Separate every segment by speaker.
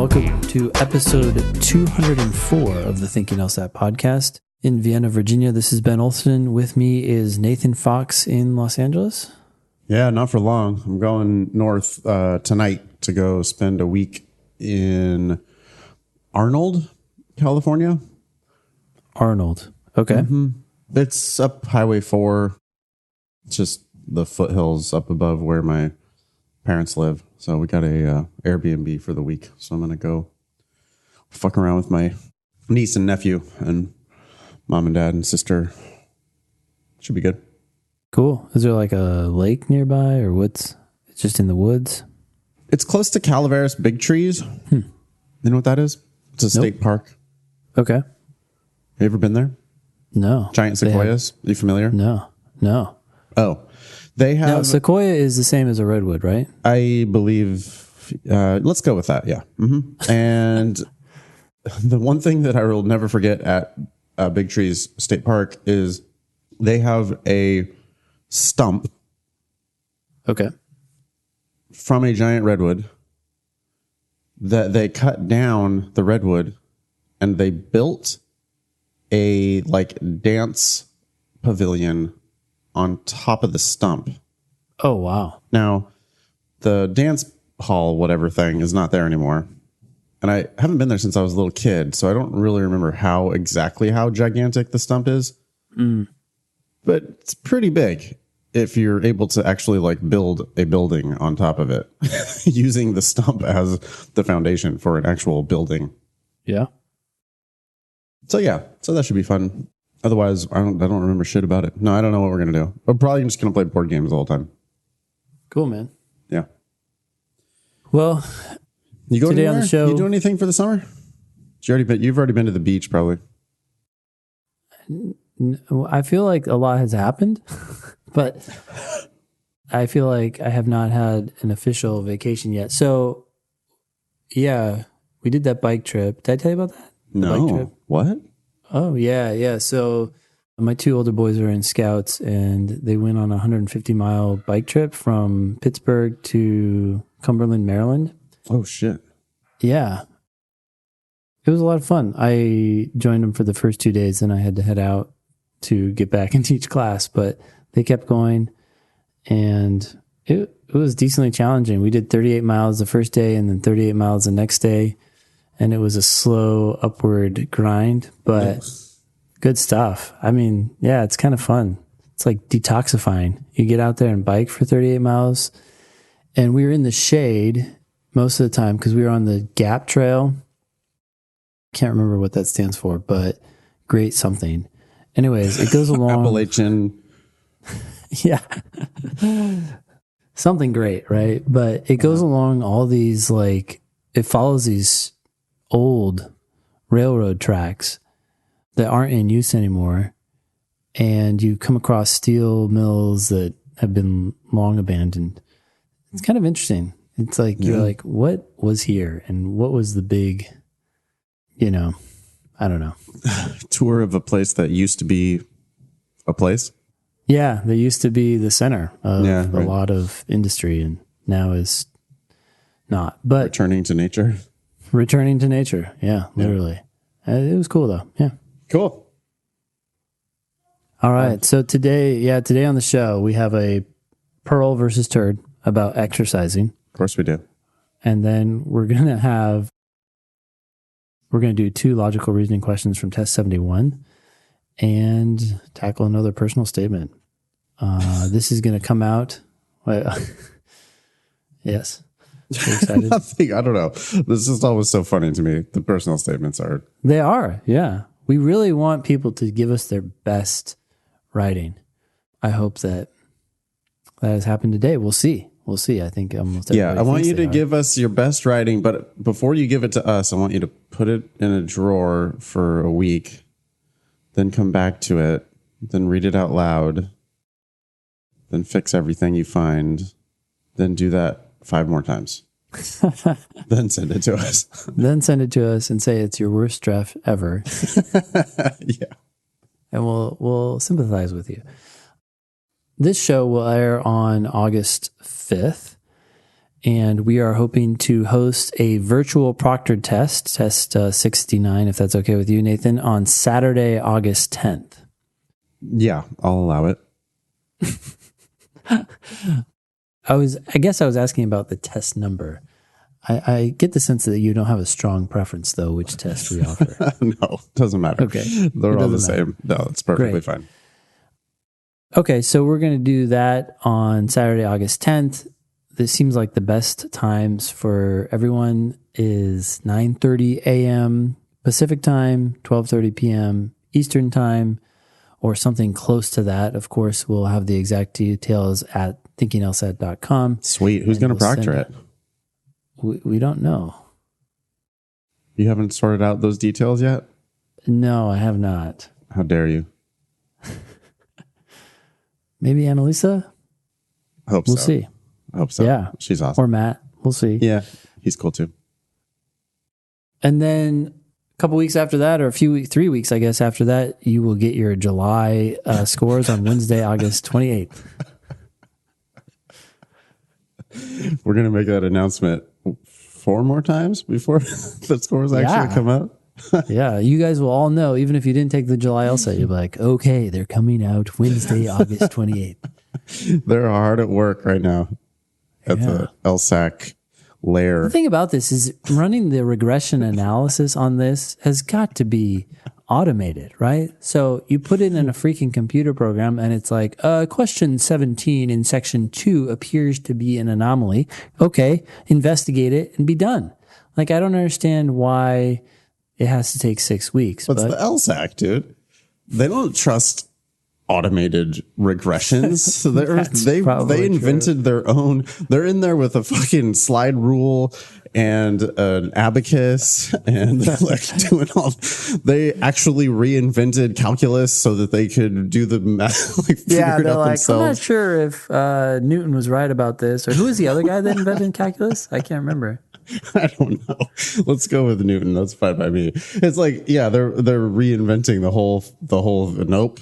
Speaker 1: welcome to episode 204 of the Thinking LSAT podcast. In Vienna, Virginia, this is Ben Olson. With me is Nathan Fox in Los Angeles.
Speaker 2: Yeah, not for long. I'm going north tonight to go spend a week in Arnold, California.
Speaker 1: Arnold. Okay.
Speaker 2: Mm-hmm. It's up Highway 4. It's just the foothills up above where my parents live. So we got a Airbnb for the week. So I'm going to go fuck around with my niece and nephew and mom and dad and sister. Should be good.
Speaker 1: Cool. Is there like a lake nearby or what's it's just in the woods?
Speaker 2: It's close to Calaveras Big Trees. You know what that is? It's a state park.
Speaker 1: Okay.
Speaker 2: Have you ever been there?
Speaker 1: No.
Speaker 2: Giant sequoias. Are you familiar?
Speaker 1: No.
Speaker 2: Oh, they have.
Speaker 1: Now, sequoia is the same as a redwood, right?
Speaker 2: I believe. Let's go with that. Yeah. Mm-hmm. And the one thing that I will never forget at Big Trees State Park is they have a stump.
Speaker 1: Okay.
Speaker 2: From a giant redwood that they cut down the redwood and they built a like dance pavilion on top of the stump.
Speaker 1: Oh, wow.
Speaker 2: Now, the dance hall, whatever thing, is not there anymore. And I haven't been there since I was a little kid, so I don't really remember how gigantic the stump is. But it's pretty big if you're able to actually like build a building on top of it using the stump as the foundation for an actual building.
Speaker 1: Yeah.
Speaker 2: So that should be fun. Otherwise, I don't remember shit about it. No, I don't know what we're going to do. We're probably just going to play board games all the time.
Speaker 1: Cool, man.
Speaker 2: Yeah.
Speaker 1: Well,
Speaker 2: you go
Speaker 1: today
Speaker 2: anywhere?
Speaker 1: On the show,
Speaker 2: you do anything for the summer? You've already been to the beach, probably.
Speaker 1: I feel like a lot has happened, but I feel like I have not had an official vacation yet. So, yeah, we did that bike trip. Did I tell you about that?
Speaker 2: No.
Speaker 1: Bike trip?
Speaker 2: What?
Speaker 1: Oh, yeah. So my two older boys are in scouts and they went on a 150-mile bike trip from Pittsburgh to Cumberland, Maryland.
Speaker 2: Oh, shit.
Speaker 1: Yeah. It was a lot of fun. I joined them for the first 2 days, and I had to head out to get back and teach class, but they kept going, and it was decently challenging. We did 38 miles the first day and then 38 miles the next day, and it was a slow upward grind, but good stuff. I mean, yeah, it's kind of fun. It's like detoxifying. You get out there and bike for 38 miles, and we were in the shade most of the time because we were on the Gap Trail. Can't remember what that stands for, but great something. Anyways, it goes along.
Speaker 2: Appalachian.
Speaker 1: Yeah. Something great, right? But it goes along all these, like, it follows these old railroad tracks that aren't in use anymore. And you come across steel mills that have been long abandoned. It's kind of interesting. It's like, you're like, what was here? And what was the big, I don't know.
Speaker 2: Tour of a place that used to be a place?
Speaker 1: Yeah, they used to be the center of
Speaker 2: right.
Speaker 1: a lot of industry and now is not. But
Speaker 2: Returning to nature.
Speaker 1: Yeah, literally. It was cool though. Yeah.
Speaker 2: Cool.
Speaker 1: All right. So today on the show, we have a Pearl versus Turd about exercising.
Speaker 2: Of course we do.
Speaker 1: And then we're going to do 2 logical reasoning questions from test 71 and tackle another personal statement. This is going to come out. Yes. Are you excited?
Speaker 2: I don't know. This is always so funny to me. The personal statements are.
Speaker 1: They are. Yeah. We really want people to give us their best writing. I hope that has happened today. We'll see. I think almost everybody
Speaker 2: I want you to
Speaker 1: are.
Speaker 2: give us your best writing, but before you give it to us, I want you to put it in a drawer for a week, then come back to it, then read it out loud, then fix everything you find, then do that 5 more times. Then send it to us.
Speaker 1: Then send it to us and say it's your worst draft ever.
Speaker 2: Yeah.
Speaker 1: And we'll sympathize with you. This show will air on August 5th. And we are hoping to host a virtual proctored test 69, if that's okay with you, Nathan, on Saturday, August 10th.
Speaker 2: Yeah, I'll allow it.
Speaker 1: I guess I was asking about the test number. I get the sense that you don't have a strong preference, though, which test we offer.
Speaker 2: No, doesn't matter.
Speaker 1: Okay.
Speaker 2: They're all the same. No, it's perfectly
Speaker 1: Great.
Speaker 2: fine.
Speaker 1: Okay, so we're going to do that on Saturday, August 10th. This seems like the best times for everyone is 9:30 a.m. Pacific time, 12:30 p.m. Eastern time, or something close to that. Of course, we'll have the exact details at thinkinglsat.com.
Speaker 2: Sweet. Who's going to proctor it?
Speaker 1: We don't know.
Speaker 2: You haven't sorted out those details yet?
Speaker 1: No, I have not.
Speaker 2: How dare you?
Speaker 1: Maybe Annalisa?
Speaker 2: I hope
Speaker 1: We'll
Speaker 2: so.
Speaker 1: see.
Speaker 2: I hope so.
Speaker 1: Yeah.
Speaker 2: She's awesome.
Speaker 1: Or Matt. We'll see.
Speaker 2: Yeah, he's cool too.
Speaker 1: And then a couple weeks after that, or 3 weeks, I guess, after that, you will get your July scores on Wednesday, August 28th.
Speaker 2: We're going to make that announcement 4 more times before the scores actually come out.
Speaker 1: Yeah, you guys will all know, even if you didn't take the July LSAT, you'll be like, okay, they're coming out Wednesday, August 28th.
Speaker 2: They're hard at work right now at the LSAC lair.
Speaker 1: The thing about this is running the regression analysis on this has got to be automated, right? So you put it in a freaking computer program and it's like, question 17 in section 2 appears to be an anomaly. Okay, investigate it and be done. Like, I don't understand why it has to take 6 weeks.
Speaker 2: But it's the LSAC, dude. They don't trust automated regressions. So they invented their own. They're in there with a fucking slide rule and an abacus, and they're like doing all. They actually reinvented calculus so that they could do the math. Like,
Speaker 1: yeah, they're like,
Speaker 2: themselves.
Speaker 1: I'm not sure if Newton was right about this, or who was the other guy that invented calculus? I can't remember.
Speaker 2: I don't know. Let's go with Newton. That's fine by me. It's like, yeah, they're reinventing the whole. Nope.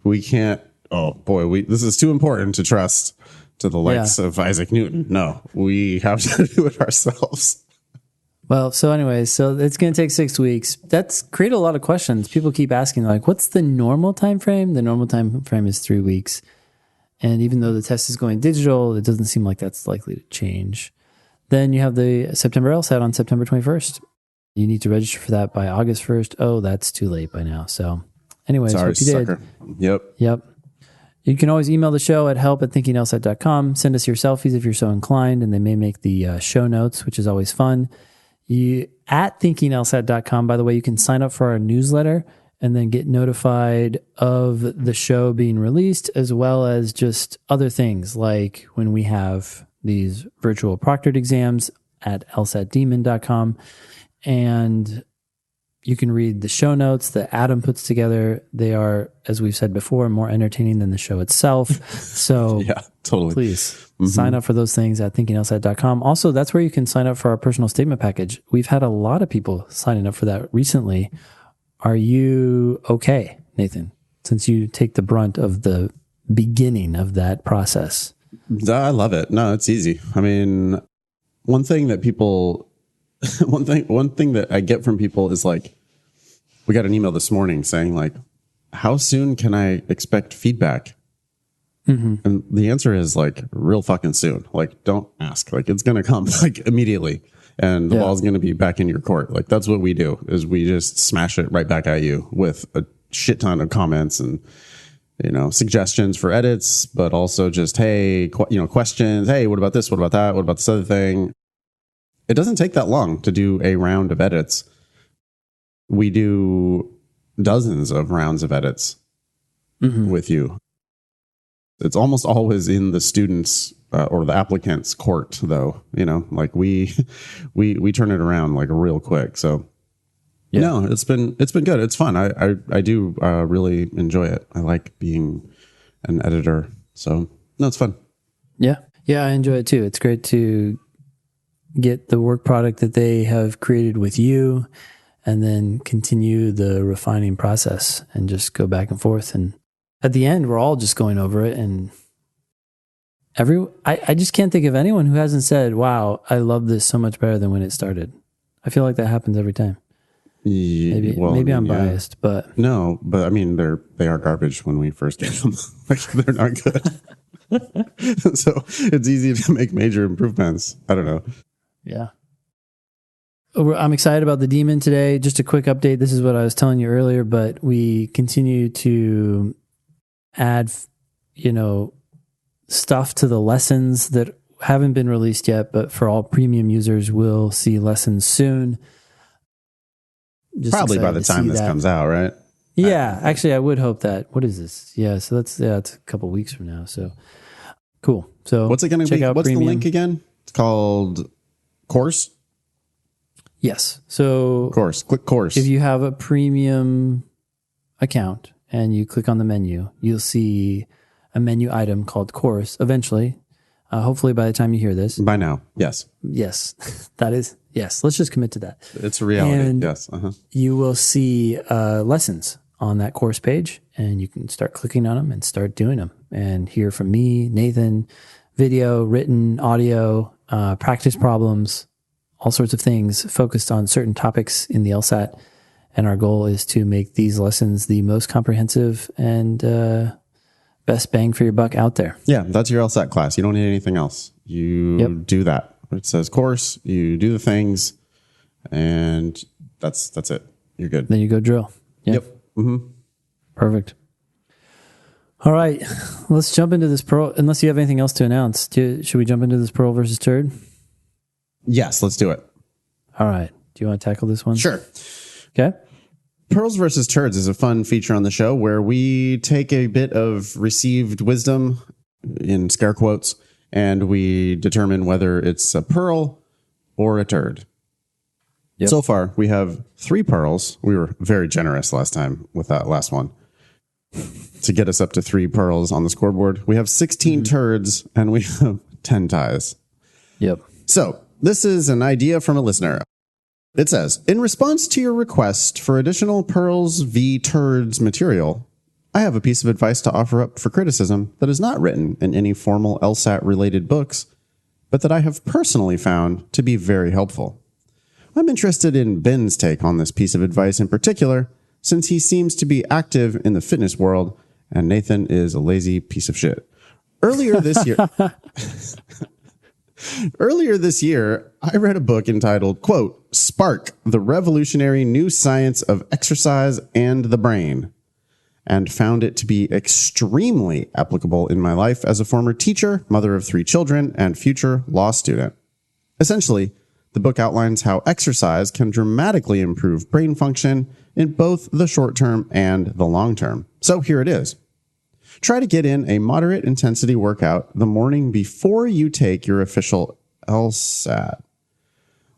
Speaker 2: We can't. Oh boy, this is too important to trust to the likes of Isaac Newton. No, we have to do it ourselves.
Speaker 1: Well, so anyways, so it's going to take 6 weeks. That's created a lot of questions. People keep asking, like, what's the normal time frame? The normal time frame is 3 weeks. And even though the test is going digital, it doesn't seem like that's likely to change. Then you have the September LSAT on September 21st. You need to register for that by August 1st. Oh, that's too late by now. So anyways,
Speaker 2: sorry,
Speaker 1: hope you did.
Speaker 2: sucker. Yep.
Speaker 1: You can always email the show at help@thinkinglsat.com. Send us your selfies if you're so inclined, and they may make the show notes, which is always fun. At thinkinglsat.com, by the way, you can sign up for our newsletter and then get notified of the show being released, as well as just other things like when we have these virtual proctored exams at lsatdemon.com. And you can read the show notes that Adam puts together. They are, as we've said before, more entertaining than the show itself. So
Speaker 2: yeah, totally.
Speaker 1: Please sign up for those things at thinkinglsat.com. Also, that's where you can sign up for our personal statement package. We've had a lot of people signing up for that recently. Are you okay, Nathan, since you take the brunt of the beginning of that process?
Speaker 2: I love it. No, it's easy. I mean, one thing that I get from people is like, we got an email this morning saying like, how soon can I expect feedback? And the answer is like real fucking soon. Like, don't ask. Like, it's going to come like immediately, and the ball's going to be back in your court. Like, that's what we do, is we just smash it right back at you with a shit ton of comments and, suggestions for edits, but also just, hey, questions. Hey, what about this? What about that? What about this other thing? It doesn't take that long to do a round of edits. We do dozens of rounds of edits with you. It's almost always in the students or the applicant's court, though. Like we turn it around like real quick. So no, it's been good. It's fun. I do really enjoy it. I like being an editor. So no, it's fun.
Speaker 1: Yeah, I enjoy it too. It's great to get the work product that they have created with you, and then continue the refining process and just go back and forth. And at the end, we're all just going over it and I just can't think of anyone who hasn't said, wow, I love this so much better than when it started. I feel like that happens every time. Maybe I'm biased, but
Speaker 2: no, but I mean, they are garbage when we first get them. Like, they're not good. So it's easy to make major improvements. I don't know.
Speaker 1: Yeah. I'm excited about the demon today. Just a quick update. This is what I was telling you earlier, but we continue to add, stuff to the lessons that haven't been released yet, but for all premium users, we'll see lessons soon.
Speaker 2: Just probably by the time this comes out, right?
Speaker 1: Yeah, actually, I would hope that. What is this? Yeah, so it's a couple weeks from now. So cool. So
Speaker 2: what's it going to be? What's premium. The link again? It's called Course.
Speaker 1: Yes. So
Speaker 2: Course. Click Course.
Speaker 1: If you have a premium account and you click on the menu, you'll see a menu item called Course. Eventually, hopefully by the time you hear this.
Speaker 2: By now, yes.
Speaker 1: Yes, that is. Yes, let's just commit to that.
Speaker 2: It's a reality,
Speaker 1: and
Speaker 2: yes.
Speaker 1: You will see lessons on that course page, and you can start clicking on them and start doing them and hear from me, Nathan, video, written, audio, practice problems, all sorts of things focused on certain topics in the LSAT. And our goal is to make these lessons the most comprehensive and best bang for your buck out there.
Speaker 2: Yeah, that's your LSAT class. You don't need anything else. You do that. It says course, you do the things, and that's it. You're good.
Speaker 1: Then you go drill.
Speaker 2: Yep. Mm-hmm.
Speaker 1: Perfect. All right, let's jump into this Pearl. Unless you have anything else to announce, should we jump into this Pearl versus Turd?
Speaker 2: Yes, let's do it.
Speaker 1: All right. Do you want to tackle this one?
Speaker 2: Sure.
Speaker 1: Okay.
Speaker 2: Pearls versus Turds is a fun feature on the show where we take a bit of received wisdom, in scare quotes, and we determine whether it's a pearl or a turd. Yep. So far, we have 3 pearls. We were very generous last time with that last one to get us up to 3 pearls on the scoreboard. We have 16 turds and we have 10 ties.
Speaker 1: Yep.
Speaker 2: So this is an idea from a listener. It says, in response to your request for additional pearls v turds material, I have a piece of advice to offer up for criticism that is not written in any formal LSAT-related books, but that I have personally found to be very helpful. I'm interested in Ben's take on this piece of advice in particular, since he seems to be active in the fitness world, and Nathan is a lazy piece of shit. Earlier this year, I read a book entitled, quote, Spark, the Revolutionary New Science of Exercise and the Brain, and found it to be extremely applicable in my life as a former teacher, mother of 3 children, and future law student. Essentially, the book outlines how exercise can dramatically improve brain function in both the short term and the long term. So here it is. Try to get in a moderate intensity workout the morning before you take your official LSAT.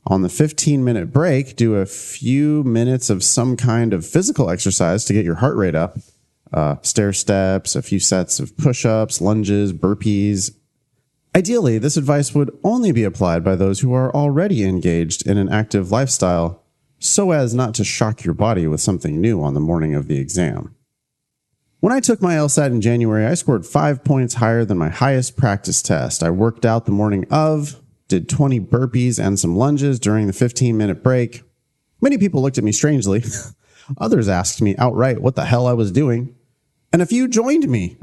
Speaker 2: On the 15-minute break, do a few minutes of some kind of physical exercise to get your heart rate up. Stair steps, a few sets of push-ups, lunges, burpees. Ideally, this advice would only be applied by those who are already engaged in an active lifestyle, so as not to shock your body with something new on the morning of the exam. When I took my LSAT in January, I scored 5 points higher than my highest practice test. I worked out the morning of, did 20 burpees and some lunges during the 15-minute break. Many people looked at me strangely. Others asked me outright what the hell I was doing. And a few joined me! !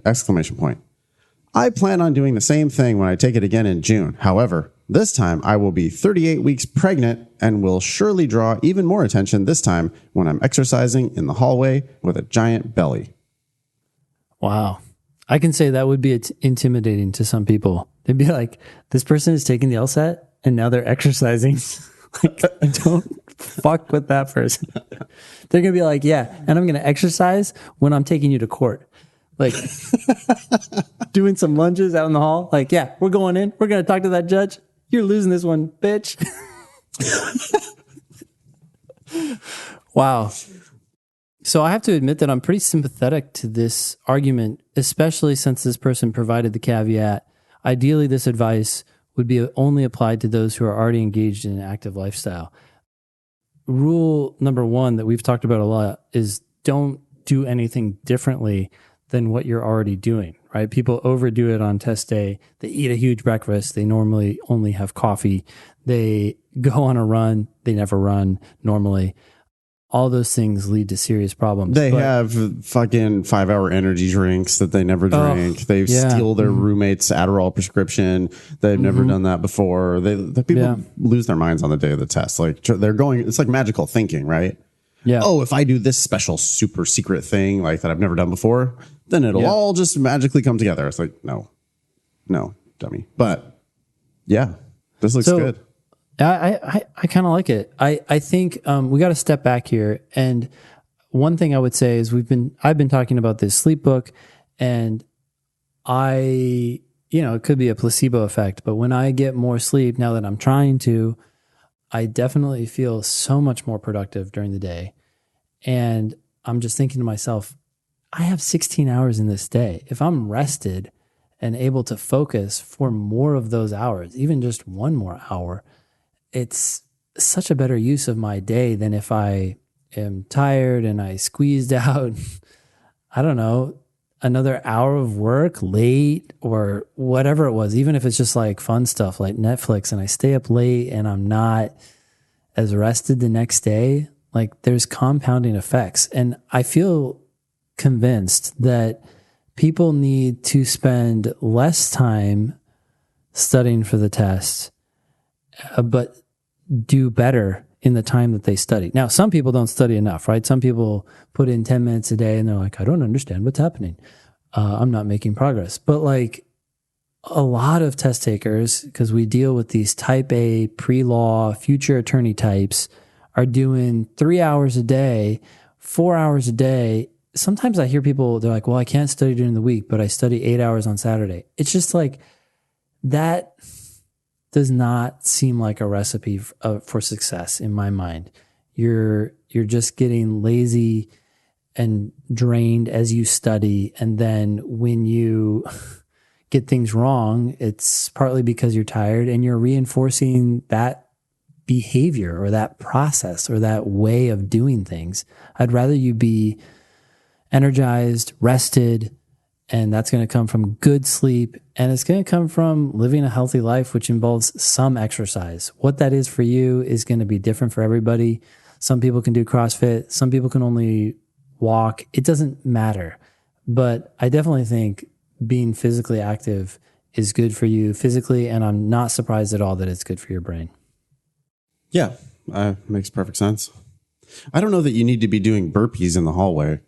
Speaker 2: I plan on doing the same thing when I take it again in June. However, this time I will be 38 weeks pregnant and will surely draw even more attention this time when I'm exercising in the hallway with a giant belly.
Speaker 1: Wow. I can say that would be intimidating to some people. They'd be like, this person is taking the LSAT and now they're exercising. Like, don't fuck with that person. They're going to be like, yeah, and I'm going to exercise when I'm taking you to court. Like, doing some lunges out in the hall. Like, yeah, we're going in. We're going to talk to that judge. You're losing this one, bitch. Wow. So I have to admit that I'm pretty sympathetic to this argument, especially since this person provided the caveat. Ideally, this advice would be only applied to those who are already engaged in an active lifestyle. Rule number 1 that we've talked about a lot is don't do anything differently than what you're already doing, right? People overdo it on test day. They eat a huge breakfast. They normally only have coffee. They go on a run. They never run normally. All those things lead to serious problems.
Speaker 2: They have fucking 5-hour energy drinks that they never drink. They steal their roommate's Adderall prescription. They've never done that before. The people lose their minds on the day of the test. Like they're going, it's like magical thinking, right?
Speaker 1: Yeah.
Speaker 2: Oh, if I do this special super secret thing like that I've never done before, then it'll all just magically come together. It's like, no, dummy. But yeah, this looks good.
Speaker 1: I kind of like it. I think we got to step back here. And one thing I would say is I've been talking about this sleep book, and it could be a placebo effect, but when I get more sleep now that I'm trying to, I definitely feel so much more productive during the day. And I'm just thinking to myself, I have 16 hours in this day. If I'm rested and able to focus for more of those hours, even just one more hour, it's such a better use of my day than if I am tired and I squeezed out, I don't know, another hour of work late or whatever it was, even if it's just like fun stuff like Netflix, and I stay up late and I'm not as rested the next day. Like there's compounding effects. And I feel convinced that people need to spend less time studying for the test, but do better in the time that they study. Now, some people don't study enough, right? Some people put in 10 minutes a day and they're like, I don't understand what's happening. I'm not making progress. But like a lot of test takers, because we deal with these type A, pre-law, future attorney types, are doing 3 hours a day, 4 hours a day. Sometimes I hear people, they're like, well, I can't study during the week, but I study 8 hours on Saturday. It's just like that does not seem like a recipe for success in my mind. You're just getting lazy and drained as you study. And then when you get things wrong, it's partly because you're tired and you're reinforcing that behavior or that process or that way of doing things. I'd rather you be energized, rested, and that's going to come from good sleep. And it's going to come from living a healthy life, which involves some exercise. What that is for you is going to be different for everybody. Some people can do CrossFit. Some people can only walk. It doesn't matter. But I definitely think being physically active is good for you physically. And I'm not surprised at all that it's good for your brain.
Speaker 2: Yeah, makes perfect sense. I don't know that you need to be doing burpees in the hallway.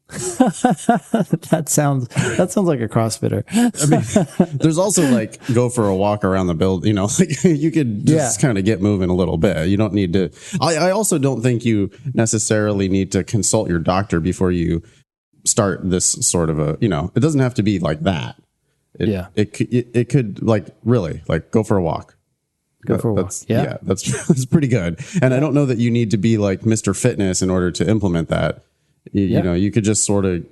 Speaker 1: that sounds like a CrossFitter.
Speaker 2: I mean, there's also like go for a walk around the building, like you could just kind of get moving a little bit. You don't need to. I also don't think you necessarily need to consult your doctor before you start this sort of it doesn't have to be like that. It could like really like go for a walk.
Speaker 1: Go for a walk. Yeah,
Speaker 2: that's pretty good. And I don't know that you need to be like Mr. Fitness in order to implement that. You know, you could just sort of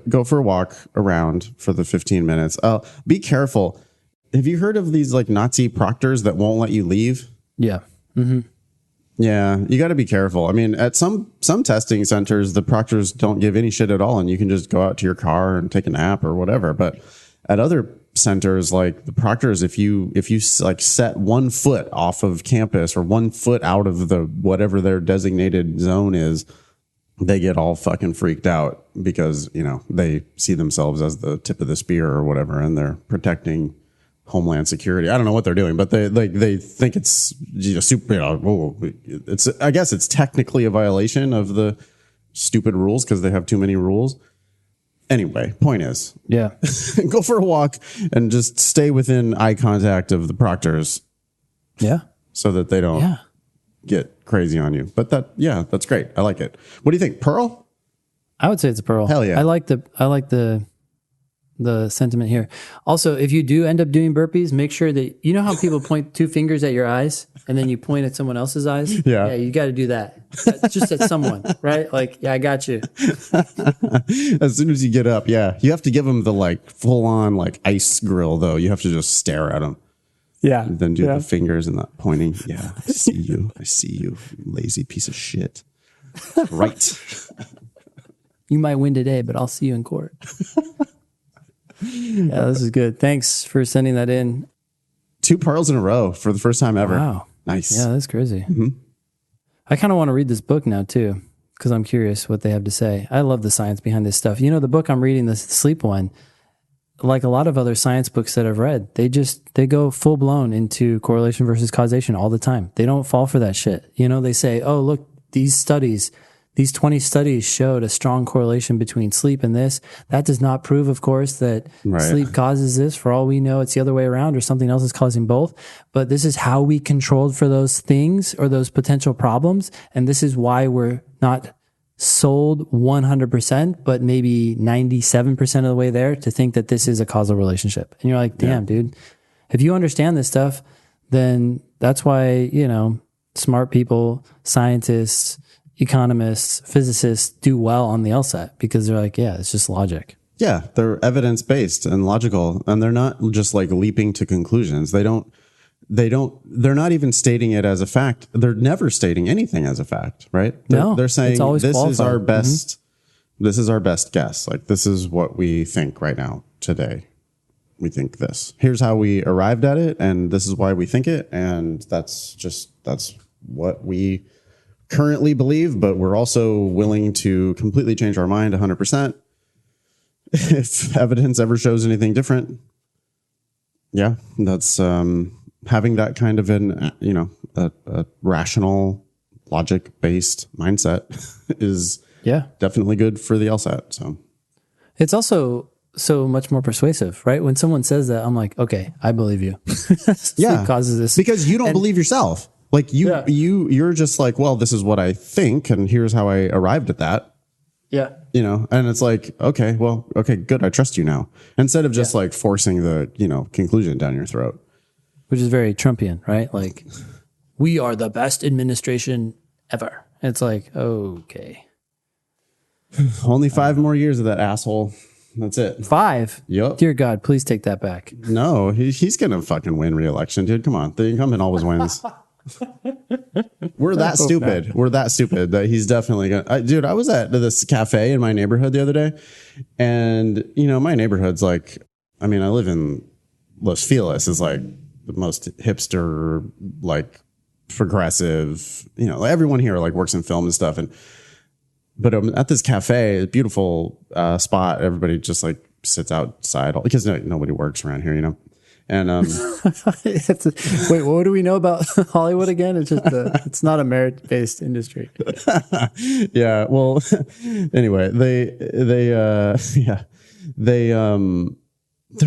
Speaker 2: go for a walk around for the 15 minutes. Be careful. Have you heard of these like Nazi proctors that won't let you leave?
Speaker 1: Yeah. Mm-hmm.
Speaker 2: Yeah, you got to be careful. I mean, at some testing centers, the proctors don't give any shit at all, and you can just go out to your car and take a nap or whatever. But at other centers, like the proctors, if you like set 1 foot off of campus or 1 foot out of the whatever their designated zone is, they get all fucking freaked out because, they see themselves as the tip of the spear or whatever, and they're protecting Homeland Security. I don't know what they're doing, but they think it's super, I guess it's technically a violation of the stupid rules because they have too many rules. Anyway, point is, go for a walk and just stay within eye contact of the proctors.
Speaker 1: Yeah.
Speaker 2: So that they don't get crazy on you. But that's great. I like it. What do you think? Pearl?
Speaker 1: I would say it's a pearl.
Speaker 2: Hell yeah.
Speaker 1: I like the sentiment here. Also, if you do end up doing burpees, make sure that, how people point 2 fingers at your eyes and then you point at someone else's eyes?
Speaker 2: Yeah.
Speaker 1: You got to do that. Just at someone, right? Like, I got you.
Speaker 2: As soon as you get up, you have to give them the like full on like ice grill though. You have to just stare at them.
Speaker 1: Yeah.
Speaker 2: And then do the fingers and that pointing. Yeah. I see you. You lazy piece of shit. Right.
Speaker 1: You might win today, but I'll see you in court. Yeah, this is good. Thanks for sending that in.
Speaker 2: 2 pearls in a row for the first time ever.
Speaker 1: Wow.
Speaker 2: Nice.
Speaker 1: Yeah, that's crazy.
Speaker 2: Mm-hmm.
Speaker 1: I kind of want to read this book now too, because I'm curious what they have to say. I love the science behind this stuff. You know, the book I'm reading, the sleep one, like a lot of other science books that I've read, they go full blown into correlation versus causation all the time. They don't fall for that shit. You know, they say, oh, look, these 20 studies showed a strong correlation between sleep and this. That does not prove, of course, that sleep causes this. For all we know, it's the other way around or something else is causing both. But this is how we controlled for those things or those potential problems. And this is why we're not sold 100%, but maybe 97% of the way there to think that this is a causal relationship. And you're like, damn, dude, if you understand this stuff, then that's why, you know, smart people, scientists, economists, physicists do well on the LSAT because they're like, yeah, it's just logic.
Speaker 2: Yeah, they're evidence-based and logical, and they're not just like leaping to conclusions. They're not even stating it as a fact. They're never stating anything as a fact, right? They're saying this qualified. Is our best. Mm-hmm. This is our best guess. Like, this is what we think right now today. We think this. Here's how we arrived at it, and this is why we think it, and that's what we currently believe, but we're also willing to completely change our mind 100% if evidence ever shows anything different. Yeah, that's having that kind of a rational, logic-based mindset is definitely good for the LSAT. So
Speaker 1: it's also so much more persuasive, right? When someone says that, I'm like, okay, I believe you. Sleep causes this
Speaker 2: because you don't believe yourself. Like you're just like, well, this is what I think, and here's how I arrived at that.
Speaker 1: Yeah.
Speaker 2: You know, and it's like, okay, good. I trust you now. Instead of just like forcing the, conclusion down your throat.
Speaker 1: Which is very Trumpian, right? Like, we are the best administration ever. It's like, okay.
Speaker 2: Only 5 more years of that asshole. That's it.
Speaker 1: 5?
Speaker 2: Yep.
Speaker 1: Dear God, please take that back.
Speaker 2: No, he's going to fucking win re-election, dude. Come on. The incumbent always wins. We're that stupid. We're that stupid that he's definitely gonna. Dude, I was at this cafe in my neighborhood the other day, and my neighborhood's like, I mean, I live in Los Feliz, is like the most hipster, like progressive. Everyone here like works in film and stuff, but I'm at this cafe, a beautiful spot. Everybody just like sits outside because nobody works around here, And
Speaker 1: wait, what do we know about Hollywood again? It's just it's not a merit-based industry.
Speaker 2: Yeah. Well, anyway, there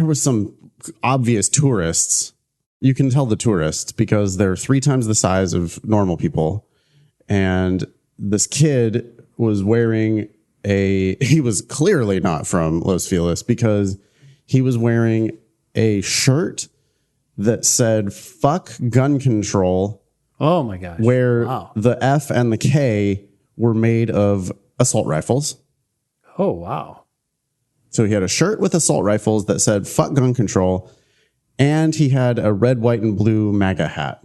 Speaker 2: was some obvious tourists. You can tell the tourists because they're 3 times the size of normal people, and this kid was wearing he was clearly not from Los Feliz because he was wearing a shirt that said "fuck gun control."
Speaker 1: Oh my gosh.
Speaker 2: Where the F and the K were made of assault rifles.
Speaker 1: Oh, wow.
Speaker 2: So he had a shirt with assault rifles that said "fuck gun control," and he had a red, white, and blue MAGA hat.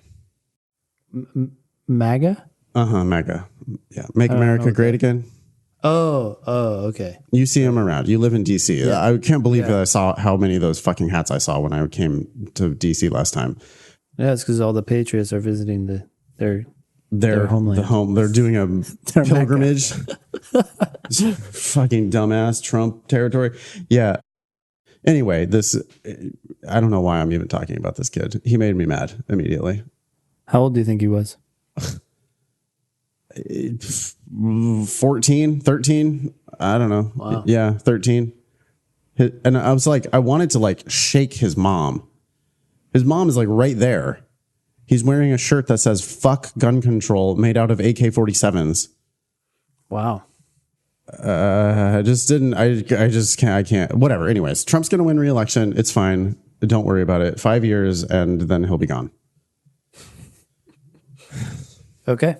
Speaker 1: MAGA?
Speaker 2: MAGA. Yeah. Make America Great Again.
Speaker 1: Oh, okay.
Speaker 2: You see him around. You live in DC. Yeah. I can't believe that I saw how many of those fucking hats I saw when I came to DC last time.
Speaker 1: Yeah, it's because all the patriots are visiting their homeland.
Speaker 2: They're doing a pilgrimage. Fucking dumbass Trump territory. Yeah. Anyway, I don't know why I'm even talking about this kid. He made me mad immediately.
Speaker 1: How old do you think he was?
Speaker 2: 14, 13. I don't know. Wow. Yeah, 13. And I was like, I wanted to like shake his mom. His mom is like right there. He's wearing a shirt that says "fuck gun control" made out of AK-47s.
Speaker 1: Wow.
Speaker 2: I just can't. Whatever. Anyways, Trump's going to win re-election. It's fine. Don't worry about it. 5 years and then he'll be gone.
Speaker 1: Okay.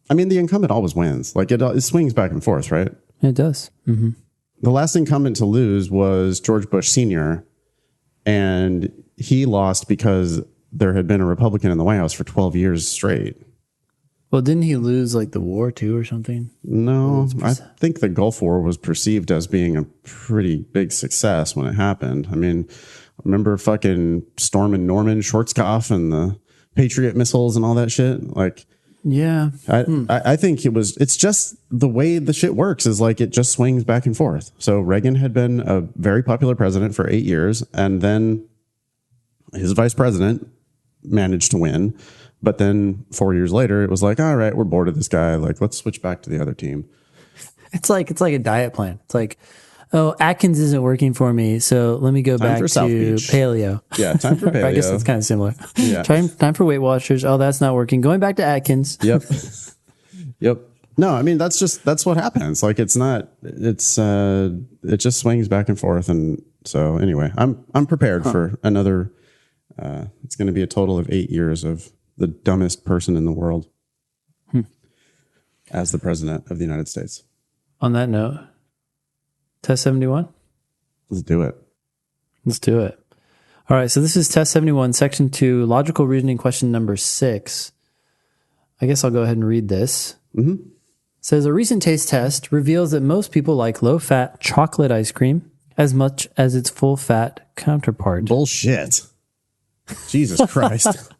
Speaker 2: I mean, the incumbent always wins. Like it swings back and forth, right?
Speaker 1: It does. Mm-hmm.
Speaker 2: The last incumbent to lose was George Bush Sr., and he lost because there had been a Republican in the White House for 12 years straight.
Speaker 1: Well, didn't he lose like the war too or something?
Speaker 2: No, I think the Gulf War was perceived as being a pretty big success when it happened. I mean, remember fucking storming Norman Schwarzkopf and the Patriot missiles and all that shit? Like,
Speaker 1: yeah.
Speaker 2: I think it's just the way the shit works is like it just swings back and forth. So Reagan had been a very popular president for 8 years, and then his vice president managed to win. But then 4 years later, it was like, all right, we're bored of this guy. Like, let's switch back to the other team.
Speaker 1: It's like a diet plan. It's like, oh, Atkins isn't working for me, so let me go back to paleo.
Speaker 2: Yeah, time for paleo.
Speaker 1: I guess it's kind of similar.
Speaker 2: Yeah.
Speaker 1: Time for Weight Watchers. Oh, that's not working. Going back to Atkins.
Speaker 2: Yep. Yep. No, I mean that's what happens. Like it just swings back and forth. And so anyway, I'm prepared for another. It's going to be a total of 8 years of the dumbest person in the world as the president of the United States.
Speaker 1: On that note, test 71.
Speaker 2: Let's do it.
Speaker 1: All right. So this is test 71, section 2, logical reasoning question number 6. I guess I'll go ahead and read this.
Speaker 2: Mm-hmm.
Speaker 1: It says a recent taste test reveals that most people like low-fat chocolate ice cream as much as its full-fat counterpart.
Speaker 2: Bullshit. Jesus Christ.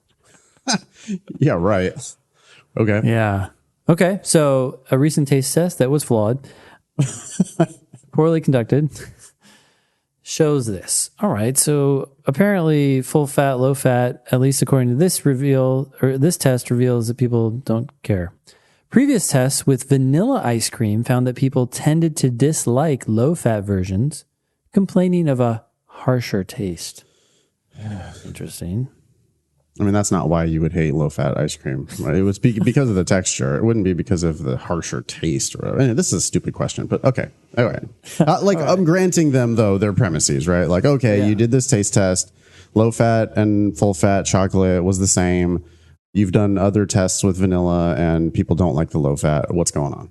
Speaker 2: Yeah, right. Okay.
Speaker 1: Yeah. Okay. So a recent taste test that was flawed, poorly conducted, shows this. All right. So apparently full fat, low fat, at least according to this test reveals that people don't care. Previous tests with vanilla ice cream found that people tended to dislike low fat versions, complaining of a harsher taste. Interesting.
Speaker 2: I mean, that's not why you would hate low-fat ice cream. Right? It was because of the texture. It wouldn't be because of the harsher taste. This is a stupid question, but okay. All right. I'm granting them, though, their premises, right? Like, okay, You did this taste test. Low-fat and full-fat chocolate was the same. You've done other tests with vanilla, and people don't like the low-fat. What's going on?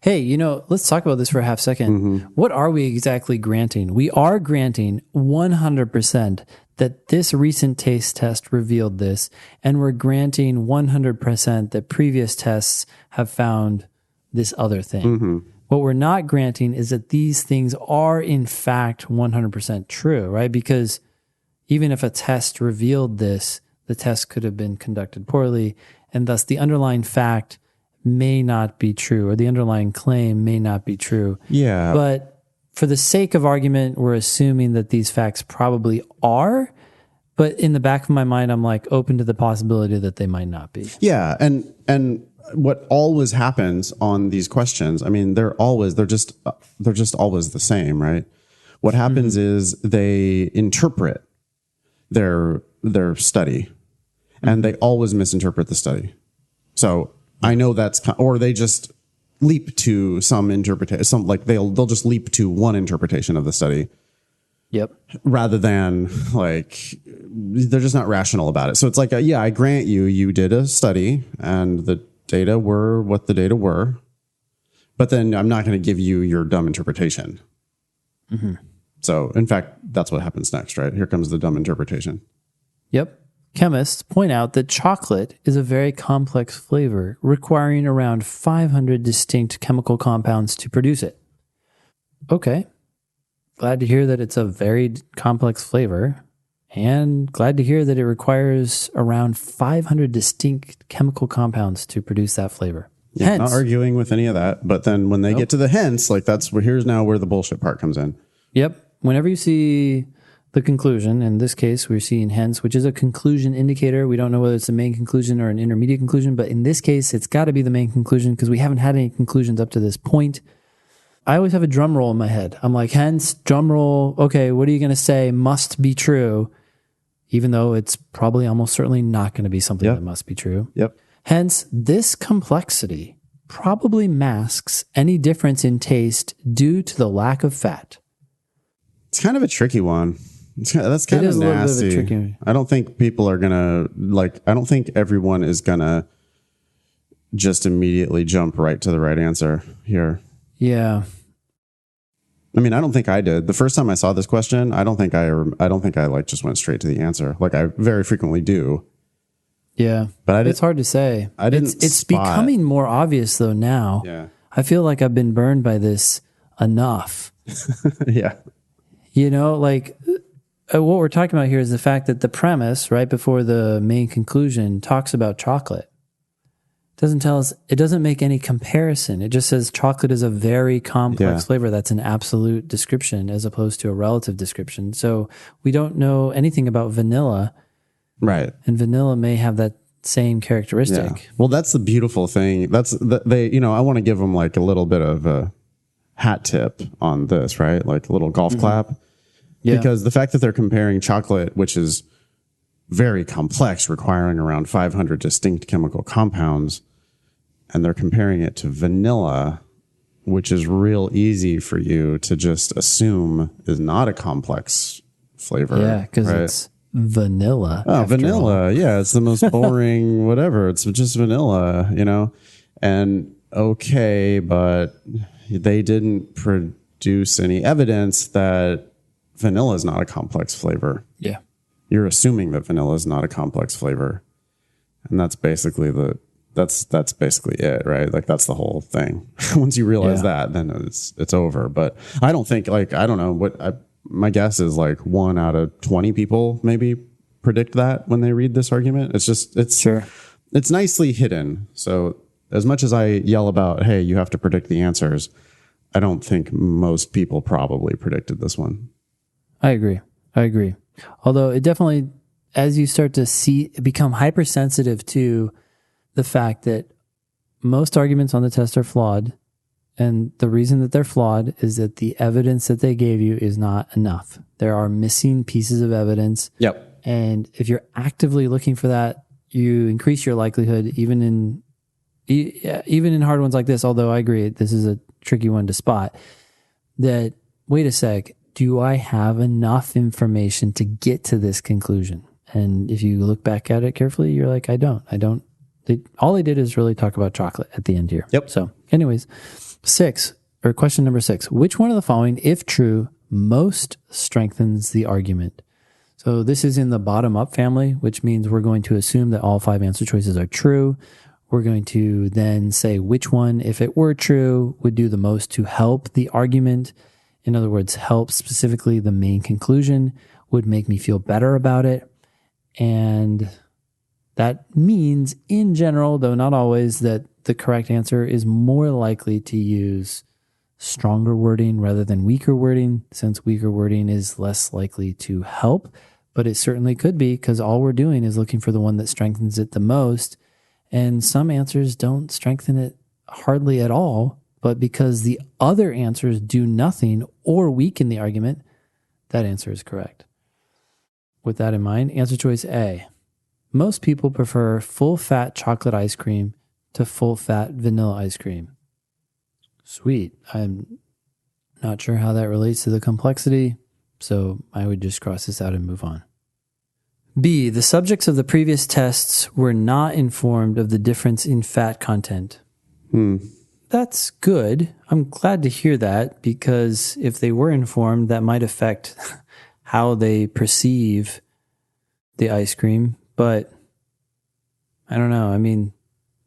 Speaker 1: Hey, let's talk about this for a half second.
Speaker 2: Mm-hmm.
Speaker 1: What are we exactly granting? We are granting 100% that this recent taste test revealed this, and we're granting 100% that previous tests have found this other thing.
Speaker 2: Mm-hmm.
Speaker 1: What we're not granting is that these things are in fact 100% true, right? Because even if a test revealed this, the test could have been conducted poorly, and thus the underlying fact may not be true, or the underlying claim may not be true.
Speaker 2: Yeah.
Speaker 1: But for the sake of argument, we're assuming that these facts probably are. But in the back of my mind, I'm like open to the possibility that they might not be.
Speaker 2: Yeah. And what always happens on these questions, I mean, they're just always the same, right? What happens is they interpret their study, and they always misinterpret the study. So I know or they just leap to some interpretation, they'll just leap to one interpretation of the study.
Speaker 1: Yep.
Speaker 2: Rather than they're just not rational about it. So it's like, I grant you did a study and the data were what the data were, but then I'm not going to give you your dumb interpretation.
Speaker 1: Mm-hmm.
Speaker 2: So in fact, that's what happens next, right? Here comes the dumb interpretation.
Speaker 1: Yep. Chemists point out that chocolate is a very complex flavor, requiring around 500 distinct chemical compounds to produce it. Okay. Glad to hear that it's a very complex flavor, and glad to hear that it requires around 500 distinct chemical compounds to produce that flavor.
Speaker 2: Yeah, hence, not arguing with any of that, but then when they get to the hence, here's now where the bullshit part comes in.
Speaker 1: Yep. Whenever you see the conclusion, in this case, we're seeing hence, which is a conclusion indicator. We don't know whether it's the main conclusion or an intermediate conclusion, but in this case, it's got to be the main conclusion because we haven't had any conclusions up to this point. I always have a drum roll in my head. I'm like, hence, drum roll. Okay, what are you going to say must be true, even though it's probably almost certainly not going to be something that must be true.
Speaker 2: Yep.
Speaker 1: Hence, this complexity probably masks any difference in taste due to the lack of fat.
Speaker 2: It's kind of a tricky one. That's kind of nasty. I don't think people are going to, I don't think everyone is going to just immediately jump right to the right answer here.
Speaker 1: Yeah.
Speaker 2: I mean, I don't think I did. The first time I saw this question, I don't think I just went straight to the answer. Like I very frequently do.
Speaker 1: Yeah.
Speaker 2: But
Speaker 1: it's hard to say.
Speaker 2: I didn't
Speaker 1: It's becoming more obvious though now.
Speaker 2: Yeah.
Speaker 1: I feel like I've been burned by this enough.
Speaker 2: Yeah.
Speaker 1: You know, like what we're talking about here is the fact that the premise right before the main conclusion talks about chocolate. Doesn't tell us, it doesn't make any comparison. It just says chocolate is a very complex flavor. That's an absolute description as opposed to a relative description. So we don't know anything about vanilla.
Speaker 2: Right.
Speaker 1: And vanilla may have that same characteristic.
Speaker 2: Yeah. Well, that's the beautiful thing. I want to give them like a little bit of a hat tip on this, right? Like a little golf clap. Yeah. Because the fact that they're comparing chocolate, which is very complex, requiring around 500 distinct chemical compounds, and they're comparing it to vanilla, which is real easy for you to just assume is not a complex flavor.
Speaker 1: Yeah, because it's vanilla.
Speaker 2: Oh, vanilla. Yeah, it's the most boring whatever. It's just vanilla, And okay, but they didn't produce any evidence that vanilla is not a complex flavor.
Speaker 1: Yeah.
Speaker 2: You're assuming that vanilla is not a complex flavor. And that's basically that's basically it, right? Like that's the whole thing. Once you realize that, then it's over. But I don't think I don't know my guess is like 1 out of 20 people maybe predict that when they read this argument. It's nicely hidden. So as much as I yell about, hey, you have to predict the answers, I don't think most people probably predicted this one.
Speaker 1: I agree. Although it definitely, as you start to become hypersensitive to the fact that most arguments on the test are flawed, and the reason that they're flawed is that the evidence that they gave you is not enough. There are missing pieces of evidence.
Speaker 2: Yep.
Speaker 1: And if you're actively looking for that, you increase your likelihood even in hard ones like this, although I agree this is a tricky one to spot, that, wait a sec, do I have enough information to get to this conclusion? And if you look back at it carefully, you're like, I don't. All they did is really talk about chocolate at the end here.
Speaker 2: Yep.
Speaker 1: So anyways, question number 6, which one of the following, if true, most strengthens the argument? So this is in the bottom up family, which means we're going to assume that all 5 answer choices are true. We're going to then say which one, if it were true, would do the most to help the argument. In other words, help specifically the main conclusion, would make me feel better about it. And that means in general, though not always, that the correct answer is more likely to use stronger wording rather than weaker wording, since weaker wording is less likely to help. But it certainly could be, because all we're doing is looking for the one that strengthens it the most. And some answers don't strengthen it hardly at all. But because the other answers do nothing or weaken the argument, that answer is correct. With that in mind, answer choice A. Most people prefer full-fat chocolate ice cream to full-fat vanilla ice cream. Sweet. I'm not sure how that relates to the complexity, so I would just cross this out and move on. B. The subjects of the previous tests were not informed of the difference in fat content. That's good. I'm glad to hear that, because if they were informed, that might affect how they perceive the ice cream. But I don't know. I mean,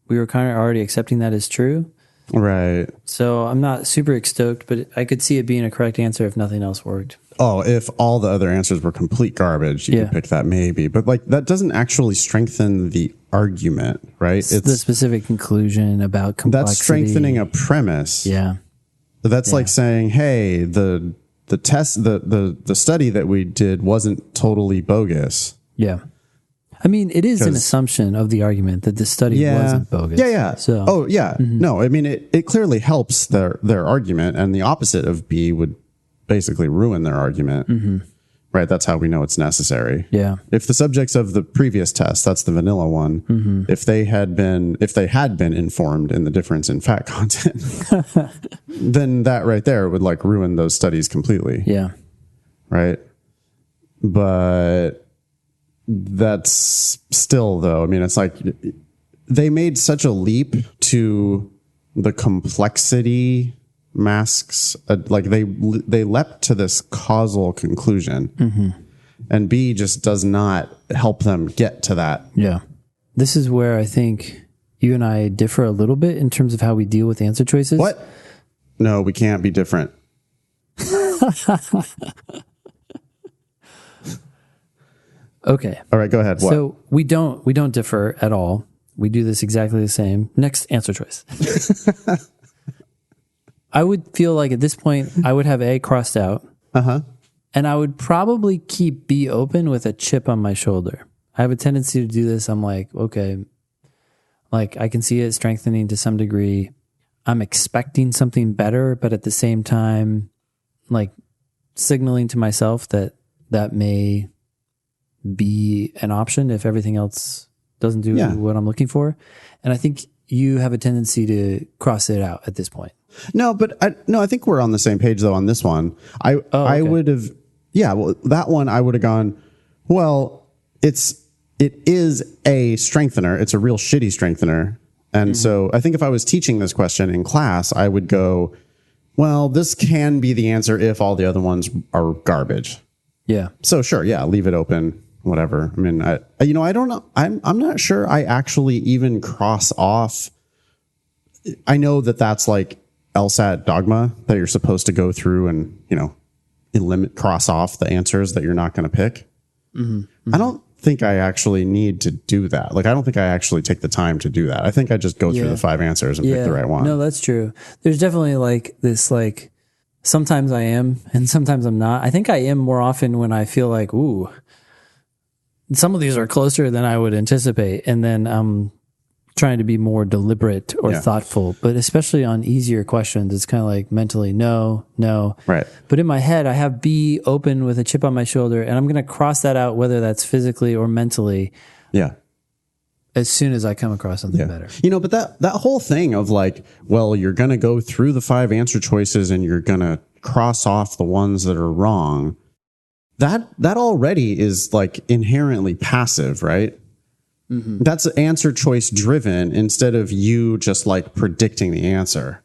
Speaker 1: we were kind of already accepting that as true.
Speaker 2: Right.
Speaker 1: So I'm not super stoked, but I could see it being a correct answer if nothing else worked.
Speaker 2: Oh, if all the other answers were complete garbage, you could pick that maybe. But like that doesn't actually strengthen the argument, right?
Speaker 1: It's the specific conclusion about complexity.
Speaker 2: That's strengthening a premise.
Speaker 1: Yeah.
Speaker 2: That's like saying, hey, the test, the study that we did wasn't totally bogus.
Speaker 1: Yeah. I mean, it is an assumption of the argument that the study wasn't bogus.
Speaker 2: Yeah.
Speaker 1: So,
Speaker 2: No, I mean, it clearly helps their argument, and the opposite of B would basically ruin their argument. Right? That's how we know it's necessary.
Speaker 1: Yeah.
Speaker 2: If the subjects of the previous test, that's the vanilla one, if they had been informed in the difference in fat content, then that right there would like ruin those studies completely.
Speaker 1: Yeah.
Speaker 2: Right? But that's still, though, I mean, it's like they made such a leap to the complexity masks, like they leapt to this causal conclusion, and B just does not help them get to that.
Speaker 1: Yeah. this is where I think you and I differ a little bit in terms of how we deal with answer choices.
Speaker 2: What? No, we can't be different.
Speaker 1: Okay.
Speaker 2: All right, go ahead. What?
Speaker 1: So we don't differ at all. We do this exactly the same. Next answer choice. I would feel like at this point I would have A crossed out.
Speaker 2: Uh-huh.
Speaker 1: And I would probably keep B open with a chip on my shoulder. I have a tendency to do this. I'm like, okay, like I can see it strengthening to some degree. I'm expecting something better, but at the same time, like signaling to myself that that may be an option if everything else doesn't do what I'm looking for. And I think you have a tendency to cross it out at this point.
Speaker 2: No, but I think we're on the same page though on this one. I would have, that one I would have gone, well, it is a strengthener. It's a real shitty strengthener. And so I think if I was teaching this question in class, I would go, well, this can be the answer if all the other ones are garbage.
Speaker 1: Yeah.
Speaker 2: So sure. Yeah. Leave it open, whatever. I mean, I don't know. I'm not sure I actually even cross off. I know that that's like LSAT dogma that you're supposed to go through and, cross off the answers that you're not going to pick. I don't think I actually need to do that. Like, I don't think I actually take the time to do that. I think I just go through the 5 answers and pick the right one.
Speaker 1: No, that's true. There's definitely like this, like sometimes I am and sometimes I'm not. I think I am more often when I feel like, ooh, some of these are closer than I would anticipate. And then I'm trying to be more deliberate or thoughtful, but especially on easier questions, it's kind of like mentally, no.
Speaker 2: Right.
Speaker 1: But in my head, I have B open with a chip on my shoulder, and I'm going to cross that out, whether that's physically or mentally.
Speaker 2: Yeah.
Speaker 1: As soon as I come across something better.
Speaker 2: But that whole thing of like, well, you're going to go through the 5 answer choices and you're going to cross off the ones that are wrong. That already is like inherently passive, right? Mm-hmm. That's answer choice driven instead of you just like predicting the answer.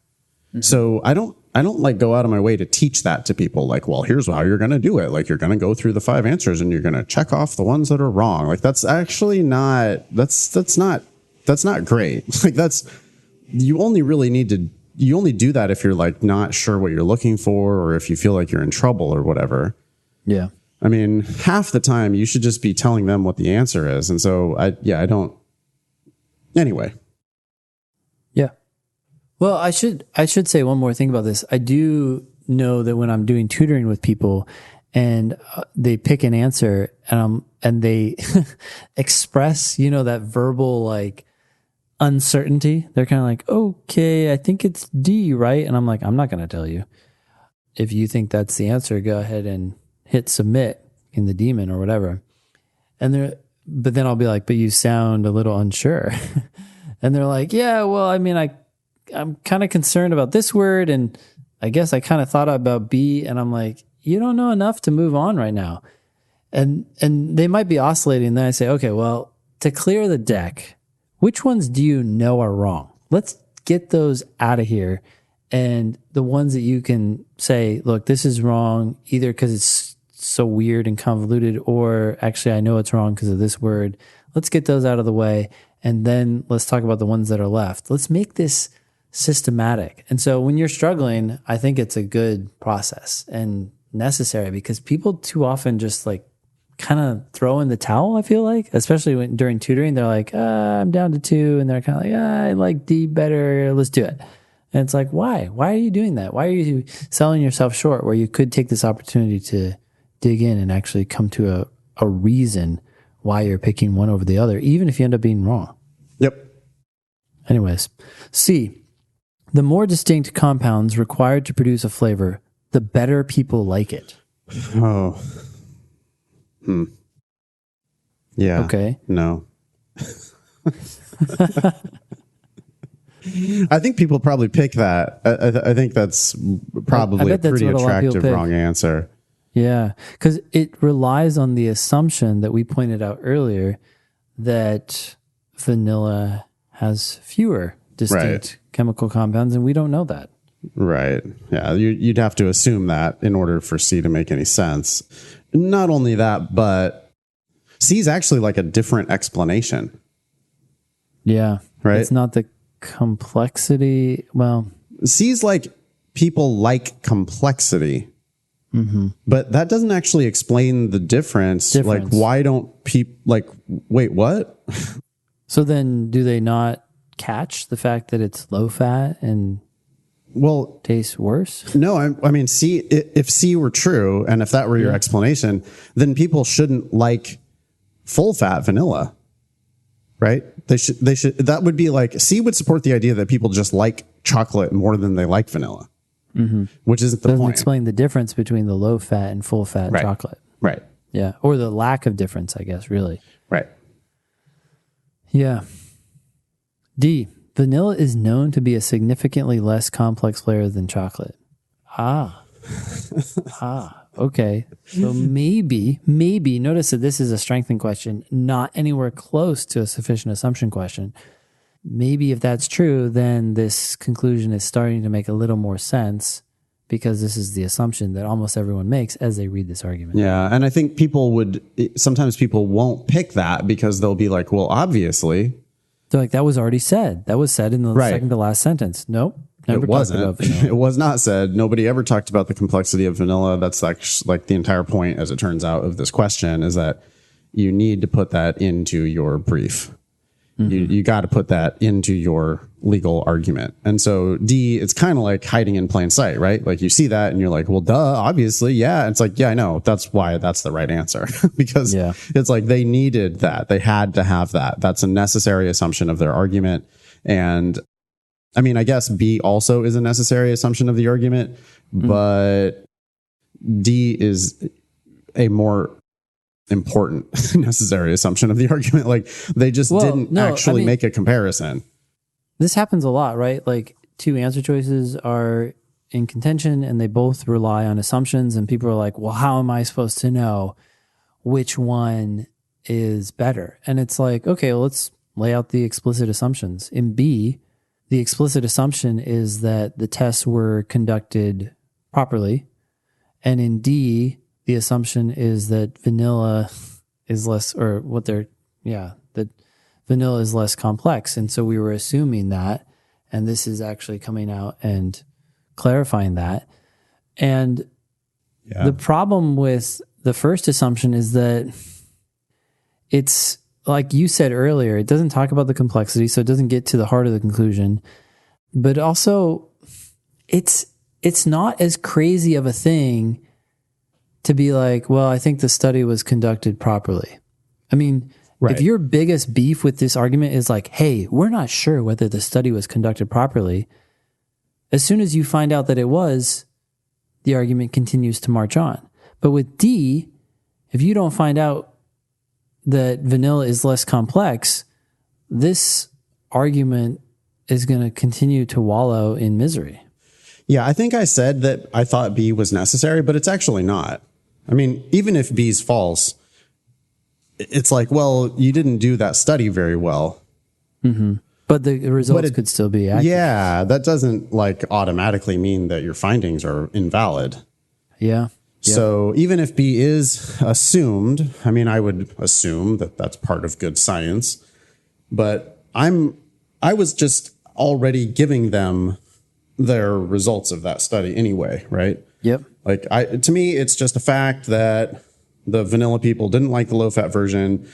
Speaker 2: Mm-hmm. So I don't like go out of my way to teach that to people. Like, well, here's how you're going to do it. Like, you're going to go through the 5 answers and you're going to check off the ones that are wrong. Like, that's actually not, that's not great. Like, you only do that if you're like not sure what you're looking for, or if you feel like you're in trouble or whatever.
Speaker 1: Yeah.
Speaker 2: I mean, half the time you should just be telling them what the answer is. And so I don't. Anyway.
Speaker 1: Yeah. Well, I should say one more thing about this. I do know that when I'm doing tutoring with people and they pick an answer and they express, that verbal like uncertainty, they're kind of like, okay, I think it's D, right? And I'm like, I'm not going to tell you. If you think that's the answer, go ahead and hit submit in the daemon or whatever. But then I'll be like, but you sound a little unsure. And they're like, yeah, well, I mean, I'm kind of concerned about this word. And I guess I kind of thought about B, and I'm like, you don't know enough to move on right now. And they might be oscillating. Then I say, okay, well, to clear the deck, which ones do you know are wrong? Let's get those out of here. And the ones that you can say, look, this is wrong, either because it's so weird and convoluted, or actually I know it's wrong because of this word. Let's get those out of the way. And then let's talk about the ones that are left. Let's make this systematic. And so when you're struggling, I think it's a good process and necessary, because people too often just like kind of throw in the towel, I feel like, especially during tutoring. They're like, I'm down to 2. And they're kind of like, I like D better. Let's do it. And it's like, why? Why are you doing that? Why are you selling yourself short where you could take this opportunity to dig in and actually come to a reason why you're picking one over the other, even if you end up being wrong?
Speaker 2: Yep.
Speaker 1: Anyways, C, the more distinct compounds required to produce a flavor, the better people like it.
Speaker 2: Oh. Yeah.
Speaker 1: Okay.
Speaker 2: No. I think people probably pick that. I think that's probably a pretty attractive wrong answer.
Speaker 1: Yeah, because it relies on the assumption that we pointed out earlier that vanilla has fewer distinct chemical compounds, and we don't know that.
Speaker 2: Right. Yeah, you'd have to assume that in order for C to make any sense. Not only that, but C is actually like a different explanation.
Speaker 1: Yeah.
Speaker 2: Right?
Speaker 1: It's not the complexity. Well,
Speaker 2: C's like people like complexity. But that doesn't actually explain the difference. Like, why don't people like, wait, what?
Speaker 1: So then do they not catch the fact that it's low fat and tastes worse?
Speaker 2: No, I mean, C, if C were true, and if that were your explanation, then people shouldn't like full fat vanilla, right? They should, that would be like, C would support the idea that people just like chocolate more than they like vanilla, which isn't the
Speaker 1: Doesn't
Speaker 2: point.
Speaker 1: explain the difference between the low fat and full fat chocolate.
Speaker 2: Right.
Speaker 1: Yeah. Or the lack of difference, I guess, really.
Speaker 2: Right.
Speaker 1: Yeah. D, vanilla is known to be a significantly less complex flavor than chocolate. Okay. So maybe, notice that this is a strengthened question, not anywhere close to a sufficient assumption question. Maybe if that's true, then this conclusion is starting to make a little more sense because this is the assumption that almost everyone makes as they read this argument.
Speaker 2: Yeah. And I think sometimes people won't pick that because they'll be like, well, obviously.
Speaker 1: They're like, that was already said. That was said in the second to last sentence. Nope. Never
Speaker 2: It wasn't.
Speaker 1: talked about vanilla.
Speaker 2: It was not said. Nobody ever talked about the complexity of vanilla. That's like the entire point, as it turns out, of this question is that you need to put that into your brief. You got to put that into your legal argument. And so D, it's kind of like hiding in plain sight, right? Like you see that and you're like, well, duh, obviously. Yeah. It's like, yeah, I know. That's why that's the right answer because it's like they needed that. They had to have that. That's a necessary assumption of their argument. And I mean, I guess B also is a necessary assumption of the argument, but D is a more important necessary assumption of the argument. Like they just didn't make a comparison.
Speaker 1: This happens a lot, right? Like two answer choices are in contention and they both rely on assumptions and people are like, well, how am I supposed to know which one is better? And it's like, okay, well, let's lay out the explicit assumptions. In B, the explicit assumption is that the tests were conducted properly. And in D, the assumption is that vanilla is less, that vanilla is less complex. And so we were assuming that, and this is actually coming out and clarifying that. And the problem with the first assumption is that it's, like you said earlier, it doesn't talk about the complexity, so it doesn't get to the heart of the conclusion. But also, it's not as crazy of a thing to be like, well, I think the study was conducted properly. I mean, if your biggest beef with this argument is like, hey, we're not sure whether the study was conducted properly, as soon as you find out that it was, the argument continues to march on. But with D, if you don't find out that vanilla is less complex, this argument is going to continue to wallow in misery.
Speaker 2: Yeah, I think I said that I thought B was necessary, but it's actually not. I mean, even if B is false, it's like, well, you didn't do that study very well.
Speaker 1: But the results could still be accurate.
Speaker 2: Yeah, that doesn't like automatically mean that your findings are invalid.
Speaker 1: Yeah.
Speaker 2: So even if B is assumed, I mean, I would assume that that's part of good science, but I was just already giving them their results of that study anyway, right?
Speaker 1: Yep.
Speaker 2: Like to me, it's just a fact that the vanilla people didn't like the low fat version.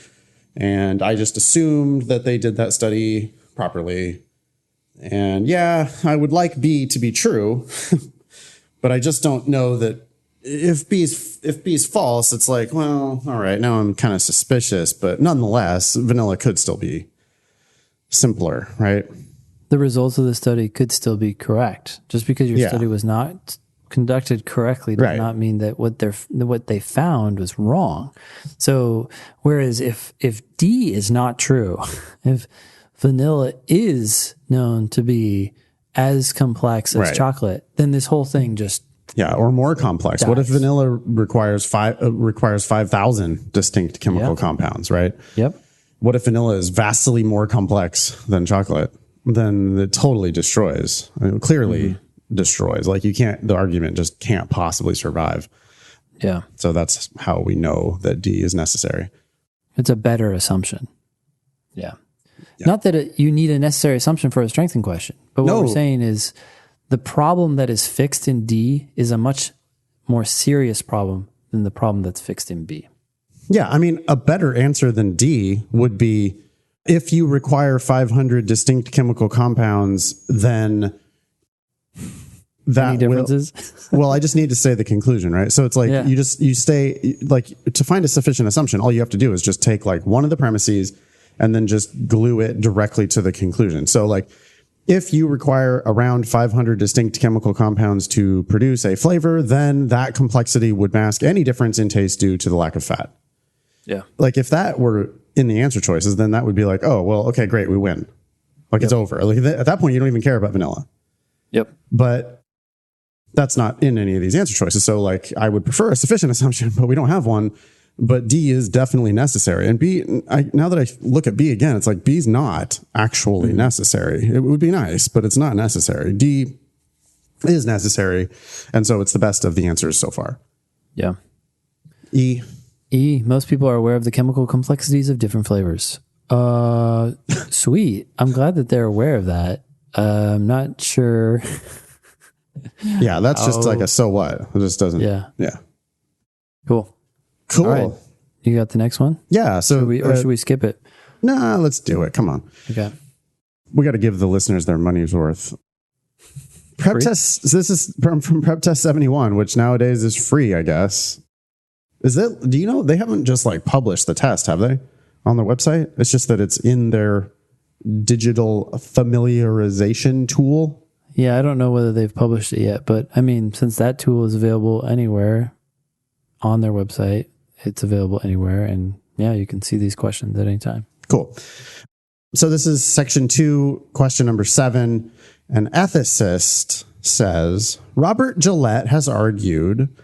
Speaker 2: And I just assumed that they did that study properly. And yeah, I would like B to be true, but I just don't know that if B is false, it's like, well, all right, now I'm kind of suspicious, but nonetheless, vanilla could still be simpler, right?
Speaker 1: The results of the study could still be correct. Just because your study was not conducted correctly does not mean that what they found was wrong. So whereas if D is not true, if vanilla is known to be as complex as chocolate, then this whole thing just
Speaker 2: or more complex. What if vanilla requires 5,000 distinct chemical compounds, right?
Speaker 1: Yep.
Speaker 2: What if vanilla is vastly more complex than chocolate? Then it totally destroys. I mean, clearly destroys. Like the argument just can't possibly survive.
Speaker 1: Yeah.
Speaker 2: So that's how we know that D is necessary.
Speaker 1: It's a better assumption. Yeah. Not that you need a necessary assumption for a strengthening question, but what
Speaker 2: No.
Speaker 1: we're saying is the problem that is fixed in D is a much more serious problem than the problem that's fixed in B.
Speaker 2: Yeah, I mean, a better answer than D would be if you require 500 distinct chemical compounds, then that
Speaker 1: Any differences?
Speaker 2: Well, I just need to say the conclusion, right? So it's like you stay like to find a sufficient assumption. All you have to do is just take like one of the premises and then just glue it directly to the conclusion. So like if you require around 500 distinct chemical compounds to produce a flavor, then that complexity would mask any difference in taste due to the lack of fat.
Speaker 1: Yeah.
Speaker 2: Like if that were in the answer choices, then that would be like, oh, well, okay, great. We win. Like it's over. Like at that point, you don't even care about vanilla.
Speaker 1: Yep.
Speaker 2: But that's not in any of these answer choices. So like I would prefer a sufficient assumption, but we don't have one. But D is definitely necessary. And B, now that I look at B again, it's like B's not actually necessary. It would be nice, but it's not necessary. D is necessary. And so it's the best of the answers so far.
Speaker 1: Yeah.
Speaker 2: E.
Speaker 1: Most people are aware of the chemical complexities of different flavors. Sweet. I'm glad that they're aware of that. I'm not sure.
Speaker 2: Yeah, that's just like a so what. It just doesn't.
Speaker 1: Yeah.
Speaker 2: Yeah.
Speaker 1: Cool.
Speaker 2: Cool.
Speaker 1: All right. You got the next one?
Speaker 2: Yeah. So
Speaker 1: should we skip it?
Speaker 2: Nah, let's do it. Come on.
Speaker 1: Okay.
Speaker 2: We got to give the listeners their money's worth. Prep
Speaker 1: Free?
Speaker 2: test. This is from Prep Test 71, which nowadays is free, I guess. Is that? Do you know they haven't just like published the test, have they, on their website? It's just that it's in their digital familiarization tool.
Speaker 1: Yeah, I don't know whether they've published it yet, but I mean, since that tool is available anywhere on their website, it's available anywhere, and yeah, you can see these questions at any time.
Speaker 2: Cool. So this is section 2, question number 7. An ethicist says, Robert Gillette has argued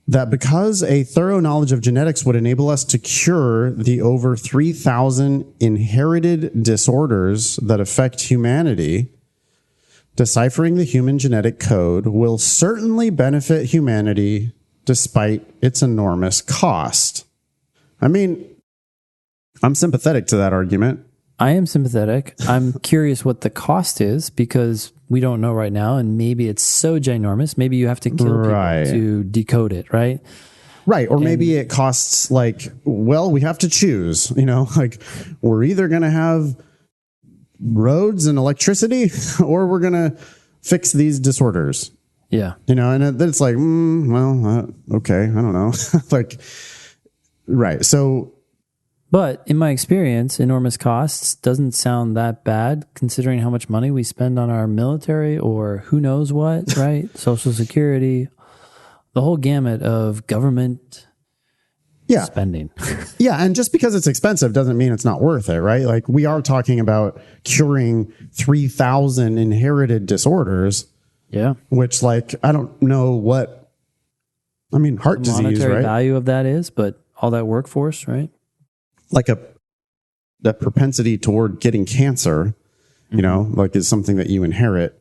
Speaker 2: that because a thorough knowledge of genetics would enable us to cure the over 3,000 inherited disorders that affect humanity, deciphering the human genetic code will certainly benefit humanity despite its enormous cost. I mean, I'm sympathetic to that argument.
Speaker 1: I am sympathetic. I'm curious what the cost is because we don't know right now, and maybe it's so ginormous. Maybe you have to kill people to decode it, right?
Speaker 2: Right. Or maybe it costs like, well, we have to choose, like we're either going to have roads and electricity or we're going to fix these disorders.
Speaker 1: Yeah.
Speaker 2: And then it's like, okay, I don't know. Like, right. So,
Speaker 1: but in my experience, enormous costs doesn't sound that bad considering how much money we spend on our military or who knows what, right? Social Security, the whole gamut of government spending.
Speaker 2: Yeah. And just because it's expensive doesn't mean it's not worth it, right? Like we are talking about curing 3,000 inherited disorders.
Speaker 1: Yeah.
Speaker 2: Which like, I don't know what, heart disease,
Speaker 1: monetary
Speaker 2: right?
Speaker 1: value of that is, but all that workforce, right?
Speaker 2: Like the propensity toward getting cancer, like is something that you inherit.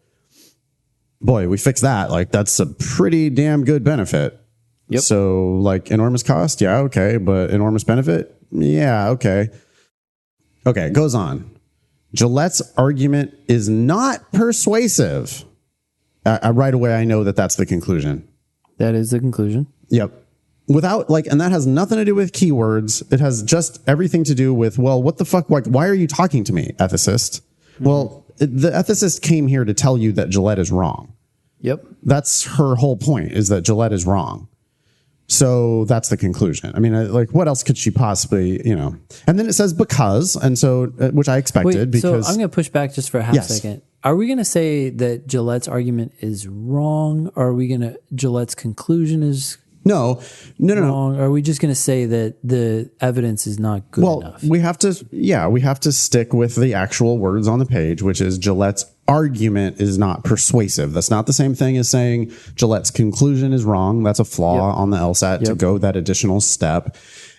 Speaker 2: Boy, we fix that. Like that's a pretty damn good benefit.
Speaker 1: Yep.
Speaker 2: So like enormous cost. Yeah. Okay. But enormous benefit. Yeah. Okay. Okay. It goes on. Gillette's argument is not persuasive. Right away, I know that that's the conclusion.
Speaker 1: That is the conclusion.
Speaker 2: Yep. Without and that has nothing to do with keywords. It has just everything to do with, well, what the fuck? Like, why are you talking to me, ethicist? Mm-hmm. Well, the ethicist came here to tell you that Gillette is wrong.
Speaker 1: Yep.
Speaker 2: That's her whole point, is that Gillette is wrong. So that's the conclusion. What else could she possibly, And then it says because, and so, which I expected. Because
Speaker 1: so I'm going to push back just for a half second. Are we going to say that Gillette's argument is wrong? Or are we going to, Gillette's conclusion is
Speaker 2: No.
Speaker 1: Or are we just going to say that the evidence is not good enough?
Speaker 2: We have to stick with the actual words on the page, which is Gillette's argument is not persuasive. That's not the same thing as saying Gillette's conclusion is wrong. That's a flaw on the LSAT to go that additional step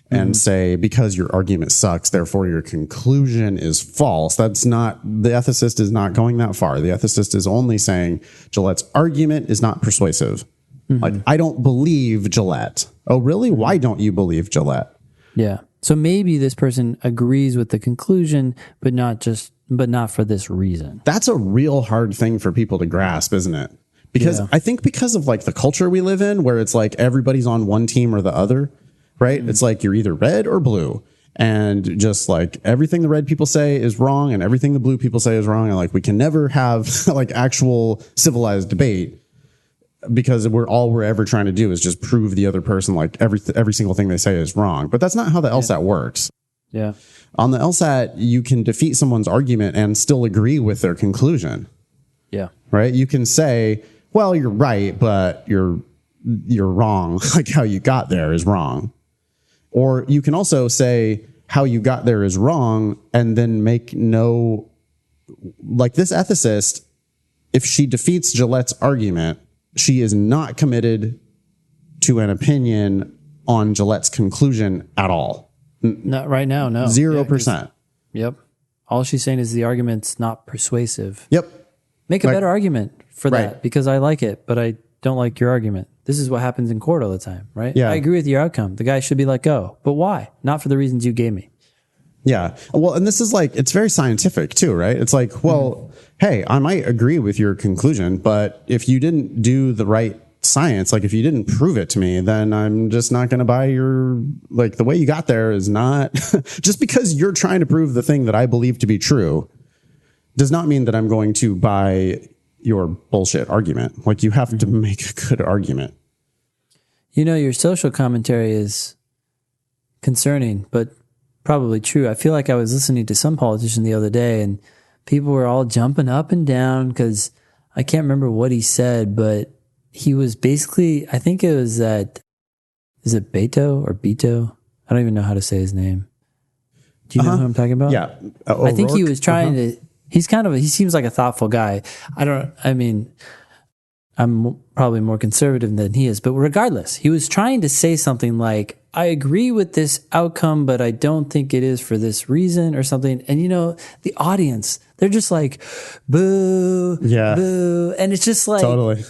Speaker 2: and say, because your argument sucks, therefore your conclusion is false. That's not, the ethicist is not going that far. The ethicist is only saying Gillette's argument is not persuasive. Like, I don't believe Gillette. Oh, really? Why don't you believe Gillette?
Speaker 1: Yeah. So maybe this person agrees with the conclusion, but not for this reason.
Speaker 2: That's a real hard thing for people to grasp, isn't it? Because I think because of like the culture we live in, where it's like everybody's on one team or the other, right? It's like you're either red or blue. And just like everything the red people say is wrong and everything the blue people say is wrong. And like we can never have like actual civilized debate, because all we're ever trying to do is just prove the other person like every single thing they say is wrong. But that's not how the LSAT works.
Speaker 1: Yeah.
Speaker 2: On the LSAT, you can defeat someone's argument and still agree with their conclusion.
Speaker 1: Yeah.
Speaker 2: Right? You can say, well, you're right, but you're wrong. Like how you got there is wrong. Or you can also say how you got there is wrong and then make no, like this ethicist, if she defeats Gillette's argument, she is not committed to an opinion on Gillette's conclusion at all.
Speaker 1: Not right now, no.
Speaker 2: 0%.
Speaker 1: Yep. All she's saying is the argument's not persuasive.
Speaker 2: Yep.
Speaker 1: Make a better argument for that,
Speaker 2: Right.
Speaker 1: because I like it, but I don't like your argument. This is what happens in court all the time, right?
Speaker 2: Yeah.
Speaker 1: I agree with your outcome. The guy should be let go. But why? Not for the reasons you gave me.
Speaker 2: Yeah. Well, and this is like, it's very scientific too, right? It's like, well, hey, I might agree with your conclusion, but if you didn't do the right science, like if you didn't prove it to me, then I'm just not going to buy your, like the way you got there is not, just because you're trying to prove the thing that I believe to be true does not mean that I'm going to buy your bullshit argument. Like you have to make a good argument.
Speaker 1: You know, your social commentary is concerning, but probably true. I feel like I was listening to some politician the other day and people were all jumping up and down because I can't remember what he said, but he was basically, I think it was that, is it Beto or Beto? I don't even know how to say his name. Do you know who I'm talking about?
Speaker 2: Yeah.
Speaker 1: I think he was trying to, he seems like a thoughtful guy. I'm probably more conservative than he is, but regardless, he was trying to say something like, I agree with this outcome, but I don't think it is for this reason or something. And you know, the audience, they're just like, boo, boo. And it's just like,
Speaker 2: Totally.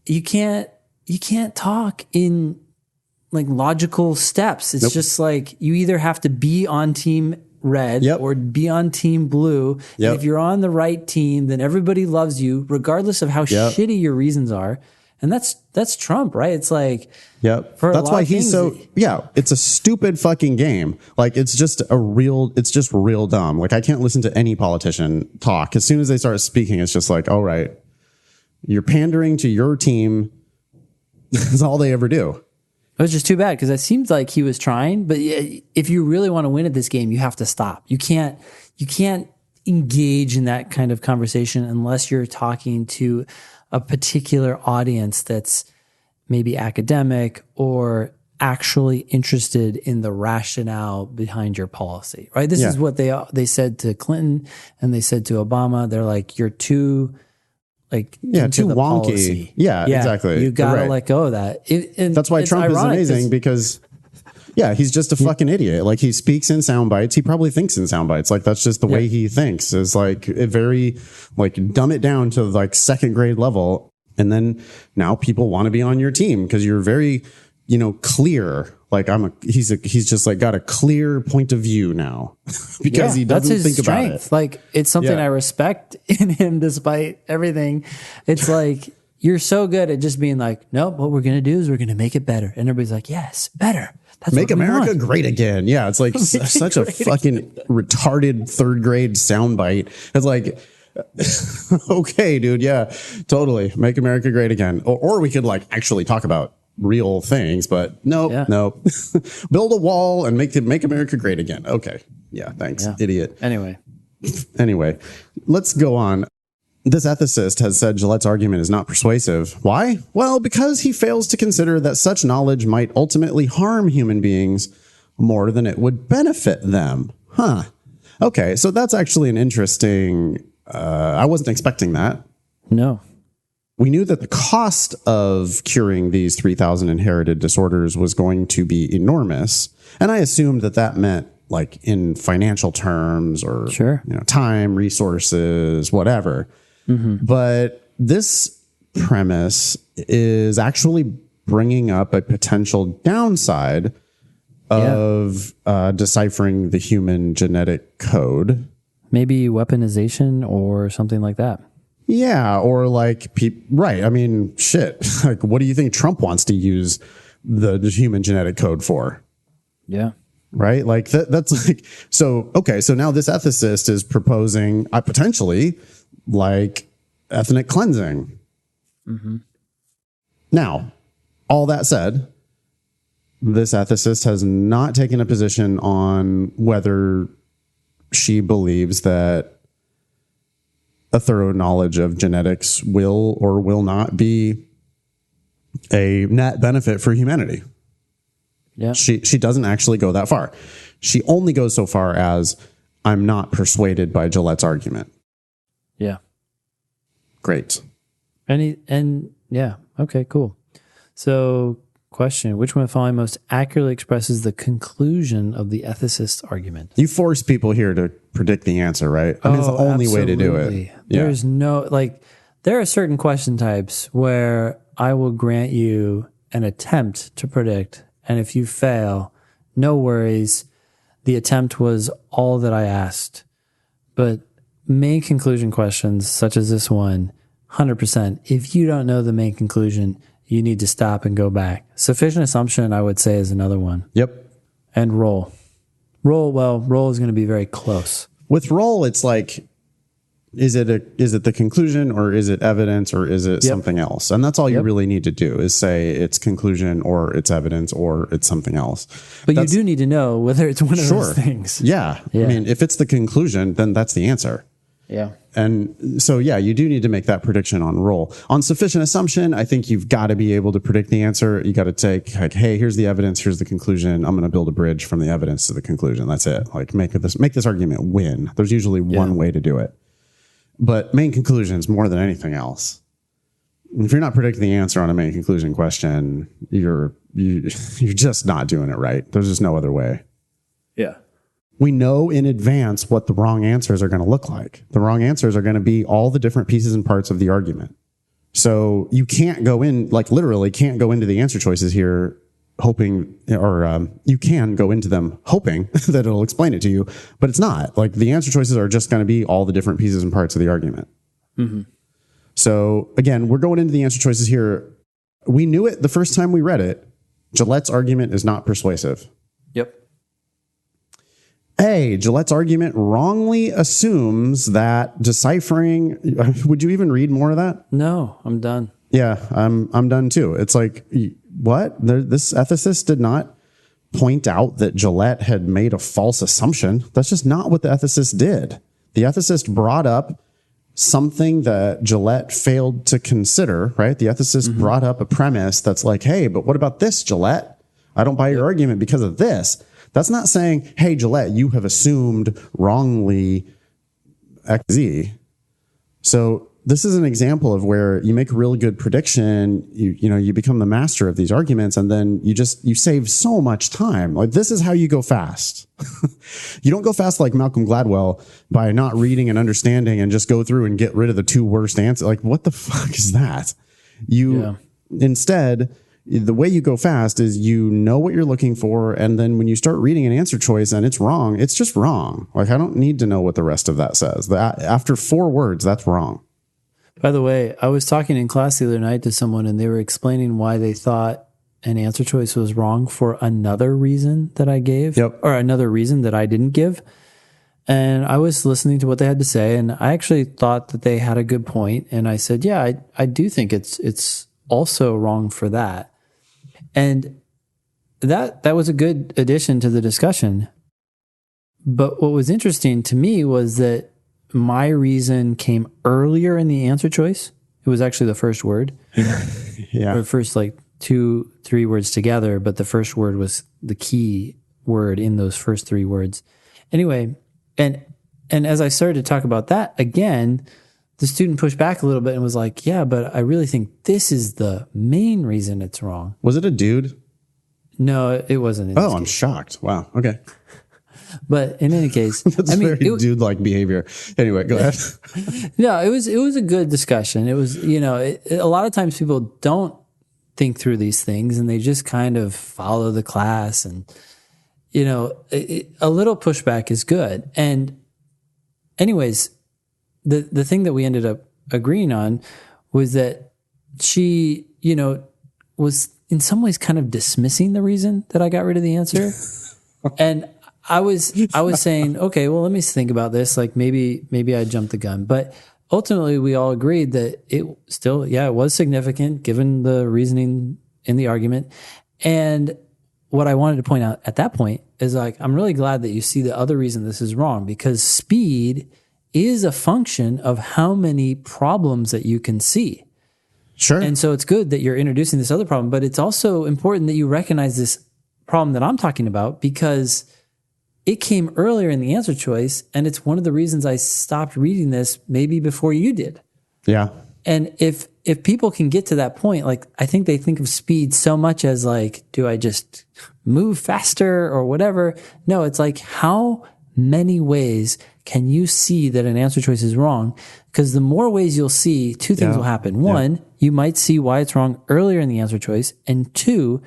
Speaker 1: you can't talk in like logical steps. It's just like, you either have to be on team red or be on team blue. And if you're on the right team, then everybody loves you regardless of how shitty your reasons are. And that's Trump, right? It's like, that's why he's so, it's a stupid fucking game. Like it's just real dumb. Like I can't listen to any politician talk. As soon as they start speaking, it's just like, all right, you're pandering to your team. That's all they ever do. It was just too bad because it seems like he was trying, but if you really want to win at this game, you have to stop. You can't engage in that kind of conversation unless you're talking to a particular audience that's maybe academic or actually interested in the rationale behind your policy, right? This is what they said to Clinton and they said to Obama. They're like, you're too too
Speaker 2: wonky.
Speaker 1: Policy.
Speaker 2: Yeah, exactly.
Speaker 1: You gotta let go of that.
Speaker 2: That's why Trump is amazing because he's just a fucking idiot. Like he speaks in sound bites. He probably thinks in sound bites. Like that's just the way he thinks, is like a very like dumb it down to like second grade level. And then now people want to be on your team because you're very, clear. Like he's just like got a clear point of view now because he doesn't think about it.
Speaker 1: Like it's something I respect in him despite everything. It's like, you're so good at just being like, nope, what we're going to do is we're going to make it better. And everybody's like, yes, better. That's
Speaker 2: Make America great again. Yeah. It's like such a fucking retarded third grade soundbite. It's like, okay, dude. Yeah, totally. Make America great again. Or we could like actually talk about real things, but nope. Build a wall and make America great again. Okay. Yeah. Thanks. Idiot. Anyway, let's go on. This ethicist has said Gillette's argument is not persuasive. Why? Well, because he fails to consider that such knowledge might ultimately harm human beings more than it would benefit them. Huh. Okay. So that's actually an interesting, I wasn't expecting that.
Speaker 1: No.
Speaker 2: We knew that the cost of curing these 3,000 inherited disorders was going to be enormous. And I assumed that meant like in financial terms or time, resources, whatever. Mm-hmm. But this premise is actually bringing up a potential downside of deciphering the human genetic code.
Speaker 1: Maybe weaponization or something like that.
Speaker 2: Yeah, or like, right. I mean, shit. Like, what do you think Trump wants to use the human genetic code for?
Speaker 1: Yeah.
Speaker 2: Right? Like, that's like, so, okay, so now this ethicist is proposing potentially like ethnic cleansing. Mm-hmm. Now, all that said, this ethicist has not taken a position on whether she believes that a thorough knowledge of genetics will or will not be a net benefit for humanity.
Speaker 1: Yeah.
Speaker 2: She doesn't actually go that far. She only goes so far as, I'm not persuaded by Gillette's argument.
Speaker 1: Yeah.
Speaker 2: Great.
Speaker 1: And yeah. Okay, cool. So question, which one of the following most accurately expresses the conclusion of the ethicist's argument?
Speaker 2: You force people here to predict the answer, right? I mean, it's the only way to do it. Yeah.
Speaker 1: There's no, like, there are certain question types where I will grant you an attempt to predict. And if you fail, no worries. The attempt was all that I asked. But main conclusion questions, such as this one, 100%. If you don't know the main conclusion, you need to stop and go back. Sufficient assumption, I would say, is another one.
Speaker 2: Yep.
Speaker 1: And roll. Roll is going to be very close.
Speaker 2: With roll, it's like, is it the conclusion, or is it evidence, or is it something else? And that's all you really need to do, is say it's conclusion or it's evidence or it's something else.
Speaker 1: But you do need to know whether it's one of those things.
Speaker 2: Yeah. I mean, if it's the conclusion, then that's the answer.
Speaker 1: Yeah.
Speaker 2: And so, yeah, you do need to make that prediction on roll. On sufficient assumption, I think you've got to be able to predict the answer. You got to take, like, hey, here's the evidence, here's the conclusion. I'm going to build a bridge from the evidence to the conclusion. That's it. Like, make this argument win. There's usually one way to do it. But main conclusions more than anything else. If you're not predicting the answer on a main conclusion question, you're just not doing it right. There's just no other way.
Speaker 1: Yeah.
Speaker 2: We know in advance what the wrong answers are going to look like. The wrong answers are going to be all the different pieces and parts of the argument. So you can't go in, like, literally can't go into the answer choices here hoping, or you can go into them hoping that it'll explain it to you, but it's not. Like, the answer choices are just going to be all the different pieces and parts of the argument. Mm-hmm. So again, we're going into the answer choices here. We knew it the first time we read it. Gillette's argument is not persuasive.
Speaker 1: Yep.
Speaker 2: Gillette's argument wrongly assumes that deciphering. Would you even read more of that?
Speaker 1: No, I'm done.
Speaker 2: Yeah, I'm done too. It's like, what? This ethicist did not point out that Gillette had made a false assumption. That's just not what the ethicist did. The ethicist brought up something that Gillette failed to consider, right? The ethicist brought up a premise that's like, hey, but what about this, Gillette? I don't buy your argument because of this. That's not saying, hey, Gillette, you have assumed wrongly XZ. So this is an example of where you make a really good prediction, you become the master of these arguments, and then you save so much time. Like, this is how you go fast. You don't go fast like Malcolm Gladwell by not reading and understanding and just go through and get rid of the two worst answers. Like, what the fuck is that? Instead, the way you go fast is you know what you're looking for, and then when you start reading an answer choice and it's wrong, it's just wrong. Like, I don't need to know what the rest of that says. After 4 words, that's wrong.
Speaker 1: By the way, I was talking in class the other night to someone, and they were explaining why they thought an answer choice was wrong for another reason that I gave, or another reason that I didn't give. And I was listening to what they had to say, and I actually thought that they had a good point. And I said, yeah, I do think it's also wrong for that. And that was a good addition to the discussion. But what was interesting to me was that my reason came earlier in the answer choice. It was actually the first word.
Speaker 2: Yeah.
Speaker 1: Or first, like 2-3 words together, but the first word was the key word in those first 3 words. Anyway, and as I started to talk about that again, the student pushed back a little bit and was like, yeah, but I really think this is the main reason it's wrong.
Speaker 2: Was it a dude?
Speaker 1: No, it wasn't.
Speaker 2: Oh, I'm shocked. Wow. Okay.
Speaker 1: But in any case,
Speaker 2: that's very dude-like behavior. Anyway, go ahead.
Speaker 1: No, it was a good discussion. It was, a lot of times people don't think through these things and they just kind of follow the class. a little pushback is good. And anyways, the thing that we ended up agreeing on was that she, was in some ways kind of dismissing the reason that I got rid of the answer. And I was saying, okay, well, let me think about this. Like maybe I jumped the gun, but ultimately we all agreed that it still, it was significant given the reasoning in the argument. And what I wanted to point out at that point is like, I'm really glad that you see the other reason this is wrong, because speed is a function of how many problems that you can see.
Speaker 2: Sure.
Speaker 1: And so it's good that you're introducing this other problem, but it's also important that you recognize this problem that I'm talking about, because it came earlier in the answer choice. And it's one of the reasons I stopped reading this maybe before you did.
Speaker 2: Yeah.
Speaker 1: And if people can get to that point, like I think they think of speed so much as like, do I just move faster or whatever? No, it's like, how many ways can you see that an answer choice is wrong? Because the more ways you'll see, two things will happen. One, you might see why it's wrong earlier in the answer choice. And two,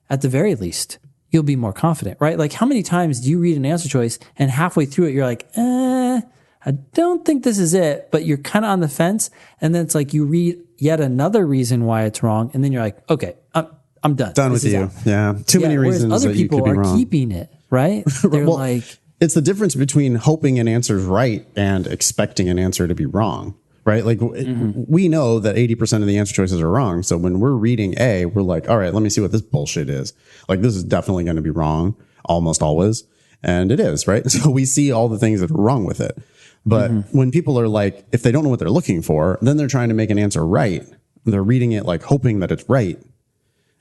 Speaker 1: at the very least, you'll be more confident, right? Like how many times do you read an answer choice and halfway through it, you're like, I don't think this is it, but you're kind of on the fence. And then it's like you read yet another reason why it's wrong. And then you're like, okay, I'm done.
Speaker 2: Done with you. Yeah. Too many reasons
Speaker 1: other
Speaker 2: that you could
Speaker 1: people
Speaker 2: be
Speaker 1: are
Speaker 2: wrong.
Speaker 1: keeping it, right? They're
Speaker 2: Well,
Speaker 1: like,
Speaker 2: it's the difference between hoping an answer is right and expecting an answer to be wrong, right? Like we know that 80% of the answer choices are wrong. So when we're reading A, we're like, all right, let me see what this bullshit is. Like this is definitely going to be wrong almost always. And it is, right? So we see all the things that are wrong with it. But when people are like, if they don't know what they're looking for, then they're trying to make an answer right. They're reading it like hoping that it's right.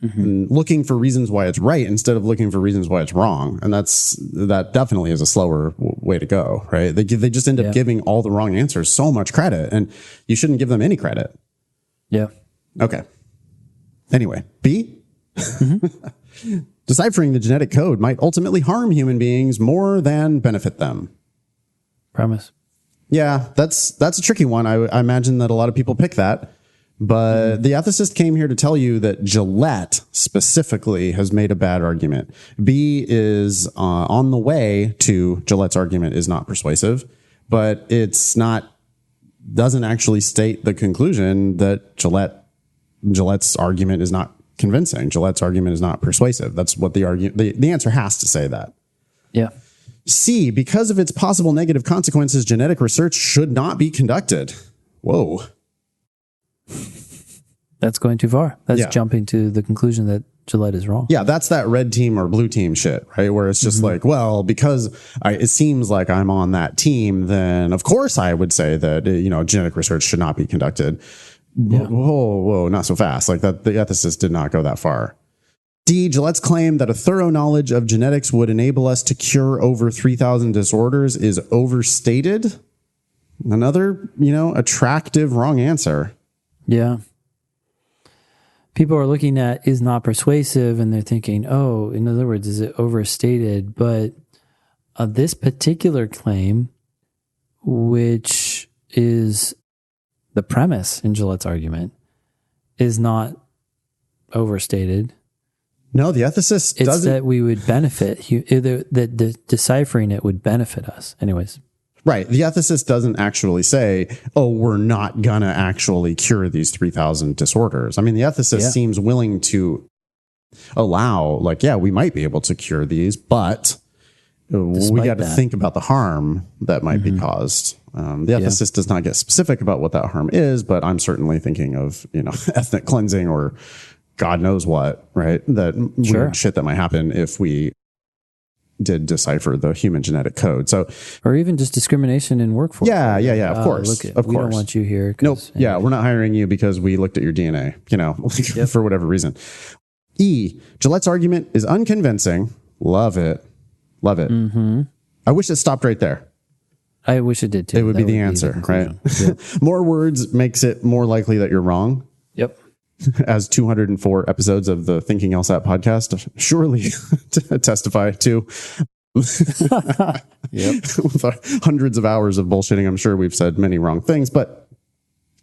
Speaker 2: And looking for reasons why it's right instead of looking for reasons why it's wrong. And that definitely is a slower way to go, right? They just end up giving all the wrong answers so much credit, and you shouldn't give them any credit.
Speaker 1: Yeah.
Speaker 2: Okay. Anyway, B. Deciphering the genetic code might ultimately harm human beings more than benefit them.
Speaker 1: Promise.
Speaker 2: Yeah, that's a tricky one. I imagine that a lot of people pick that. But the ethicist came here to tell you that Gillette specifically has made a bad argument. B is on the way to Gillette's argument is not persuasive, but doesn't actually state the conclusion that Gillette's argument is not convincing. Gillette's argument is not persuasive. That's what the answer has to say that.
Speaker 1: Yeah.
Speaker 2: C, because of its possible negative consequences, genetic research should not be conducted. Whoa.
Speaker 1: That's going too far. That's jumping to the conclusion that Gillette is wrong.
Speaker 2: Yeah, that's that red team or blue team shit, right? Where it's just like, well, because it seems like I'm on that team, then of course I would say that, genetic research should not be conducted. Yeah. Whoa, not so fast. Like that, the ethicist did not go that far. D, Gillette's claim that a thorough knowledge of genetics would enable us to cure over 3,000 disorders is overstated. Another, attractive wrong answer.
Speaker 1: Yeah. People are looking at is not persuasive and they're thinking, oh, in other words, is it overstated? But this particular claim, which is the premise in Gillette's argument, is not overstated.
Speaker 2: No, the ethicist doesn't.
Speaker 1: It's that we would benefit, that deciphering it would benefit us. Anyways.
Speaker 2: Right. The ethicist doesn't actually say, oh, we're not going to actually cure these 3,000 disorders. I mean, the ethicist seems willing to allow, we might be able to cure these, but we got to think about the harm that might be caused. The ethicist does not get specific about what that harm is, but I'm certainly thinking of, ethnic cleansing or God knows what, right? That weird shit that might happen if we did decipher the human genetic code. So, or
Speaker 1: even just discrimination in workforce.
Speaker 2: Yeah. Of course.
Speaker 1: We don't want you here.
Speaker 2: Nope. Yeah. We're not hiring you because we looked at your DNA, for whatever reason. E, Gillette's argument is unconvincing. Love it. Mm-hmm. I wish it stopped right there.
Speaker 1: I wish it did too.
Speaker 2: It would be the answer, right? Yep. More words makes it more likely that you're wrong.
Speaker 1: Yep.
Speaker 2: As 204 episodes of the Thinking LSAT podcast surely testify to. With hundreds of hours of bullshitting, I'm sure we've said many wrong things, but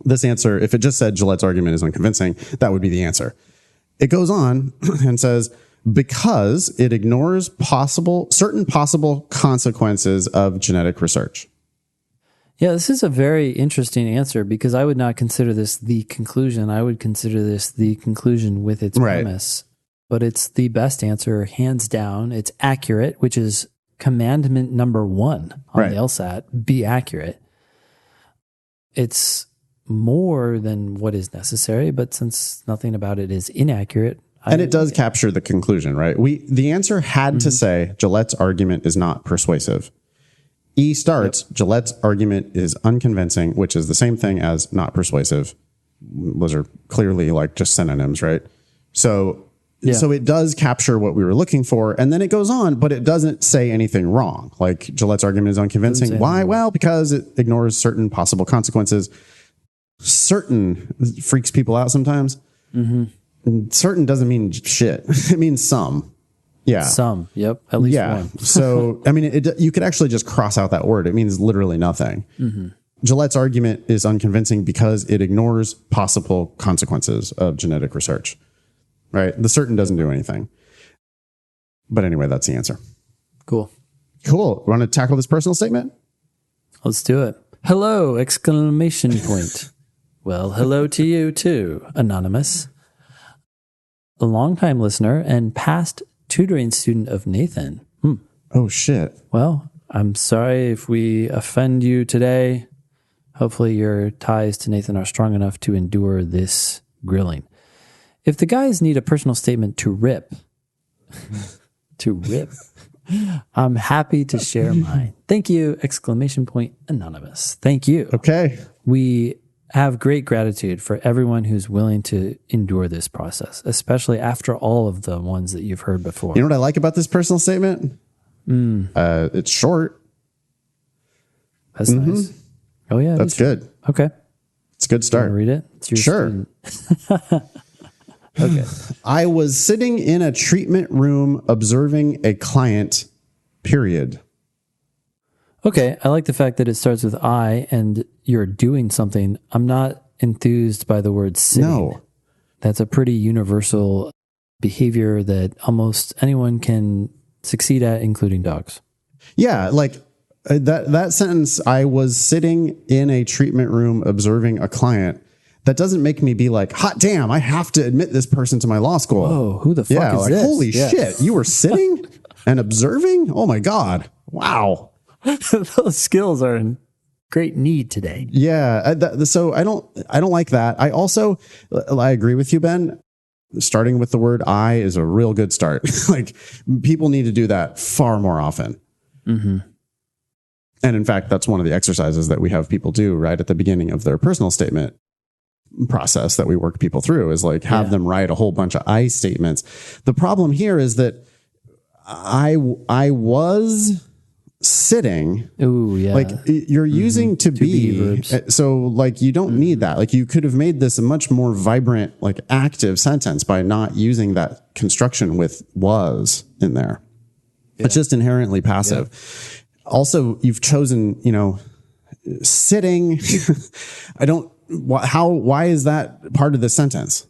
Speaker 2: this answer, if it just said Gillette's argument is unconvincing, that would be the answer. It goes on and says, because it ignores certain possible consequences of genetic research.
Speaker 1: Yeah, this is a very interesting answer because I would not consider this the conclusion. I would consider this the conclusion with its premise. But it's the best answer, hands down. It's accurate, which is commandment number 1 on the LSAT, be accurate. It's more than what is necessary, but since nothing about it is inaccurate.
Speaker 2: And it does capture the conclusion, right? The answer had to say Gillette's argument is not persuasive. E starts, Gillette's argument is unconvincing, which is the same thing as not persuasive. Those are clearly like just synonyms, right? So it does capture what we were looking for. And then it goes on, but it doesn't say anything wrong. Like Gillette's argument is unconvincing. Why? Well, because it ignores certain possible consequences. Certain freaks people out sometimes. Certain doesn't mean shit. It means some. Yeah.
Speaker 1: Some. Yep. At least one.
Speaker 2: So, I mean, you could actually just cross out that word. It means literally nothing. Gillette's argument is unconvincing because it ignores possible consequences of genetic research. Right? The certain doesn't do anything. But anyway, that's the answer.
Speaker 1: Cool.
Speaker 2: Want to tackle this personal statement?
Speaker 1: Let's do it. Hello! Exclamation point. Well, hello to you too, Anonymous. A longtime listener and past tutoring student of Nathan.
Speaker 2: Oh, shit.
Speaker 1: Well, I'm sorry if we offend you today. Hopefully your ties to Nathan are strong enough to endure this grilling. If the guys need a personal statement to rip, I'm happy to share mine. Thank you! Exclamation point, Anonymous. Thank you.
Speaker 2: Okay.
Speaker 1: We have great gratitude for everyone who's willing to endure this process, especially after all of the ones that you've heard before.
Speaker 2: You know what I like about this personal statement? It's short.
Speaker 1: That's nice. Oh, yeah.
Speaker 2: That's good.
Speaker 1: Okay.
Speaker 2: It's a good start.
Speaker 1: Read it? It's your
Speaker 2: Sure.
Speaker 1: Okay.
Speaker 2: I was sitting in a treatment room observing a client, period.
Speaker 1: Okay. I like the fact that it starts with I and you're doing something. I'm not enthused by the word sitting.
Speaker 2: No.
Speaker 1: That's a pretty universal behavior that almost anyone can succeed at, including dogs.
Speaker 2: Yeah. Like that sentence, I was sitting in a treatment room observing a client. That doesn't make me be like, hot damn, I have to admit this person to my law school.
Speaker 1: Oh, who the fuck is this?
Speaker 2: Holy shit. You were sitting and observing? Oh my God. Wow.
Speaker 1: Those skills are in great need today.
Speaker 2: Yeah. So I don't like that. I agree with you, Ben. Starting with the word I is a real good start. Like people need to do that far more often. And in fact, that's one of the exercises that we have people do right at the beginning of their personal statement process that we work people through is like have them write a whole bunch of I statements. The problem here is that I was sitting.
Speaker 1: Ooh, yeah.
Speaker 2: Like you're using to be verbs. So like you don't need that. Like you could have made this a much more vibrant, like active sentence by not using that construction with was in there. It's just inherently passive. Also, you've chosen, sitting. Why is that part of the sentence?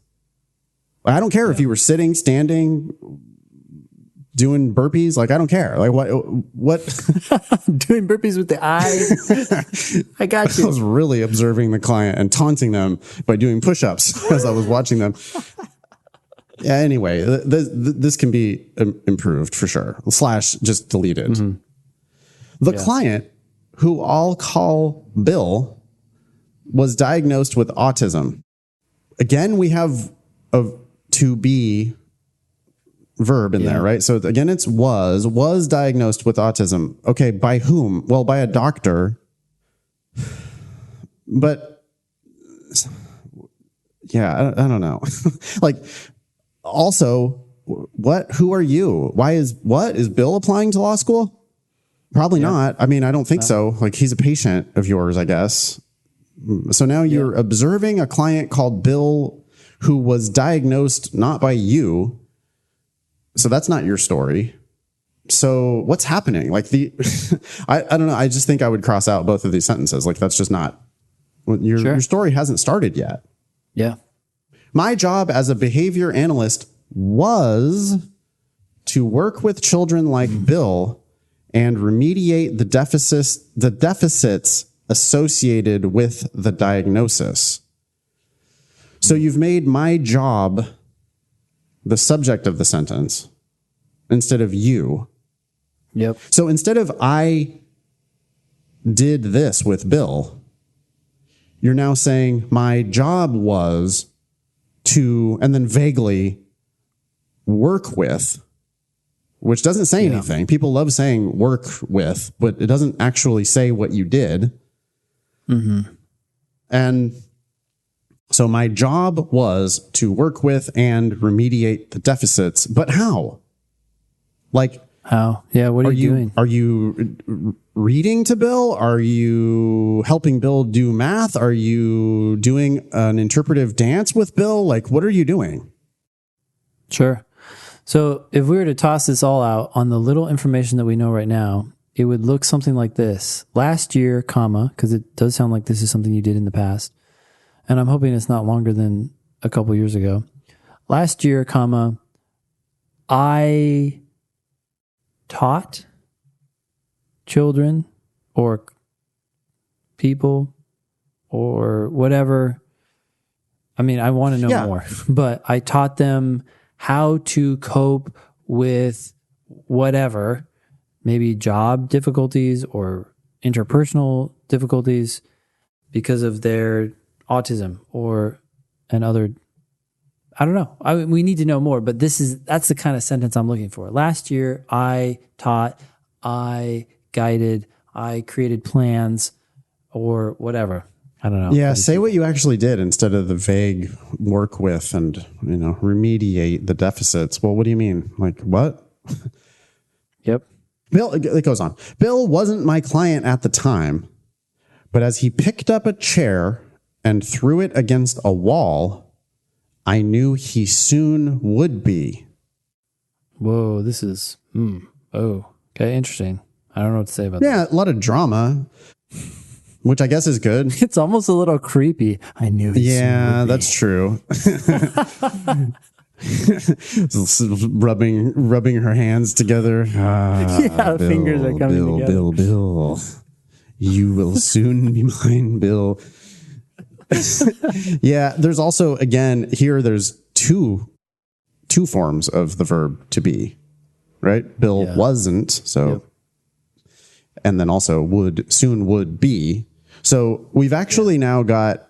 Speaker 2: I don't care if you were sitting, standing, doing burpees. Like, I don't care. Like what
Speaker 1: doing burpees with the eye. I got you.
Speaker 2: I was really observing the client and taunting them by doing push-ups as I was watching them. Yeah. Anyway, this can be improved for sure. / just deleted. The client, who I'll call Bill, was diagnosed with autism. Again, we have a to be verb in there, right? So again, it's was diagnosed with autism. Okay, by whom? Well, by a doctor. But yeah, I don't know. Like, also, who are you? Is Bill applying to law school? Probably not. I mean, I don't think so. Like, he's a patient of yours, I guess. So now you're observing a client called Bill who was diagnosed not by you. So that's not your story. So what's happening? Like I don't know. I just think I would cross out both of these sentences. Like that's just not your story hasn't started yet.
Speaker 1: Yeah.
Speaker 2: My job as a behavior analyst was to work with children like Bill and remediate the deficits associated with the diagnosis. So you've made my job the subject of the sentence instead of you.
Speaker 1: Yep.
Speaker 2: So instead of I did this with Bill, you're now saying my job was to, and then vaguely work with, which doesn't say anything. People love saying work with, but it doesn't actually say what you did.
Speaker 1: Mm-hmm.
Speaker 2: And so my job was to work with and remediate the deficits, but how? Like,
Speaker 1: how? Yeah. What are you doing?
Speaker 2: Are you reading to Bill? Are you helping Bill do math? Are you doing an interpretive dance with Bill? Like, what are you doing?
Speaker 1: Sure. So if we were to toss this all out on the little information that we know right now, it would look something like this. Last year, comma, because it does sound like this is something you did in the past. And I'm hoping it's not longer than a couple years ago. Last year, comma, I taught children or people or whatever. I mean, I want to know more, but I taught them how to cope with whatever, maybe job difficulties or interpersonal difficulties because of their autism or another. I don't know. We need to know more, but that's the kind of sentence I'm looking for. Last year, I taught, I guided, I created plans or whatever. I don't know.
Speaker 2: Yeah, say what you actually did instead of the vague work with and, remediate the deficits. Well, what do you mean? Like what?
Speaker 1: Yep.
Speaker 2: Bill, it goes on. Bill wasn't my client at the time, but as he picked up a chair and threw it against a wall, I knew he soon would be.
Speaker 1: Whoa, this is, oh, okay, interesting. I don't know what to say about that.
Speaker 2: Yeah, a lot of drama, which I guess is good.
Speaker 1: It's almost a little creepy. I knew he soon would be.
Speaker 2: That's true. rubbing her hands together.
Speaker 1: The fingers are coming together.
Speaker 2: Bill. You will soon be mine, Bill. Yeah, there's also, again, here there's two forms of the verb to be, right? Bill wasn't, so, and then also soon would be. So we've actually now got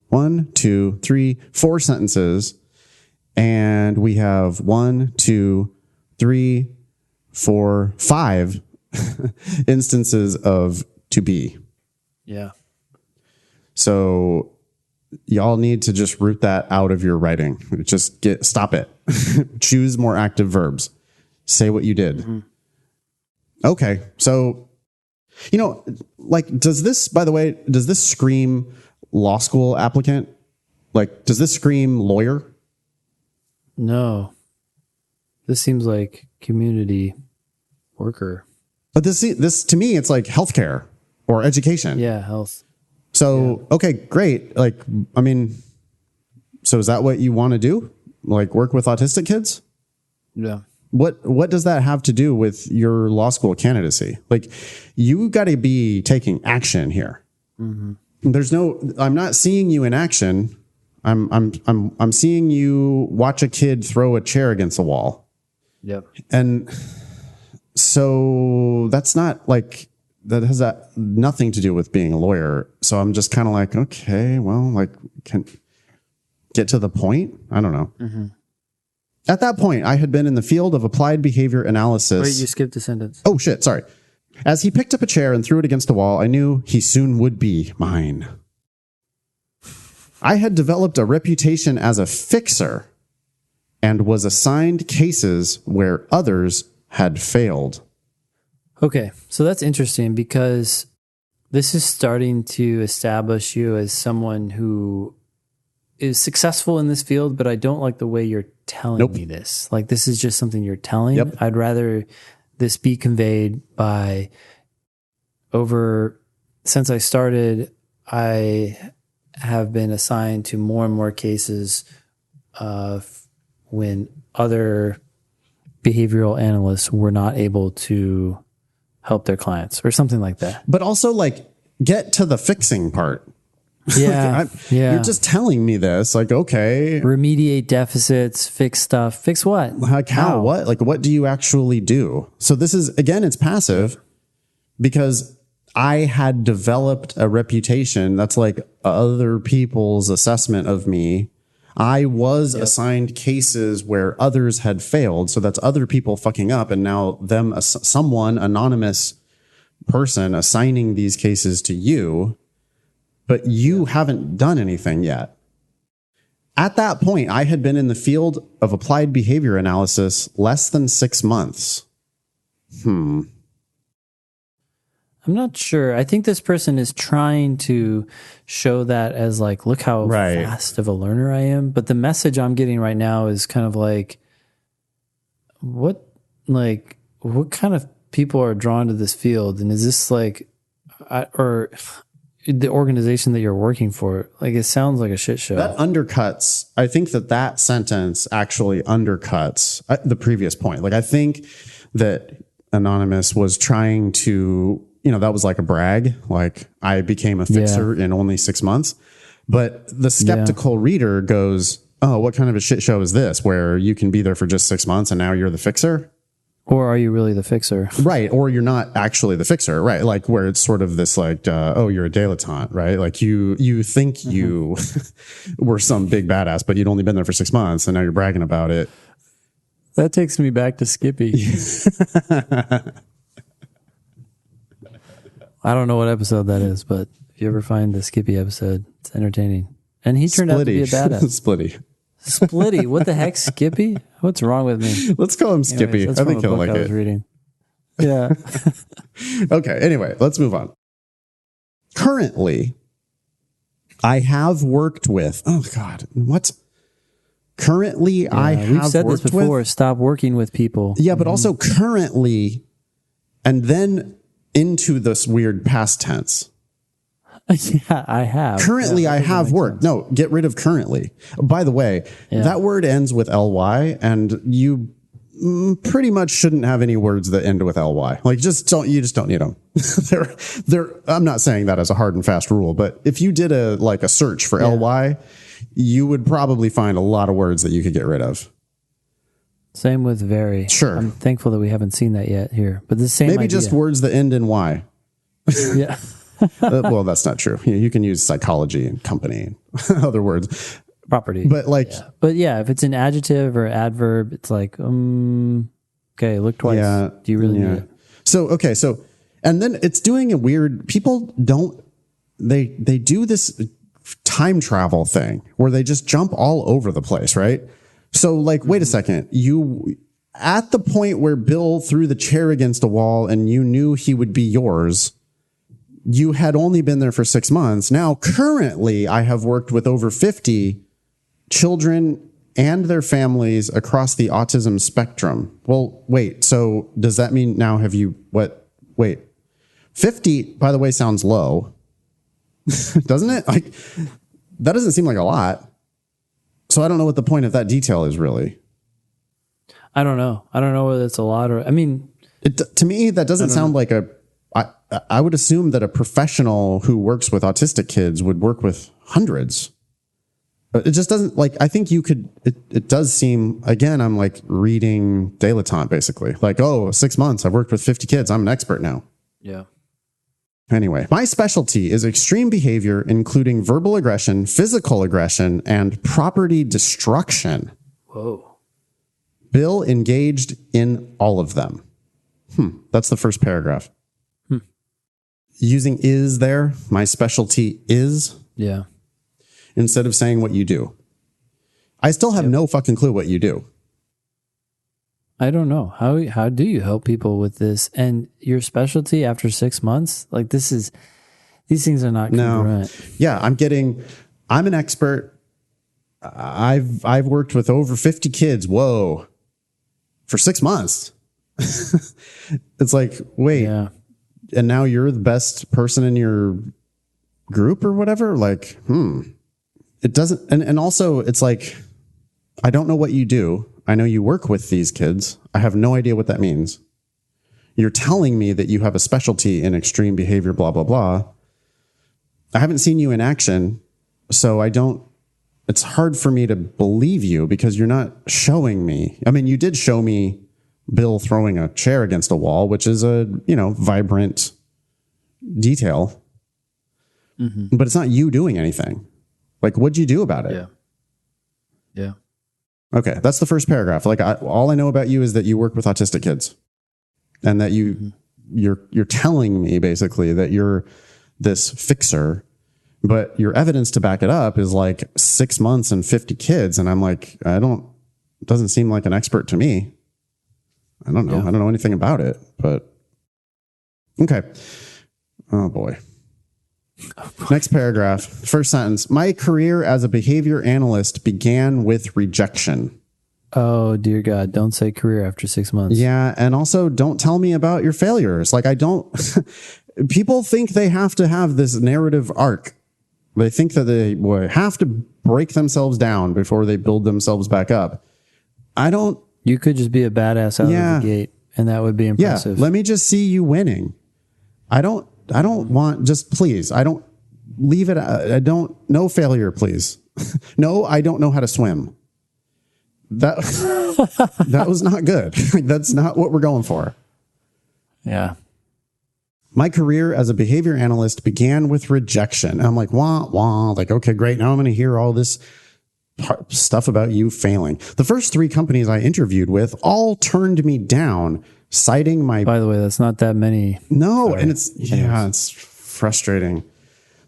Speaker 2: 1, 2, 3, 4 sentences, and we have 1, 2, 3, 4, 5 instances of to be.
Speaker 1: Yeah.
Speaker 2: So y'all need to just root that out of your writing. Just stop it. Choose more active verbs. Say what you did. Mm-hmm. Okay. So, does this scream law school applicant? Like, does this scream lawyer?
Speaker 1: No. This seems like community worker.
Speaker 2: But this to me, it's like healthcare or education.
Speaker 1: Yeah, health.
Speaker 2: So, okay, great. Like, I mean, so is that what you want to do? Like work with autistic kids?
Speaker 1: Yeah.
Speaker 2: What does that have to do with your law school candidacy? Like, you got to be taking action here. Mm-hmm. I'm not seeing you in action. I'm seeing you watch a kid throw a chair against a wall.
Speaker 1: Yep.
Speaker 2: And so that's not like, that has nothing to do with being a lawyer. So I'm just kind of like, okay, well, like, can get to the point. I don't know. Mm-hmm. At that point, I had been in the field of applied behavior analysis.
Speaker 1: Wait, you skipped a sentence.
Speaker 2: Oh, shit. Sorry. As he picked up a chair and threw it against a wall, I knew he soon would be mine. I had developed a reputation as a fixer and was assigned cases where others had failed.
Speaker 1: Okay, so that's interesting because this is starting to establish you as someone who is successful in this field, but I don't like the way you're telling me this. Like, this is just something you're telling. Yep. I'd rather this be conveyed by since I started, I have been assigned to more and more cases when other behavioral analysts were not able to help their clients or something like that.
Speaker 2: But also, like, get to the fixing part.
Speaker 1: Yeah.
Speaker 2: You're just telling me this. Like, okay.
Speaker 1: Remediate deficits, fix stuff. Fix what?
Speaker 2: Like, how? What? Like, what do you actually do? So this is, again, it's passive because I had developed a reputation that's like other people's assessment of me. I was assigned cases where others had failed. So that's other people fucking up. And now someone, anonymous person assigning these cases to you, but you haven't done anything yet. At that point, I had been in the field of applied behavior analysis less than 6 months.
Speaker 1: I'm not sure. I think this person is trying to show that as like, look how fast of a learner I am. But the message I'm getting right now is kind of like, what kind of people are drawn to this field? And is this like, or the organization that you're working for? Like, it sounds like a shit show.
Speaker 2: That undercuts, I think that sentence actually undercuts the previous point. Like, I think that Anonymous was trying to, that was like a brag. Like, I became a fixer in only 6 months. But the skeptical reader goes, oh, what kind of a shit show is this where you can be there for just 6 months and now you're the fixer?
Speaker 1: Or are you really the fixer?
Speaker 2: Right. Or you're not actually the fixer, right? Like, where it's sort of this like, oh, you're a dilettante, right? Like you think you were some big badass, but you'd only been there for 6 months and now you're bragging about it.
Speaker 1: That takes me back to Skippy. I don't know what episode that is, but if you ever find the Skippy episode, it's entertaining. And he turned out to be a badass. Splitty. What the heck, Skippy? What's wrong with me?
Speaker 2: Let's call him Skippy.
Speaker 1: Anyways,
Speaker 2: I think he'll like
Speaker 1: I was reading. Yeah.
Speaker 2: Okay. Anyway, let's move on. Currently, I have worked with. Oh God, what? Currently, I have
Speaker 1: we've said this
Speaker 2: worked
Speaker 1: before.
Speaker 2: with.
Speaker 1: Stop working with people.
Speaker 2: Yeah, but also currently, and then into this weird past tense.
Speaker 1: Yeah, I have.
Speaker 2: Currently, I have worked. No, get rid of currently. By the way, that word ends with ly, and you pretty much shouldn't have any words that end with ly. Like, you just don't need them. I'm not saying that as a hard and fast rule, but if you did a search for ly, you would probably find a lot of words that you could get rid of.
Speaker 1: Same with very.
Speaker 2: Sure.
Speaker 1: I'm thankful that we haven't seen that yet here, but the same
Speaker 2: Maybe
Speaker 1: idea.
Speaker 2: just words that end in y.
Speaker 1: Yeah.
Speaker 2: Well, that's not true. You can use psychology and company and other words.
Speaker 1: Property.
Speaker 2: But
Speaker 1: if it's an adjective or adverb, it's like, okay, look twice.
Speaker 2: Yeah,
Speaker 1: do you really need it?
Speaker 2: So, and then it's doing a weird, people they do this time travel thing where they just jump all over the place, right? So wait a second, you, at the point where Bill threw the chair against a wall and you knew he would be yours, you had only been there for 6 months. Now, currently, I have worked with over 50 children and their families across the autism spectrum. Well, wait, so does that mean now have you, 50, by the way, sounds low, doesn't it? Like, that doesn't seem like a lot. So I don't know what the point of that detail is really.
Speaker 1: I don't know whether it's a lot or,
Speaker 2: to me, that doesn't sound like I would assume that a professional who works with autistic kids would work with hundreds. But it just doesn't, I think you could, it does seem, again, I'm reading dilettante basically. 6 months, I've worked with 50 kids. I'm an expert now.
Speaker 1: Yeah.
Speaker 2: Anyway, my specialty is extreme behavior, including verbal aggression, physical aggression, and property destruction.
Speaker 1: Whoa.
Speaker 2: Bill engaged in all of them. That's the first paragraph. Using is there, my specialty is.
Speaker 1: Yeah.
Speaker 2: Instead of saying what you do. I still have no fucking clue what you do.
Speaker 1: I don't know. How do you help people with this? And your specialty after 6 months? These things are not congruent.
Speaker 2: No. Yeah, I'm an expert. I've worked with over 50 kids. Whoa. For 6 months. It's wait. Yeah. And now you're the best person in your group or whatever? It doesn't, and also it's I don't know what you do. I know you work with these kids. I have no idea what that means. You're telling me that you have a specialty in extreme behavior, blah, blah, blah. I haven't seen you in action, so it's hard for me to believe you because you're not showing me. I mean, you did show me Bill throwing a chair against a wall, which is a, vibrant detail, but it's not you doing anything. Like, what'd you do about it?
Speaker 1: Yeah. Yeah.
Speaker 2: Okay. That's the first paragraph. Like, all I know about you is that you work with autistic kids and that you're telling me basically that you're this fixer, but your evidence to back it up is like 6 months and 50 kids. And I'm like, doesn't seem like an expert to me. I don't know. Yeah. I don't know anything about it, but okay. Oh boy. Next paragraph. First sentence. My career as a behavior analyst began with rejection.
Speaker 1: Oh, dear God. Don't say career after 6 months.
Speaker 2: Yeah. And also don't tell me about your failures. Like people think they have to have this narrative arc. They think that they have to break themselves down before they build themselves back up.
Speaker 1: You could just be a badass out of the gate, and that would be impressive.
Speaker 2: Yeah, let me just see you winning. I don't want, just please, I don't leave it. No failure, please. No, I don't know how to swim. That was not good. That's not what we're going for.
Speaker 1: Yeah.
Speaker 2: My career as a behavior analyst began with rejection. And I'm like, wah, wah. Like, okay, great. Now I'm going to hear all this stuff about you failing. The first 3 companies I interviewed with all turned me down, citing my...
Speaker 1: By the way, that's not that many.
Speaker 2: No, sorry. And it's frustrating.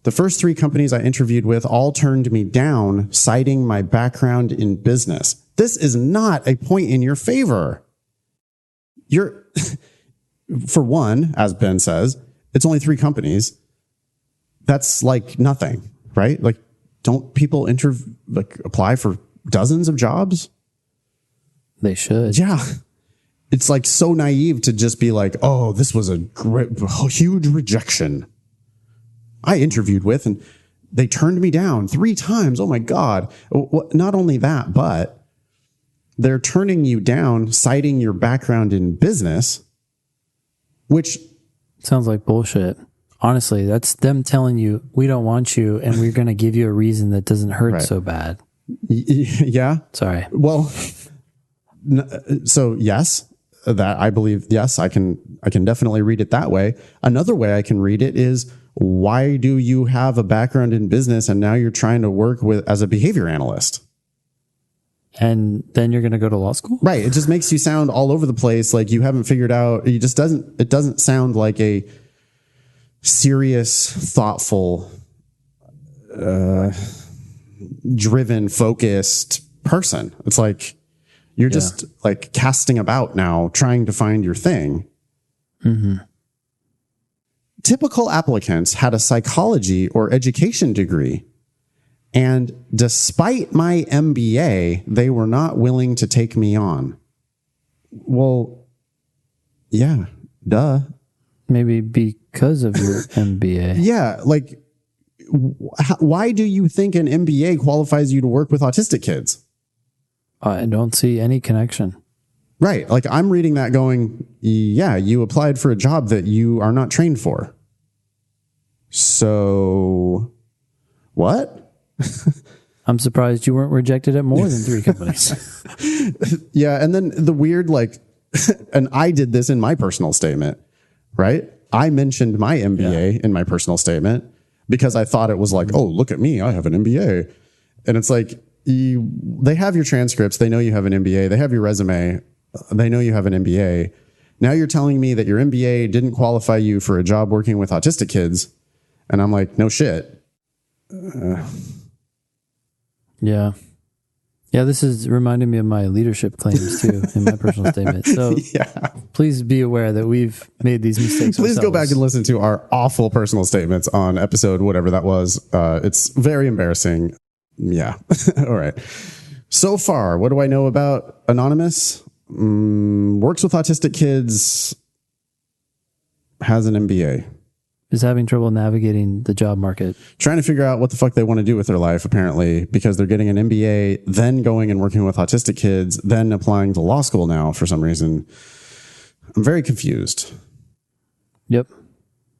Speaker 2: The first 3 companies I interviewed with all turned me down, citing my background in business. This is not a point in your favor. For one, as Ben says, it's only 3 companies. That's like nothing, right? Like, don't people apply for dozens of jobs?
Speaker 1: They should.
Speaker 2: Yeah. It's like so naive to just be like, oh, this was a huge rejection. I interviewed with and they turned me down 3 times. Oh my God. Not only that, but they're turning you down, citing your background in business, which
Speaker 1: sounds like bullshit. Honestly, that's them telling you, we don't want you, and we're going to give you a reason that doesn't hurt so bad.
Speaker 2: Yeah.
Speaker 1: Sorry.
Speaker 2: Well, so yes, that I believe, yes, I can definitely read it that way. Another way I can read it is, why do you have a background in business and now you're trying to work as a behavior analyst?
Speaker 1: And then you're going to go to law school?
Speaker 2: Right. It just makes you sound all over the place. Like you haven't figured out, it doesn't sound like a serious, thoughtful, driven, focused person. It's like you're just like casting about now, trying to find your thing.
Speaker 1: Mm-hmm.
Speaker 2: Typical applicants had a psychology or education degree, and despite my MBA, they were not willing to take me on. Well, yeah, duh.
Speaker 1: Maybe because of your MBA.
Speaker 2: Yeah, like, why do you think an MBA qualifies you to work with autistic kids?
Speaker 1: I don't see any connection.
Speaker 2: Right. Like, I'm reading that going, yeah, you applied for a job that you are not trained for. So, what?
Speaker 1: I'm surprised you weren't rejected at more than 3 companies.
Speaker 2: Yeah, and then the weird, like, and I did this in my personal statement. Right? I mentioned my MBA in my personal statement because I thought it was like, oh, look at me, I have an MBA. And it's like, they have your transcripts. They know you have an MBA. They have your resume. They know you have an MBA. Now you're telling me that your MBA didn't qualify you for a job working with autistic kids. And I'm like, no shit.
Speaker 1: Yeah. Yeah, this is reminding me of my leadership claims too in my personal statement. So please be aware that we've made these mistakes.
Speaker 2: Please go back and listen to our awful personal statements on episode whatever that was. It's very embarrassing. Yeah. All right. So far, what do I know about Anonymous? Works with autistic kids, has an MBA.
Speaker 1: is having trouble navigating the job market.
Speaker 2: Trying to figure out what the fuck they want to do with their life, apparently, because they're getting an MBA, then going and working with autistic kids, then applying to law school now for some reason. I'm very confused.
Speaker 1: Yep.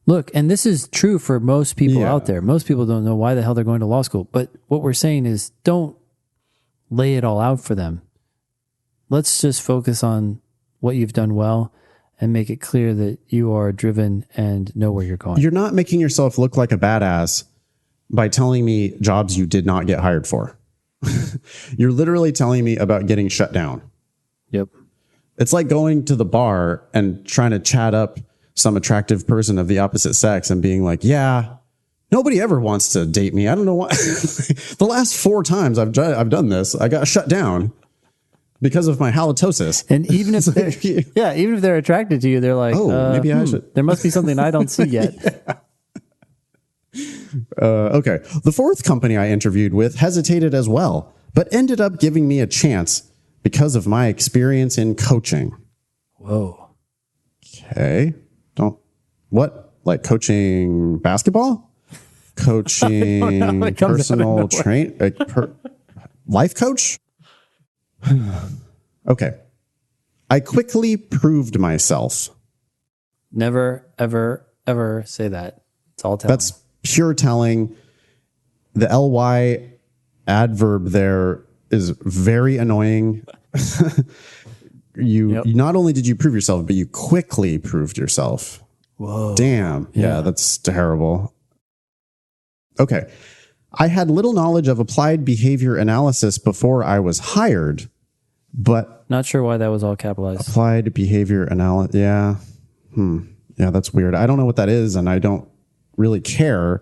Speaker 1: Look, and this is true for most people out there. Most people don't know why the hell they're going to law school. But what we're saying is don't lay it all out for them. Let's just focus on what you've done well and make it clear that you are driven and know where you're going.
Speaker 2: You're not making yourself look like a badass by telling me jobs you did not get hired for. You're literally telling me about getting shut down.
Speaker 1: Yep.
Speaker 2: It's like going to the bar and trying to chat up some attractive person of the opposite sex and being like, yeah, nobody ever wants to date me. I don't know why. The last 4 times I've done this, I got shut down because of my halitosis.
Speaker 1: And even if even if they're attracted to you, they're like,
Speaker 2: maybe I should.
Speaker 1: There must be something I don't see yet.
Speaker 2: Okay. The 4th company I interviewed with hesitated as well, but ended up giving me a chance because of my experience in coaching.
Speaker 1: Whoa.
Speaker 2: Okay. What? Like coaching basketball? Coaching personal life coach? Okay. I quickly proved myself.
Speaker 1: Never, ever, ever say that. It's all telling.
Speaker 2: That's pure telling. The ly adverb there is very annoying. You not only did you prove yourself, but you quickly proved yourself.
Speaker 1: Whoa.
Speaker 2: Damn. Yeah, that's terrible. Okay. I had little knowledge of applied behavior analysis before I was hired, but
Speaker 1: not sure why that was all capitalized.
Speaker 2: Applied behavior analysis. Yeah. Yeah, that's weird. I don't know what that is, and I don't really care.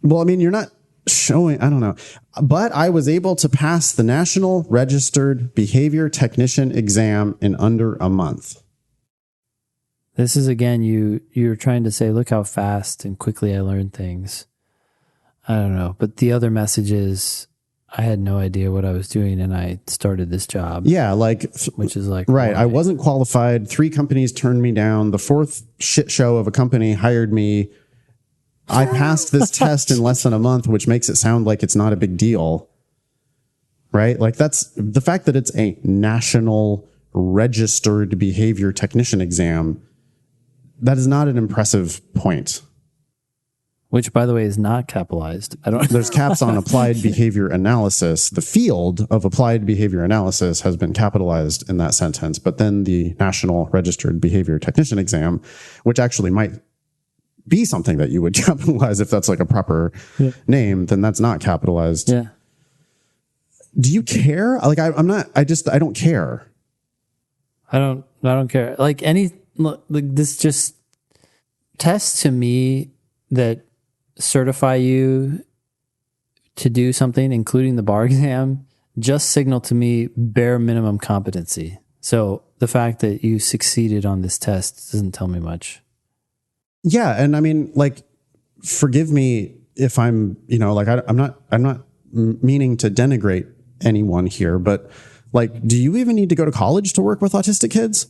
Speaker 2: Well, I mean, you're not showing, I don't know. But I was able to pass the National Registered Behavior Technician exam in under a month.
Speaker 1: This is, again, you're trying to say, look how fast and quickly I learned things. I don't know. But the other message is I had no idea what I was doing and I started this job.
Speaker 2: Yeah,
Speaker 1: which is like,
Speaker 2: right. I wasn't qualified. 3 companies turned me down. The 4th shit show of a company hired me. I passed this test in less than a month, which makes it sound like it's not a big deal. Right? Like that's the fact that it's a National Registered Behavior Technician exam. That is not an impressive point.
Speaker 1: Which, by the way, is not capitalized.
Speaker 2: There's caps on applied behavior analysis. The field of applied behavior analysis has been capitalized in that sentence, but then the National Registered Behavior Technician exam, which actually might be something that you would capitalize if that's like a proper name, then that's not capitalized.
Speaker 1: Yeah.
Speaker 2: Do you care? Like I don't care.
Speaker 1: I don't care. Like this just tests to me that certify you to do something, including the bar exam, just signal to me bare minimum competency. So the fact that you succeeded on this test doesn't tell me much.
Speaker 2: Yeah. And I mean, like, forgive me if I'm, I'm not meaning to denigrate anyone here, but like, do you even need to go to college to work with autistic kids?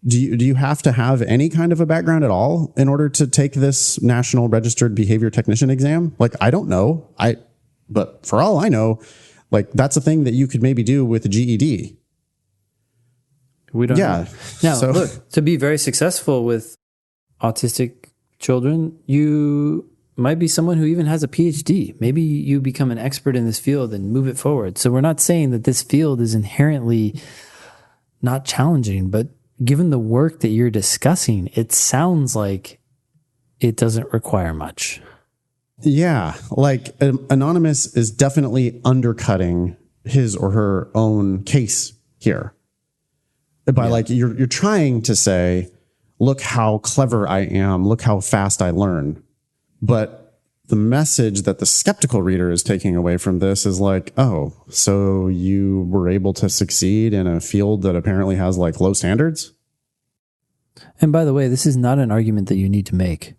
Speaker 2: Do you have to have any kind of a background at all in order to take this National Registered Behavior Technician exam? Like, I don't know. But for all I know, like that's a thing that you could maybe do with a GED.
Speaker 1: We don't know. Now,
Speaker 2: so,
Speaker 1: look, to be very successful with autistic children, you might be someone who even has a PhD. Maybe you become an expert in this field and move it forward. So we're not saying that this field is inherently not challenging, but given the work that you're discussing, it sounds like it doesn't require much.
Speaker 2: Yeah. Like Anonymous is definitely undercutting his or her own case here. By like, you're trying to say, look how clever I am. Look how fast I learn. But the message that the skeptical reader is taking away from this is like, oh, so you were able to succeed in a field that apparently has like low standards?
Speaker 1: And by the way, this is not an argument that you need to make.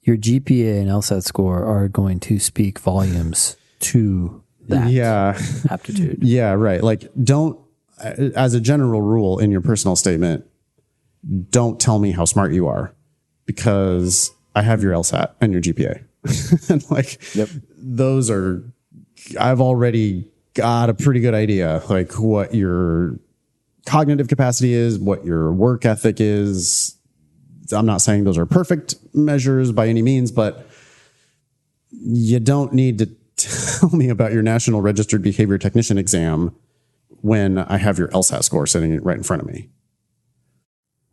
Speaker 1: Your GPA and LSAT score are going to speak volumes to that aptitude.
Speaker 2: Yeah, right. Like don't, as a general rule in your personal statement, don't tell me how smart you are, because I have your LSAT and your GPA. And like, those are, I've already got a pretty good idea, like what your cognitive capacity is, what your work ethic is. I'm not saying those are perfect measures by any means, but you don't need to tell me about your National Registered Behavior Technician exam when I have your LSAT score sitting right in front of me.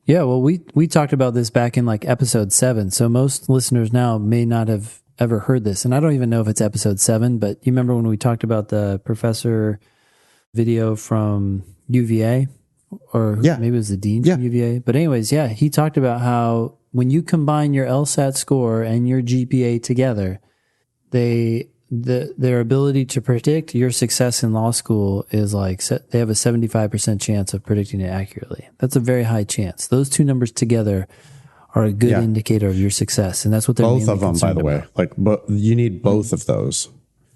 Speaker 1: Yeah, well, we talked about this back in like episode 7. So most listeners now may not have ever heard this. And I don't even know if it's episode 7, but you remember when we talked about the professor video from UVA? Or maybe it was the dean from UVA. But anyways, he talked about how when you combine your LSAT score and your GPA together, their ability to predict your success in law school is like, they have a 75% chance of predicting it accurately. That's a very high chance. Those two numbers together are a good indicator of your success. And that's what they're
Speaker 2: both of them, by the way.
Speaker 1: About.
Speaker 2: Like, you need both of those.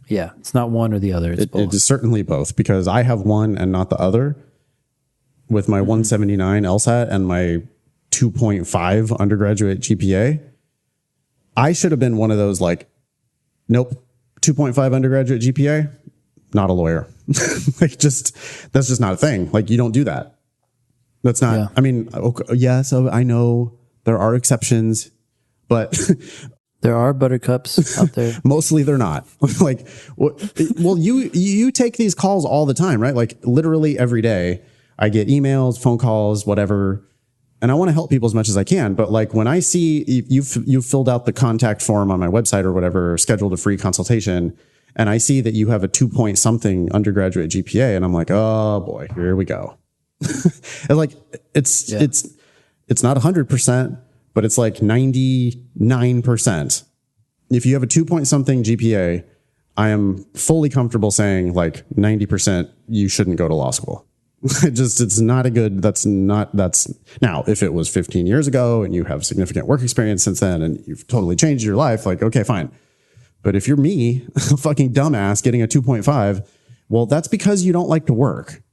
Speaker 1: Yeah. It's not one or the other. It's both.
Speaker 2: It is certainly both, because I have one and not the other with my 179 LSAT and my 2.5 undergraduate GPA. I should have been one of those like, nope, 2.5 undergraduate GPA, not a lawyer. Like, that's just not a thing. Like, you don't do that. That's not, I mean, okay, so I know there are exceptions, but
Speaker 1: there are buttercups out there.
Speaker 2: Mostly they're not. Like, well, you take these calls all the time, right? Like, literally every day I get emails, phone calls, whatever. And I want to help people as much as I can. But like, when I see you've filled out the contact form on my website or whatever, scheduled a free consultation, and I see that you have a 2 something undergraduate GPA, and I'm like, oh boy, here we go. And like, it's not 100%, but it's like 99%. If you have a 2 something GPA, I am fully comfortable saying like 90% you shouldn't go to law school. It's not a good, that's now, if it was 15 years ago and you have significant work experience since then and you've totally changed your life, like, okay, fine. But if you're me, a fucking dumbass getting a 2.5, well, that's because you don't like to work.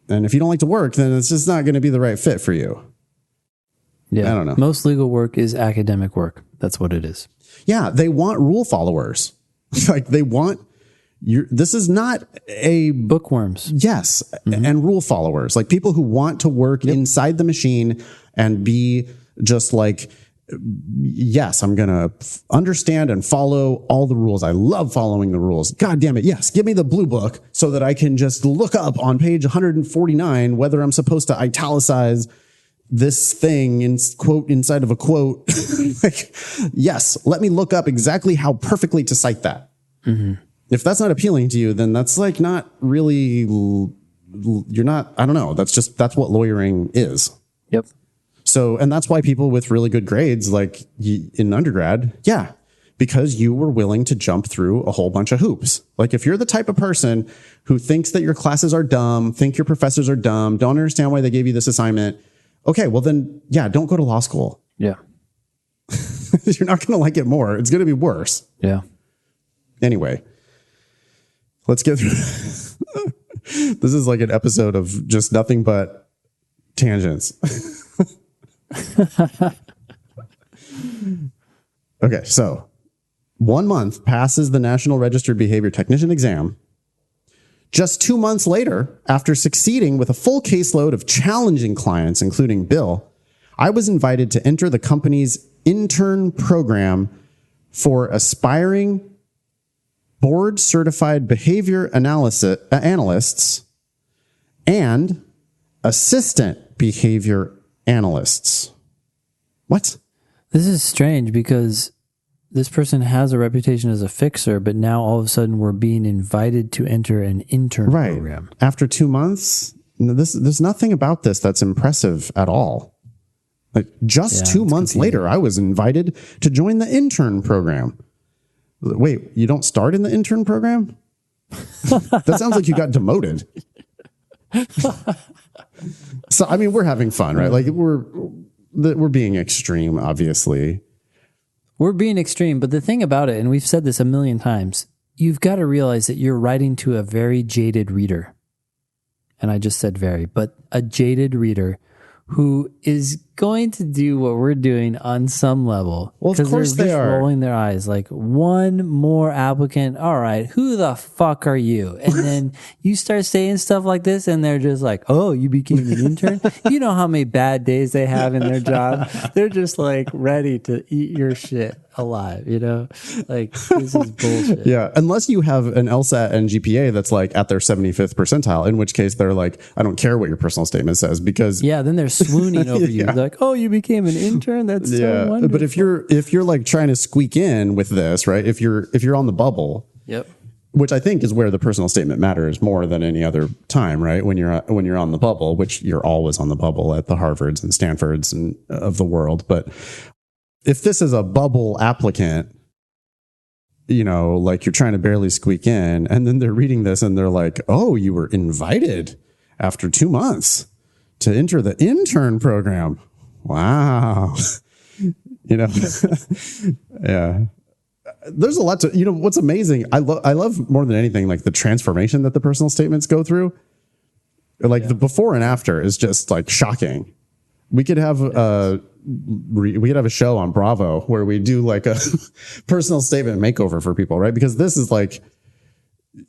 Speaker 2: And if you don't like to work, then it's just not going to be the right fit for you.
Speaker 1: Yeah.
Speaker 2: I don't know.
Speaker 1: Most legal work is academic work. That's what it is.
Speaker 2: Yeah. They want rule followers. Like, they want, this is not a
Speaker 1: bookworms.
Speaker 2: Yes. And rule followers, like people who want to work inside the machine and be just like, yes, I'm going to understand and follow all the rules. I love following the rules. God damn it. Yes. Give me the blue book so that I can just look up on page 149 whether I'm supposed to italicize this thing in quote inside of a quote. Like, yes, let me look up exactly how perfectly to cite that. If that's not appealing to you, then that's like not really, you're not, I don't know. That's what lawyering is.
Speaker 1: Yep.
Speaker 2: So, and that's why people with really good grades, like in undergrad, because you were willing to jump through a whole bunch of hoops. Like, if you're the type of person who thinks that your classes are dumb, think your professors are dumb, don't understand why they gave you this assignment. Okay, well then, don't go to law school. Yeah. You're not going to like it more. It's going to be worse. Yeah. Anyway. Let's get through. This is like an episode of just nothing but tangents. Okay, so 1 month passes the National Registered Behavior Technician exam. Just 2 months later, after succeeding with a full caseload of challenging clients, including Bill, I was invited to enter the company's intern program for aspiring board certified behavior analysts and assistant behavior analysts. What?
Speaker 1: This is strange because this person has a reputation as a fixer, but now all of a sudden we're being invited to enter an intern program.
Speaker 2: After 2 months, there's nothing about this that's impressive at all. Like, just 2 months later, I was invited to join the intern program. Wait, you don't start in the intern program? That sounds like you got demoted. So, I mean, we're having fun, right? Like, we're being extreme, obviously.
Speaker 1: We're being extreme, but the thing about it, and we've said this a million times, you've got to realize that you're writing to a very jaded reader. And I just said very, but a jaded reader who is going to do what we're doing on some level.
Speaker 2: Well, of course
Speaker 1: they're
Speaker 2: they
Speaker 1: just
Speaker 2: are.
Speaker 1: rolling their eyes like, one more applicant. All right, who the fuck are you? And then you start saying stuff like this, and they're just like, oh, you became an intern? You know how many bad days they have in their job? They're just like ready to eat your shit alive, you know? Like, this is bullshit.
Speaker 2: Yeah, unless you have an LSAT and GPA that's like at their 75th percentile, in which case they're like, I don't care what your personal statement says, because
Speaker 1: then they're swooning over you. They're like, oh, you became an intern? That's so wonderful.
Speaker 2: But if you're like trying to squeak in with this, right? If you're on the bubble,
Speaker 1: yep,
Speaker 2: which I think is where the personal statement matters more than any other time, right? When you're on the bubble, which you're always on the bubble at the Harvards and Stanfords and of the world, but if this is a bubble applicant, you know, like you're trying to barely squeak in, and then they're reading this and they're like, oh, you were invited after 2 months to enter the intern program. Wow. You know, yeah. There's a lot to, you know, what's amazing. I love more than anything, like the transformation that the personal statements go through. Like the before and after is just like shocking. We could have we could have a show on Bravo where we do like a personal statement makeover for people, right? Because this is like,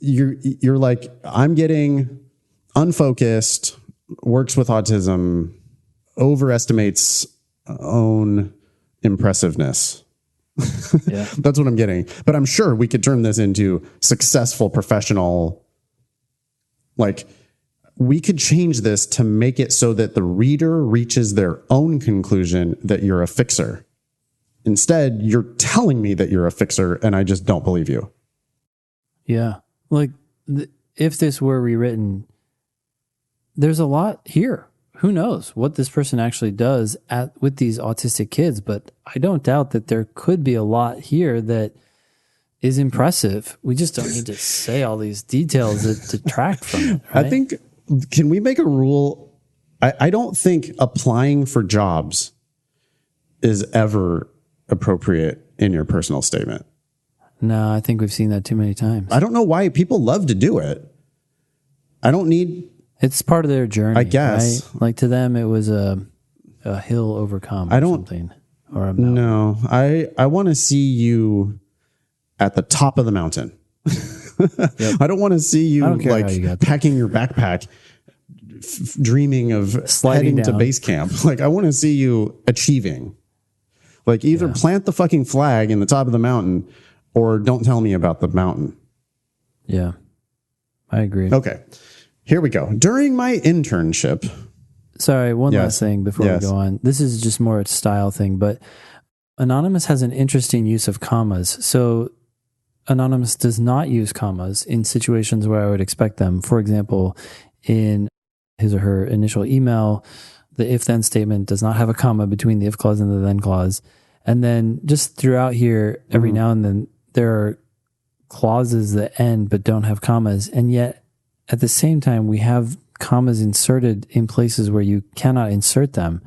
Speaker 2: you're like, I'm getting unfocused, works with autism, overestimates own impressiveness.
Speaker 1: Yeah.
Speaker 2: That's what I'm getting. But I'm sure we could turn this into successful professional, like, we could change this to make it so that the reader reaches their own conclusion that you're a fixer. Instead, you're telling me that you're a fixer, and I just don't believe you.
Speaker 1: Yeah. Like, if this were rewritten, there's a lot here. Who knows what this person actually does with these autistic kids, but I don't doubt that there could be a lot here that is impressive. We just don't need to say all these details that detract from it. Right?
Speaker 2: I think, can we make a rule? I don't think applying for jobs is ever appropriate in your personal statement.
Speaker 1: No, I think we've seen that too many times.
Speaker 2: I don't know why people love to do it. I don't need...
Speaker 1: It's part of their journey,
Speaker 2: I guess.
Speaker 1: Right? Like, to them, it was a hill overcome or something. Or a mountain.
Speaker 2: No, I want to see you at the top of the mountain. Yep. I don't want to see you like packing your backpack, dreaming of sliding to base camp. Like, I want to see you achieving. Like, either plant the fucking flag in the top of the mountain or don't tell me about the mountain.
Speaker 1: Yeah, I agree.
Speaker 2: Okay, here we go. During my internship.
Speaker 1: Sorry, one last thing before we go on. This is just more a style thing, but Anonymous has an interesting use of commas. So Anonymous does not use commas in situations where I would expect them. For example, in his or her initial email, the if-then statement does not have a comma between the if clause and the then clause. And then just throughout here, every now and then, there are clauses that end but don't have commas. And yet, at the same time, we have commas inserted in places where you cannot insert them.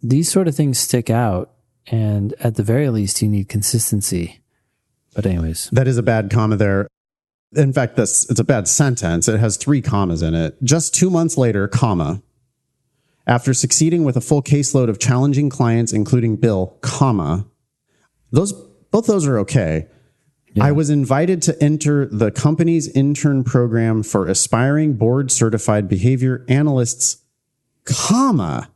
Speaker 1: These sort of things stick out. And at the very least, you need consistency. But anyways.
Speaker 2: That is a bad comma there. In fact, it's a bad sentence. It has 3 commas in it. Just 2 months later, comma. After succeeding with a full caseload of challenging clients, including Bill, comma. Both those are okay. Yeah. I was invited to enter the company's intern program for aspiring board-certified behavior analysts, comma.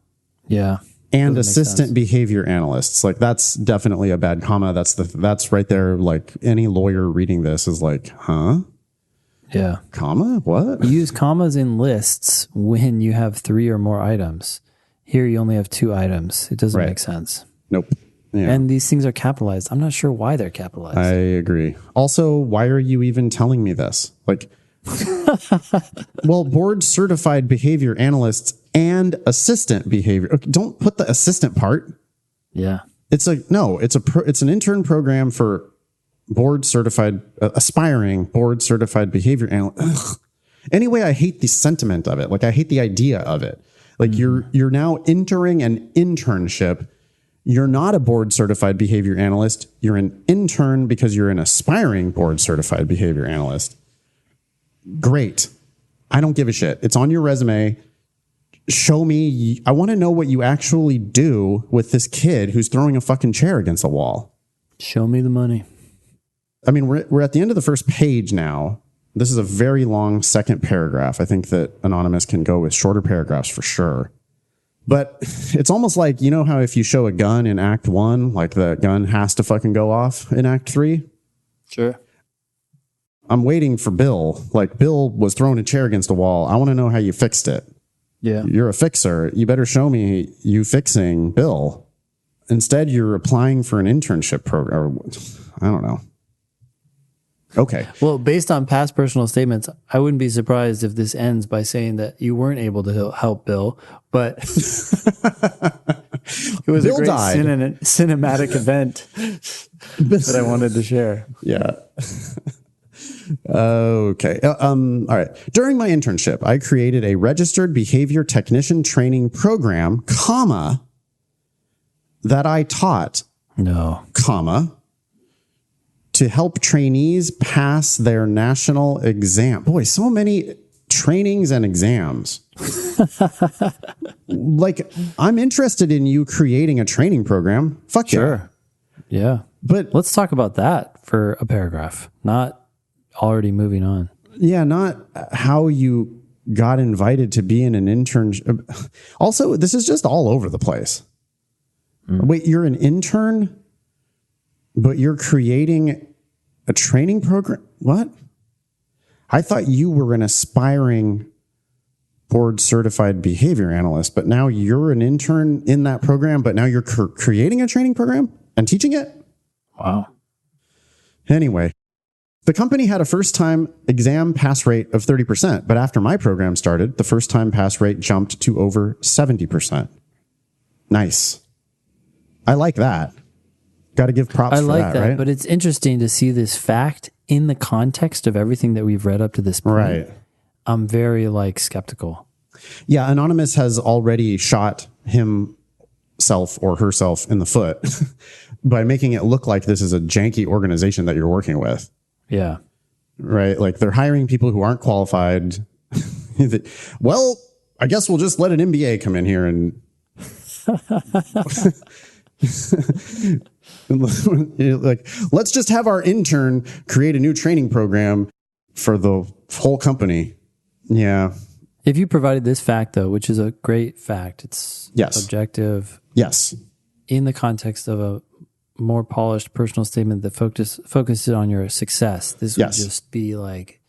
Speaker 1: Yeah.
Speaker 2: And assistant behavior analysts. Like, that's definitely a bad comma. That's right there. Like, any lawyer reading this is like, huh?
Speaker 1: Yeah.
Speaker 2: Comma? What?
Speaker 1: You use commas in lists when you have 3 or more items. Here you only have 2 items. It doesn't make sense.
Speaker 2: Nope. Yeah.
Speaker 1: And these things are capitalized. I'm not sure why they're capitalized.
Speaker 2: I agree. Also, why are you even telling me this? Like, well, board certified behavior analysts and assistant behavior. Okay, don't put the assistant part.
Speaker 1: Yeah.
Speaker 2: It's an intern program for board certified, aspiring board certified behavior analyst. Anyway, I hate the sentiment of it. Like, I hate the idea of it. Like, you're now entering an internship. You're not a board certified behavior analyst. You're an intern because you're an aspiring board certified behavior analyst. Great. I don't give a shit. It's on your resume. show me. I want to know what you actually do with this kid who's throwing a fucking chair against a wall.
Speaker 1: Show me the money.
Speaker 2: I mean, we're at the end of the first page now. This is a very long second paragraph. I think that Anonymous can go with shorter paragraphs for sure. But it's almost like, you know how if you show a gun in Act 1, like the gun has to fucking go off in Act 3?
Speaker 1: Sure.
Speaker 2: I'm waiting for Bill. Like, Bill was throwing a chair against a wall. I want to know how you fixed it.
Speaker 1: Yeah.
Speaker 2: You're a fixer. You better show me you fixing Bill. Instead, you're applying for an internship program. I don't know. Okay.
Speaker 1: Well, based on past personal statements, I wouldn't be surprised if this ends by saying that you weren't able to help Bill, but it was
Speaker 2: Bill
Speaker 1: a great
Speaker 2: died.
Speaker 1: cinematic event that I wanted to share.
Speaker 2: Yeah. Okay. All right. During my internship, I created a registered behavior technician training program, comma, that I taught, comma, to help trainees pass their national exam. Boy, so many trainings and exams. Like, I'm interested in you creating a training program. Fuck
Speaker 1: Sure. Yeah.
Speaker 2: But
Speaker 1: let's talk about that for a paragraph, not already moving on.
Speaker 2: Yeah, not how you got invited to be in an intern. Also, this is just all over the place. Wait, you're an intern, but you're creating a training program? What? I thought you were an aspiring board certified behavior analyst, but now you're an intern in that program, but now you're creating a training program and teaching it?
Speaker 1: Wow.
Speaker 2: Anyway, the company had a first-time exam pass rate of 30%, but after my program started, the first-time pass rate jumped to over 70%. Nice. I like that. Got to give props for that, right?
Speaker 1: But it's interesting to see this fact in the context of everything that we've read up to this point.
Speaker 2: Right.
Speaker 1: I'm very skeptical.
Speaker 2: Yeah, Anonymous has already shot himself or herself in the foot by making it look like this is a janky organization that you're working with.
Speaker 1: Yeah.
Speaker 2: Right. Like, they're hiring people who aren't qualified. Well, I guess we'll just let an MBA come in here and like, let's just have our intern create a new training program for the whole company. Yeah.
Speaker 1: If you provided this fact, though, which is a great fact, it's objective.
Speaker 2: Yes.
Speaker 1: In the context of a more polished personal statement that focuses on your success, this would just be like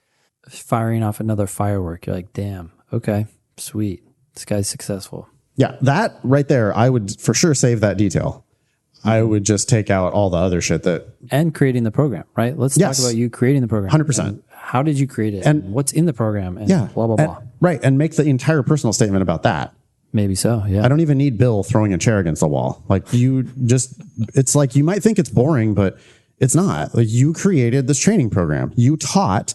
Speaker 1: firing off another firework. You're like, damn, okay, sweet. This guy's successful.
Speaker 2: Yeah, that right there, I would for sure save that detail. I would just take out all the other shit that...
Speaker 1: And creating the program, right? Let's talk about you creating the program.
Speaker 2: 100%.
Speaker 1: How did you create it? And what's in the program? And blah, blah, blah.
Speaker 2: Right, and make the entire personal statement about that.
Speaker 1: Maybe so, yeah.
Speaker 2: I don't even need Bill throwing a chair against the wall. Like, you just... It's like, you might think it's boring, but it's not. Like, you created this training program. You taught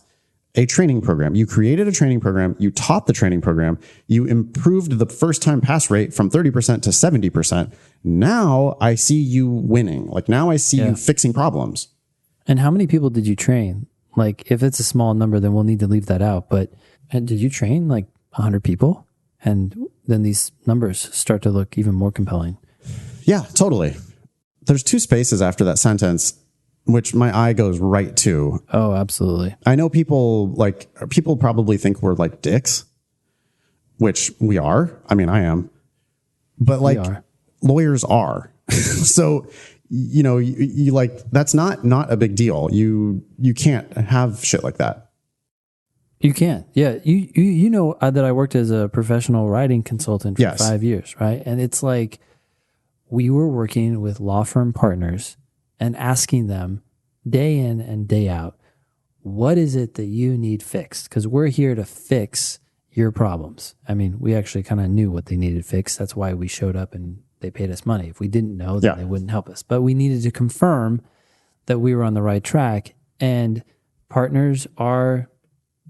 Speaker 2: a training program. You created a training program. You taught the training program. You improved the first-time pass rate from 30% to 70%. Now I see you winning. Like, now I see you fixing problems.
Speaker 1: And how many people did you train? Like, if it's a small number, then we'll need to leave that out. But did you train like 100 people? And then these numbers start to look even more compelling.
Speaker 2: Yeah, totally. There's two spaces after that sentence, which my eye goes right to.
Speaker 1: Oh, absolutely.
Speaker 2: I know people probably think we're like dicks, which we are. I mean, I am. But like, lawyers are. So, you like, that's not a big deal. You can't have shit like that.
Speaker 1: You can. Yeah. You know that I worked as a professional writing consultant for 5 years, right? And it's like we were working with law firm partners and asking them day in and day out, what is it that you need fixed? Because we're here to fix your problems. I mean, we actually kind of knew what they needed fixed. That's why we showed up and they paid us money. If we didn't know, then they wouldn't help us. But we needed to confirm that we were on the right track. And partners are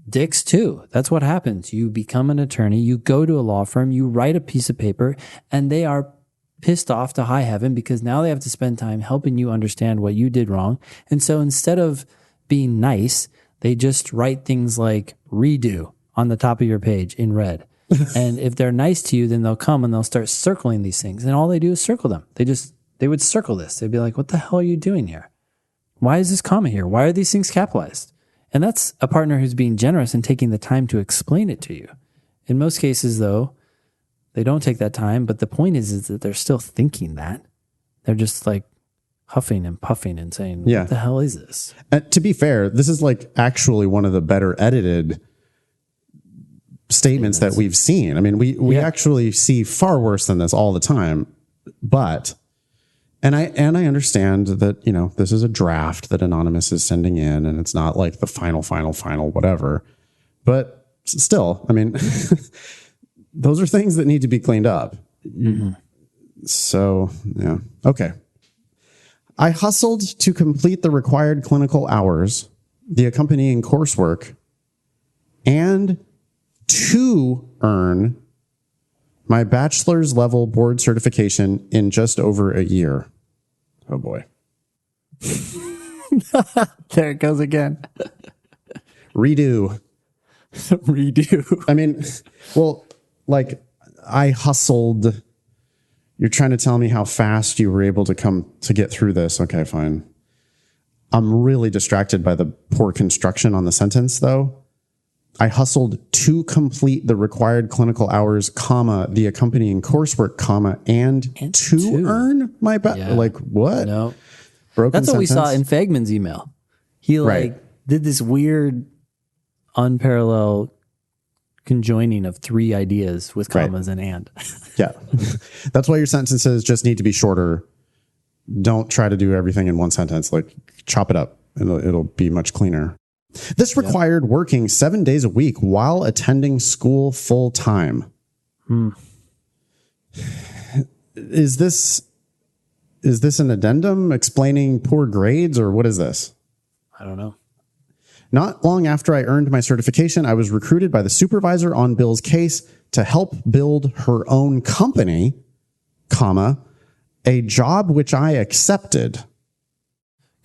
Speaker 1: dicks too. That's what happens. You become an attorney, you go to a law firm, you write a piece of paper, and they are pissed off to high heaven because now they have to spend time helping you understand what you did wrong. And so instead of being nice, they just write things like redo on the top of your page in red. And if they're nice to you, then they'll come and they'll start circling these things. And all they do is circle them. They would circle this. They'd be like, what the hell are you doing here? Why is this comma here? Why are these things capitalized? And that's a partner who's being generous and taking the time to explain it to you. In most cases, though, they don't take that time. But the point is that they're still thinking that. They're just like huffing and puffing and saying, what the hell is this?
Speaker 2: And to be fair, this is like actually one of the better edited statements that we've seen. I mean, we actually see far worse than this all the time. But and I understand that, you know, this is a draft that Anonymous is sending in, and it's not like the final whatever. But still, I mean, those are things that need to be cleaned up. Mm-hmm. So, yeah. Okay. I hustled to complete the required clinical hours, the accompanying coursework, and to earn my bachelor's level board certification in just over a year. Oh boy.
Speaker 1: There it goes again.
Speaker 2: Redo.
Speaker 1: Redo.
Speaker 2: I mean, well, like I hustled. You're trying to tell me how fast you were able to get through this. Okay, fine. I'm really distracted by the poor construction on the sentence though. I hustled to complete the required clinical hours, comma, the accompanying coursework, comma, and to earn my like what?
Speaker 1: No.
Speaker 2: Broken
Speaker 1: That's what
Speaker 2: sentence?
Speaker 1: we saw in Fagman's email. He did this weird unparalleled conjoining of three ideas with commas and.
Speaker 2: Yeah. That's why your sentences just need to be shorter. Don't try to do everything in one sentence. Like chop it up. It'll be much cleaner. This required working 7 days a week while attending school full time. Is this an addendum explaining poor grades, or what is this?
Speaker 1: I don't know.
Speaker 2: Not long after I earned my certification, I was recruited by the supervisor on Bill's case to help build her own company, comma, a job which I accepted.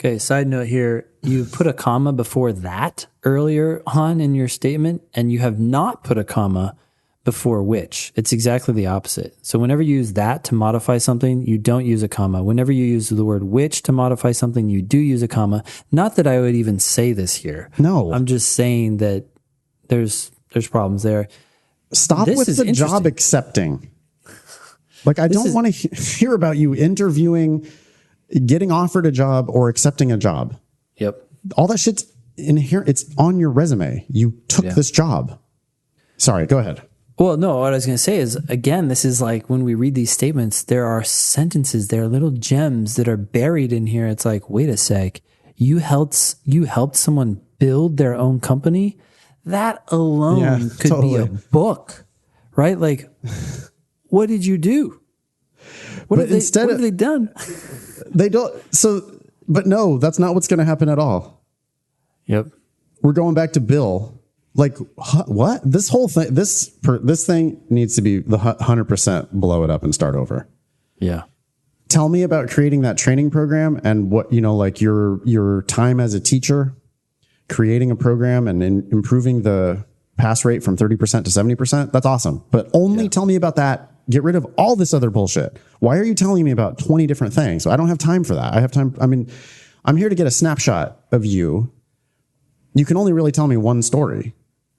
Speaker 1: Okay, side note here, you put a comma before that earlier on in your statement, and you have not put a comma before which. It's exactly the opposite. So whenever you use that to modify something, you don't use a comma. Whenever you use the word which to modify something, you do use a comma. Not that I would even say this here.
Speaker 2: No.
Speaker 1: I'm just saying that there's problems there.
Speaker 2: Stop with the job accepting. Like, I don't want to hear about you interviewing, getting offered a job, or accepting a job.
Speaker 1: Yep.
Speaker 2: All that shit's in here. It's on your resume. You took this job. Sorry, go ahead.
Speaker 1: Well, no, what I was going to say is, again, this is like when we read these statements, there are sentences, there are little gems that are buried in here. It's like, wait a sec, you helped someone build their own company? That alone could be a book, right? Like, what did you do? What have they done?
Speaker 2: They don't. So, but no, that's not what's going to happen at all.
Speaker 1: Yep.
Speaker 2: We're going back to Bill. Like, what? This whole thing, this thing needs to be the 100% blow it up and start over.
Speaker 1: Yeah.
Speaker 2: Tell me about creating that training program and what, like your time as a teacher, creating a program and improving the pass rate from 30% to 70%. That's awesome. But only tell me about that. Get rid of all this other bullshit. Why are you telling me about 20 different things? I don't have time for that. I have time. I mean, I'm here to get a snapshot of you. You can only really tell me one story.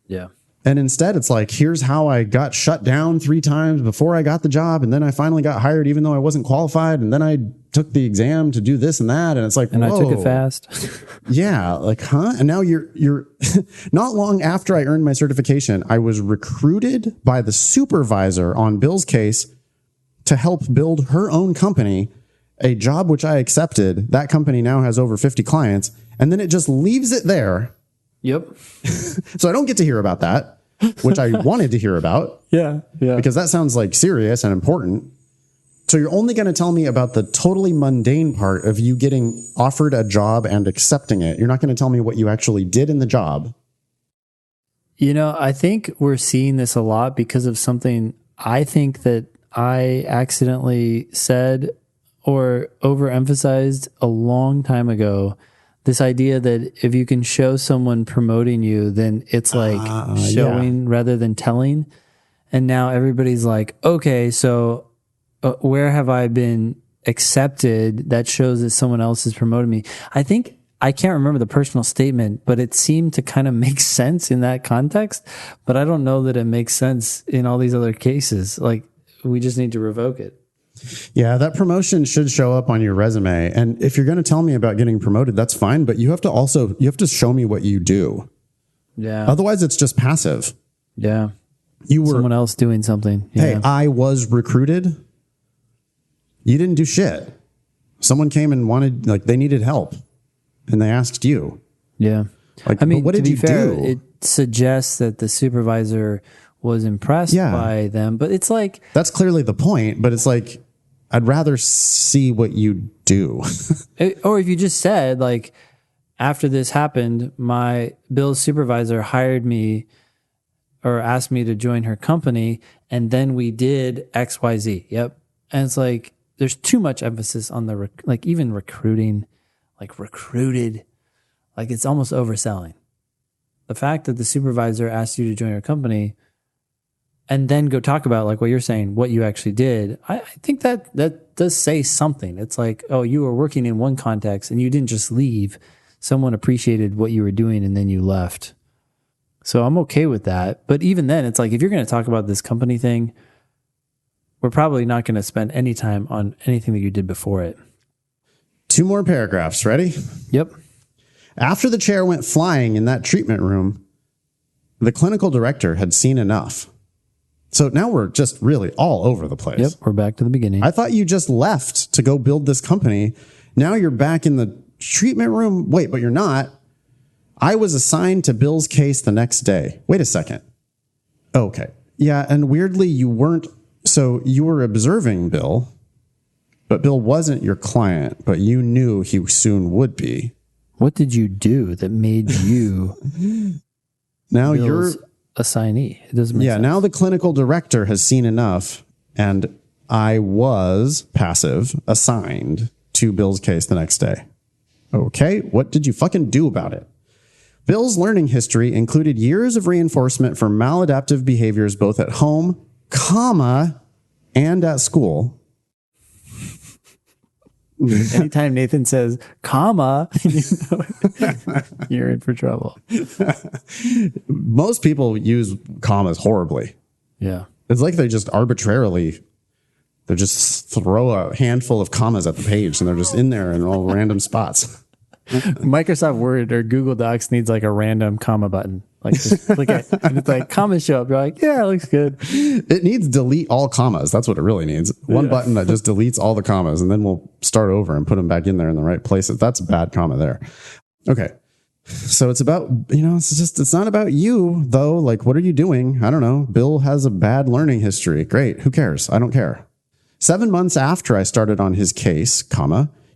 Speaker 1: Yeah.
Speaker 2: And instead it's like, here's how I got shut down 3 times before I got the job. And then I finally got hired, even though I wasn't qualified. And then I took the exam to do this and that. And it's like,
Speaker 1: and I took it fast.
Speaker 2: Yeah. Like, huh? And now you're not long after I earned my certification, I was recruited by the supervisor on Bill's case to help build her own company, a job which I accepted. That company now has over 50 clients. And then it just leaves it there.
Speaker 1: Yep.
Speaker 2: So I don't get to hear about that, which I wanted to hear about.
Speaker 1: Yeah.
Speaker 2: Because that sounds like serious and important. So you're only going to tell me about the totally mundane part of you getting offered a job and accepting it. You're not going to tell me what you actually did in the job.
Speaker 1: I think we're seeing this a lot because of something I think that I accidentally said or overemphasized a long time ago. This idea that if you can show someone promoting you, then it's like showing rather than telling. And now everybody's like, okay, so where have I been accepted that shows that someone else has promoted me? I think, I can't remember the personal statement, but it seemed to kind of make sense in that context. But I don't know that it makes sense in all these other cases. Like, we just need to revoke it.
Speaker 2: Yeah, that promotion should show up on your resume. And if you're going to tell me about getting promoted, that's fine. But you have to show me what you do.
Speaker 1: Yeah.
Speaker 2: Otherwise, it's just passive.
Speaker 1: Yeah.
Speaker 2: You were
Speaker 1: someone else doing something. Yeah.
Speaker 2: Hey, I was recruited. You didn't do shit. Someone came and wanted, like, they needed help, and they asked you.
Speaker 1: Yeah.
Speaker 2: Like,
Speaker 1: I mean,
Speaker 2: what did you do?
Speaker 1: It suggests that the supervisor was impressed by them, but it's like,
Speaker 2: that's clearly the point. But it's like, I'd rather see what you do.
Speaker 1: or if you just said, like, after this happened, Bill's supervisor hired me or asked me to join her company, and then we did XYZ. Yep. And it's like, there's too much emphasis on the, like, even recruiting, like recruited, like it's almost overselling. The fact that the supervisor asked you to join her company and then go talk about, like what you're saying, what you actually did, I think that does say something. It's like, oh, you were working in one context and you didn't just leave. Someone appreciated what you were doing and then you left. So I'm okay with that. But even then, it's like, if you're going to talk about this company thing, we're probably not going to spend any time on anything that you did before it.
Speaker 2: 2 more paragraphs. Ready?
Speaker 1: Yep.
Speaker 2: After the chair went flying in that treatment room, the clinical director had seen enough. So now we're just really all over the place.
Speaker 1: Yep. We're back to the beginning.
Speaker 2: I thought you just left to go build this company. Now you're back in the treatment room. Wait, but you're not. I was assigned to Bill's case the next day. Wait a second. Okay. Yeah. And weirdly, you weren't. So you were observing Bill, but Bill wasn't your client, but you knew he soon would be.
Speaker 1: What did you do that made you
Speaker 2: now
Speaker 1: Bill's
Speaker 2: you're
Speaker 1: assignee? It doesn't make sense.
Speaker 2: Now the clinical director has seen enough, and I was passive assigned to Bill's case the next day. Okay, what did you fucking do about it? Bill's learning history included years of reinforcement for maladaptive behaviors both at home, and at school.
Speaker 1: Anytime Nathan says, comma, you're in for trouble.
Speaker 2: Most people use commas horribly.
Speaker 1: Yeah.
Speaker 2: It's like they just they just throw a handful of commas at the page and they're just in there in all random spots.
Speaker 1: Microsoft Word or Google Docs needs like a random comma button. Like, just click it and it's like commas show up. You're like, yeah, it looks good.
Speaker 2: It needs delete all commas. That's what it really needs. One button that just deletes all the commas, and then we'll start over and put them back in there in the right places. That's a bad comma there. Okay. So it's about, it's not about you though. Like, what are you doing? I don't know. Bill has a bad learning history. Great. Who cares? I don't care. 7 months after I started on his case,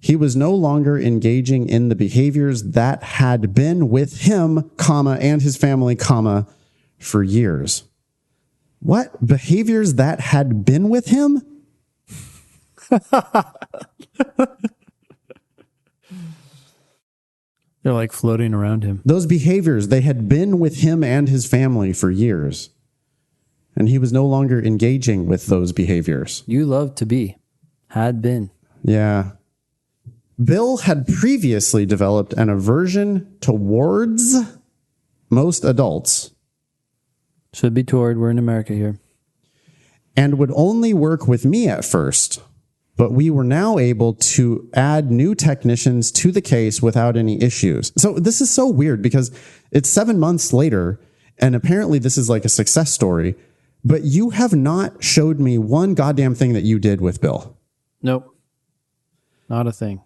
Speaker 2: he was no longer engaging in the behaviors that had been with him, and his family, for years. What? Behaviors that had been with him?
Speaker 1: They're like floating around him.
Speaker 2: Those behaviors, they had been with him and his family for years. And he was no longer engaging with those behaviors.
Speaker 1: You love to be. Had been.
Speaker 2: Yeah. Bill had previously developed an aversion towards most adults.
Speaker 1: Should be toward. We're in America here.
Speaker 2: And would only work with me at first. But we were now able to add new technicians to the case without any issues. So this is so weird because it's 7 months later, and apparently this is like a success story, but you have not showed me one goddamn thing that you did with Bill.
Speaker 1: Nope. Not a thing.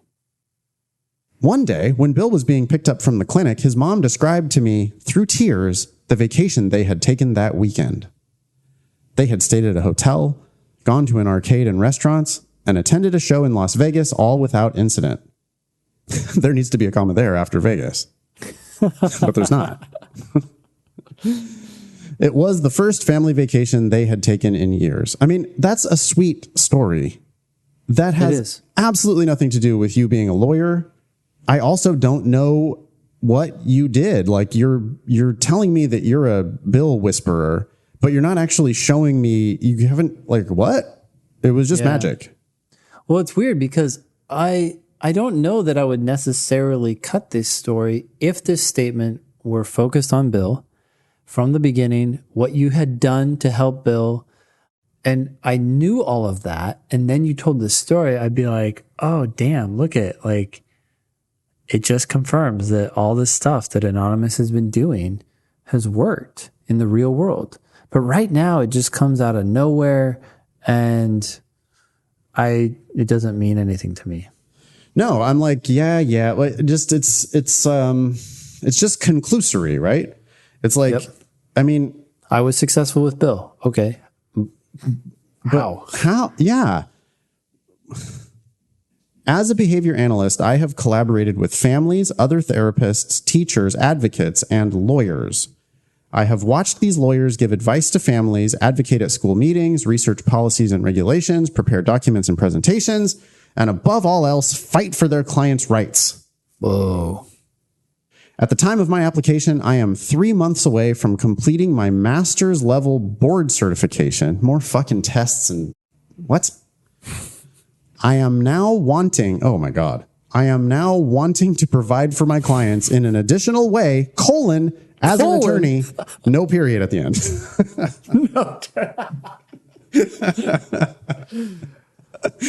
Speaker 2: One day, when Bill was being picked up from the clinic, his mom described to me, through tears, the vacation they had taken that weekend. They had stayed at a hotel, gone to an arcade and restaurants, and attended a show in Las Vegas, all without incident. There needs to be a comma there after Vegas. But there's not. It was the first family vacation they had taken in years. I mean, that's a sweet story. That has absolutely nothing to do with you being a lawyer. I also don't know what you did. Like, you're telling me that you're a bill whisperer, but you're not actually showing me. You haven't like what? It was just magic.
Speaker 1: Well, it's weird because I don't know that I would necessarily cut this story if this statement were focused on Bill from the beginning, what you had done to help Bill. And I knew all of that. And then you told the story, I'd be like, oh, damn, look at like, it just confirms that all this stuff that Anonymous has been doing has worked in the real world. But right now it just comes out of nowhere and it doesn't mean anything to me.
Speaker 2: No, I'm like, yeah. Just it's just conclusory, right? It's like, I mean,
Speaker 1: I was successful with Bill. Okay. How?
Speaker 2: Yeah. As a behavior analyst, I have collaborated with families, other therapists, teachers, advocates, and lawyers. I have watched these lawyers give advice to families, advocate at school meetings, research policies and regulations, prepare documents and presentations, and above all else, fight for their clients' rights.
Speaker 1: Whoa.
Speaker 2: At the time of my application, I am 3 months away from completing my master's level board certification. More fucking tests and what? I am now wanting to provide for my clients in an additional way, as an attorney, no period at the end.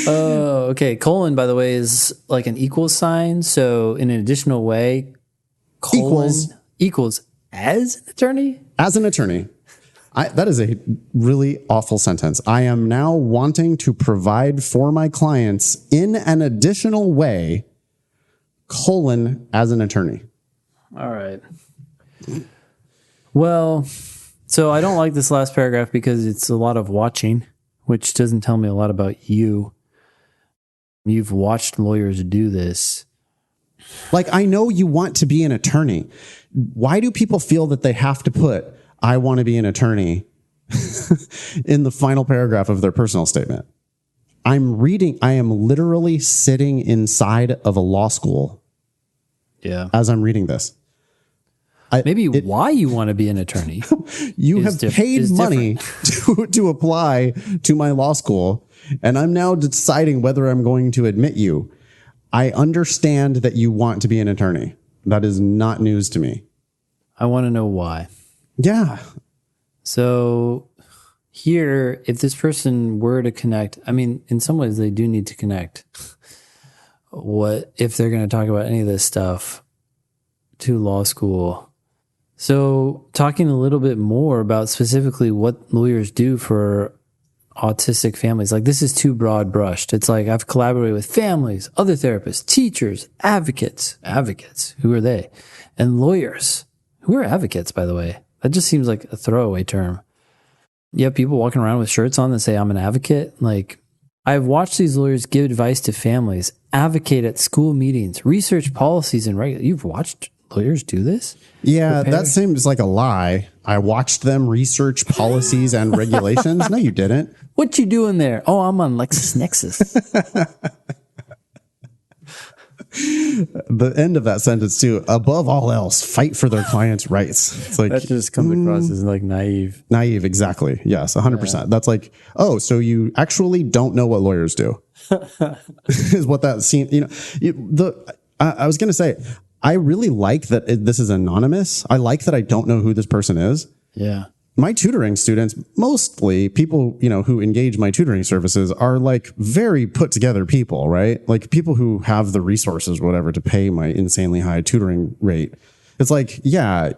Speaker 1: Oh, okay. Colon, by the way, is like an equal sign. So in an additional way, colon equals as an attorney?
Speaker 2: As an attorney. That is a really awful sentence. I am now wanting to provide for my clients in an additional way, as an attorney.
Speaker 1: All right. Well, so I don't like this last paragraph because it's a lot of watching, which doesn't tell me a lot about you. You've watched lawyers do this.
Speaker 2: Like, I know you want to be an attorney. Why do people feel that they have to put, I want to be an attorney in the final paragraph of their personal statement? I am literally sitting inside of a law school.
Speaker 1: Yeah.
Speaker 2: As I'm reading this.
Speaker 1: Why you want to be an attorney.
Speaker 2: You have paid money to apply to my law school, and I'm now deciding whether I'm going to admit you. I understand that you want to be an attorney. That is not news to me.
Speaker 1: I want to know why.
Speaker 2: Yeah.
Speaker 1: So here, if this person were to connect, I mean, in some ways they do need to connect. What if they're going to talk about any of this stuff to law school? So talking a little bit more about specifically what lawyers do for autistic families, like this is too broad brushed. It's like I've collaborated with families, other therapists, teachers, advocates, who are they? And lawyers. Who are advocates, by the way? That just seems like a throwaway term. You have people walking around with shirts on that say, I'm an advocate. Like, I've watched these lawyers give advice to families, advocate at school meetings, research policies and regulations. You've watched lawyers do this?
Speaker 2: Yeah, that seems like a lie. I watched them research policies and regulations. No, you didn't.
Speaker 1: What you doing there? Oh, I'm on LexisNexis.
Speaker 2: The end of that sentence too. Above all else, fight for their clients' rights. It's like
Speaker 1: that just comes across as like naive.
Speaker 2: Naive, exactly. Yes, 100%. Yeah. That's like, oh, so you actually don't know what lawyers do, is what that seems. I was going to say, I really like that this is anonymous. I like that I don't know who this person is.
Speaker 1: Yeah.
Speaker 2: My tutoring students, mostly people, who engage my tutoring services are like very put together people, right? Like people who have the resources, whatever, to pay my insanely high tutoring rate. It's like, yeah,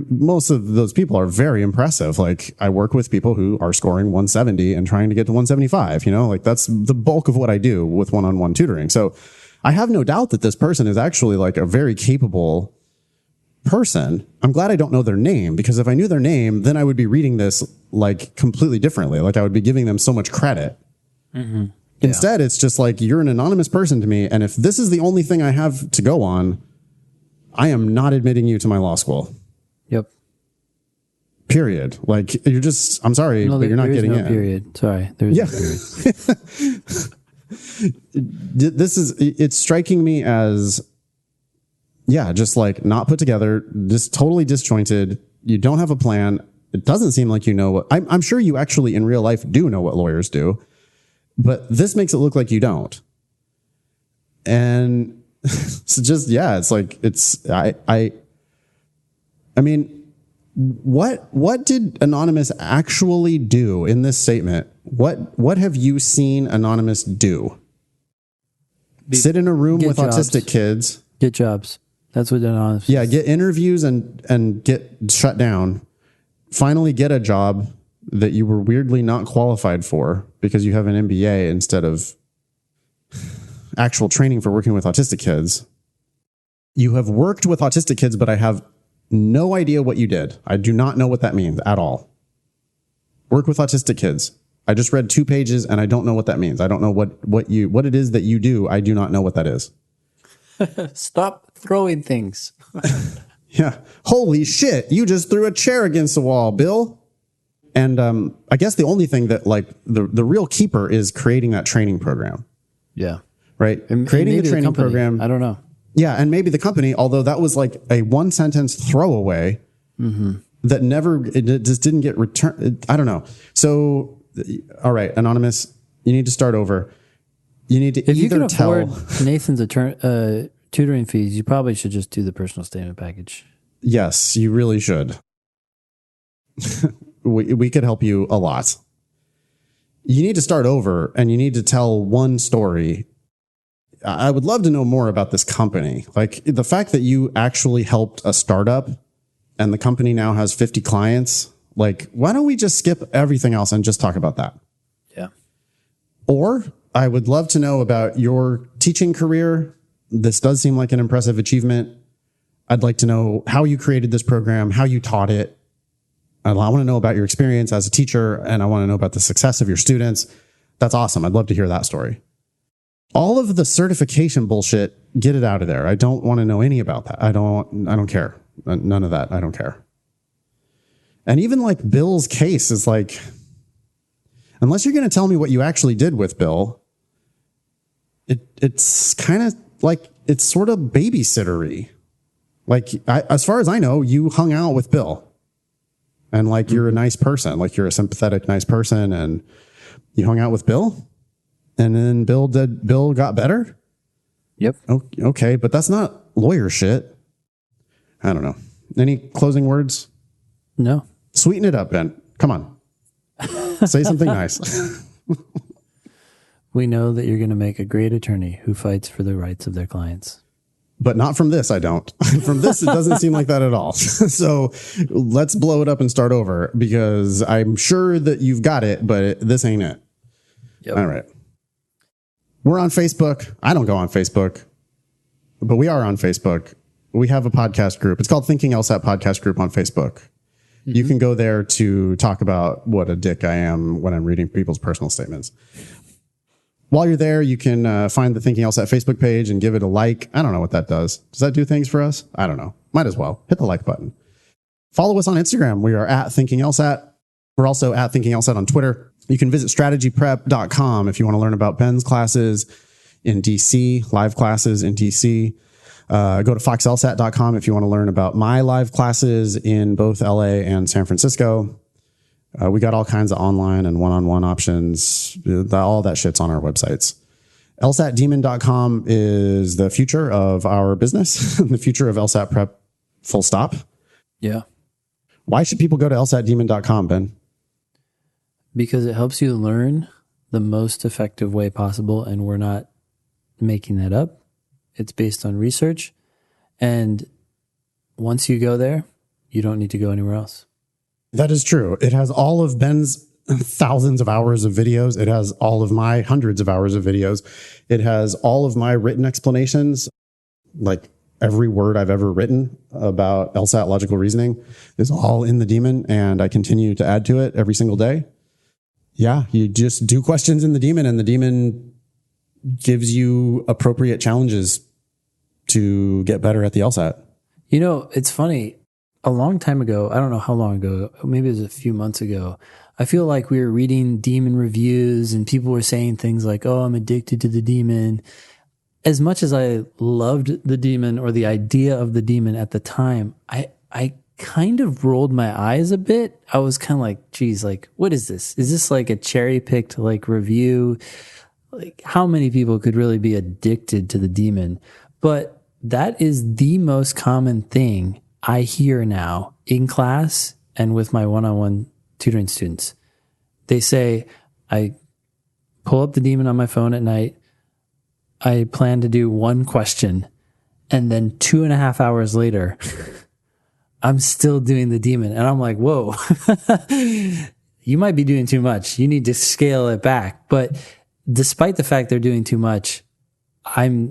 Speaker 2: most of those people are very impressive. Like I work with people who are scoring 170 and trying to get to 175, like that's the bulk of what I do with one-on-one tutoring. So I have no doubt that this person is actually like a very capable person. I'm glad I don't know their name, because if I knew their name, then I would be reading this like completely differently. Like I would be giving them so much credit. Mm-hmm. Yeah. Instead, it's just like, you're an anonymous person to me. And if this is the only thing I have to go on, I am not admitting you to my law school.
Speaker 1: Yep.
Speaker 2: Period. Like I'm sorry, but you're not getting in.
Speaker 1: Period. Sorry. There's no period.
Speaker 2: It's striking me as, just like not put together, just totally disjointed. You don't have a plan. It doesn't seem like you know what I'm sure you actually in real life do know what lawyers do, but this makes it look like you don't. And so just, yeah, it's like, I mean, what did Anonymous actually do in this statement? What have you seen Anonymous do? Sit in a room with autistic kids.
Speaker 1: Get jobs. That's what Anonymous.
Speaker 2: Yeah, get interviews and get shut down. Finally get a job that you were weirdly not qualified for because you have an MBA instead of actual training for working with autistic kids. You have worked with autistic kids, but I have no idea what you did. I do not know what that means at all. Work with autistic kids. I just read 2 pages and I don't know what that means. I don't know what it is that you do. I do not know what that is.
Speaker 1: Stop throwing things.
Speaker 2: Yeah. Holy shit. You just threw a chair against the wall, Bill. And I guess the only thing that like the real keeper is creating that training program.
Speaker 1: Yeah.
Speaker 2: Right.
Speaker 1: And
Speaker 2: creating the training program.
Speaker 1: I don't know.
Speaker 2: Yeah. And maybe the company, although that was like a 1-sentence throwaway that it just didn't get returned. I don't know. So, all right, Anonymous, you need to start over. You need to
Speaker 1: if you can
Speaker 2: tell
Speaker 1: afford Nathan's tutoring fees, you probably should just do the personal statement package.
Speaker 2: Yes, you really should. we could help you a lot. You need to start over and you need to tell one story. I would love to know more about this company. Like the fact that you actually helped a startup and the company now has 50 clients. Like, why don't we just skip everything else and just talk about that?
Speaker 1: Yeah.
Speaker 2: Or I would love to know about your teaching career. This does seem like an impressive achievement. I'd like to know how you created this program, how you taught it. I want to know about your experience as a teacher, and I want to know about the success of your students. That's awesome. I'd love to hear that story. All of the certification bullshit, get it out of there. I don't want to know any about that. I don't care. None of that. I don't care. And even like Bill's case is like, unless you're going to tell me what you actually did with Bill, it's kind of like, it's sort of babysittery. Like, as far as I know, you hung out with Bill and like, you're a nice person, like you're a sympathetic, nice person. And you hung out with Bill and then Bill got better.
Speaker 1: Yep.
Speaker 2: Okay. But that's not lawyer shit. I don't know. Any closing words?
Speaker 1: No.
Speaker 2: Sweeten it up, Ben. Come on. Say something nice.
Speaker 1: We know that you're going to make a great attorney who fights for the rights of their clients.
Speaker 2: But not from this, I don't. From this, it doesn't seem like that at all. So let's blow it up and start over because I'm sure that you've got it, but this ain't it.
Speaker 1: Yep.
Speaker 2: All right. We're on Facebook. I don't go on Facebook, but we are on Facebook. We have a podcast group. It's called Thinking LSAT Podcast Group on Facebook. You can go there to talk about what a dick I am when I'm reading people's personal statements. While you're there, you can find the Thinking LSAT Facebook page and give it a like. I don't know what that does. Does that do things for us? I don't know. Might as well. Hit the like button. Follow us on Instagram. We are at Thinking LSAT. We're also at Thinking LSAT on Twitter. You can visit strategyprep.com if you want to learn about Ben's classes in DC, live classes in DC. Go to foxlsat.com if you want to learn about my live classes in both LA and San Francisco. We got all kinds of online and one-on-one options. All that shit's on our websites. LSATdemon.com is the future of our business, the future of LSAT prep, full stop.
Speaker 1: Yeah.
Speaker 2: Why should people go to LSATdemon.com, Ben?
Speaker 1: Because it helps you learn the most effective way possible, and we're not making that up. It's based on research. And once you go there, you don't need to go anywhere else.
Speaker 2: That is true. It has all of Ben's thousands of hours of videos. It has all of my hundreds of hours of videos. It has all of my written explanations, like every word I've ever written about LSAT logical reasoning is all in the Demon, and I continue to add to it every single day. Yeah, you just do questions in the Demon, and the Demon gives you appropriate challenges to get better at the LSAT.
Speaker 1: You know, it's funny. A long time ago, I don't know how long ago, maybe it was a few months ago, I feel like we were reading Demon reviews and people were saying things like, oh, I'm addicted to the Demon. As much as I loved the Demon or the idea of the Demon at the time, I kind of rolled my eyes a bit. I was kind of like, geez, like, what is this? Is this like a cherry picked like review? Like, how many people could really be addicted to the demon? But that is the most common thing I hear now in class and with my one-on-one tutoring students. They say, I pull up the demon on my phone at night. I plan to do one question. And then 2.5 hours later, I'm still doing the demon. And I'm like, whoa, you might be doing too much. You need to scale it back. But despite the fact they're doing too much, I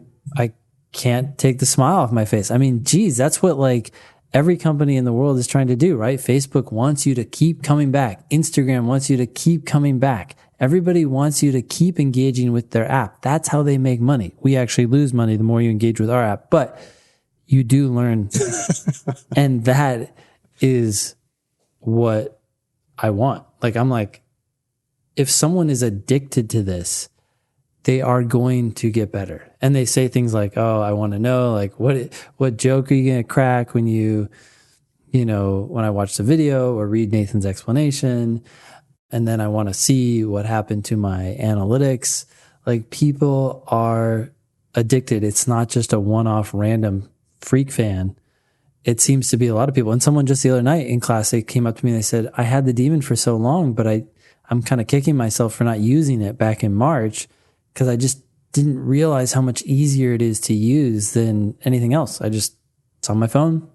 Speaker 1: can't take the smile off my face. I mean, geez, that's what like every company in the world is trying to do, right? Facebook wants you to keep coming back. Instagram wants you to keep coming back. Everybody wants you to keep engaging with their app. That's how they make money. We actually lose money the more you engage with our app, but you do learn. And that is what I want. Like, I'm like, if someone is addicted to this, they are going to get better. And they say things like, oh, I want to know, like, what joke are you going to crack when when I watch the video or read Nathan's explanation? And then I want to see what happened to my analytics. Like, people are addicted. It's not just a one-off random freak fan. It seems to be a lot of people. And someone just the other night in class, they came up to me and they said, I had the demon for so long, but I'm kind of kicking myself for not using it back in March because I just didn't realize how much easier it is to use than anything else. It's on my phone.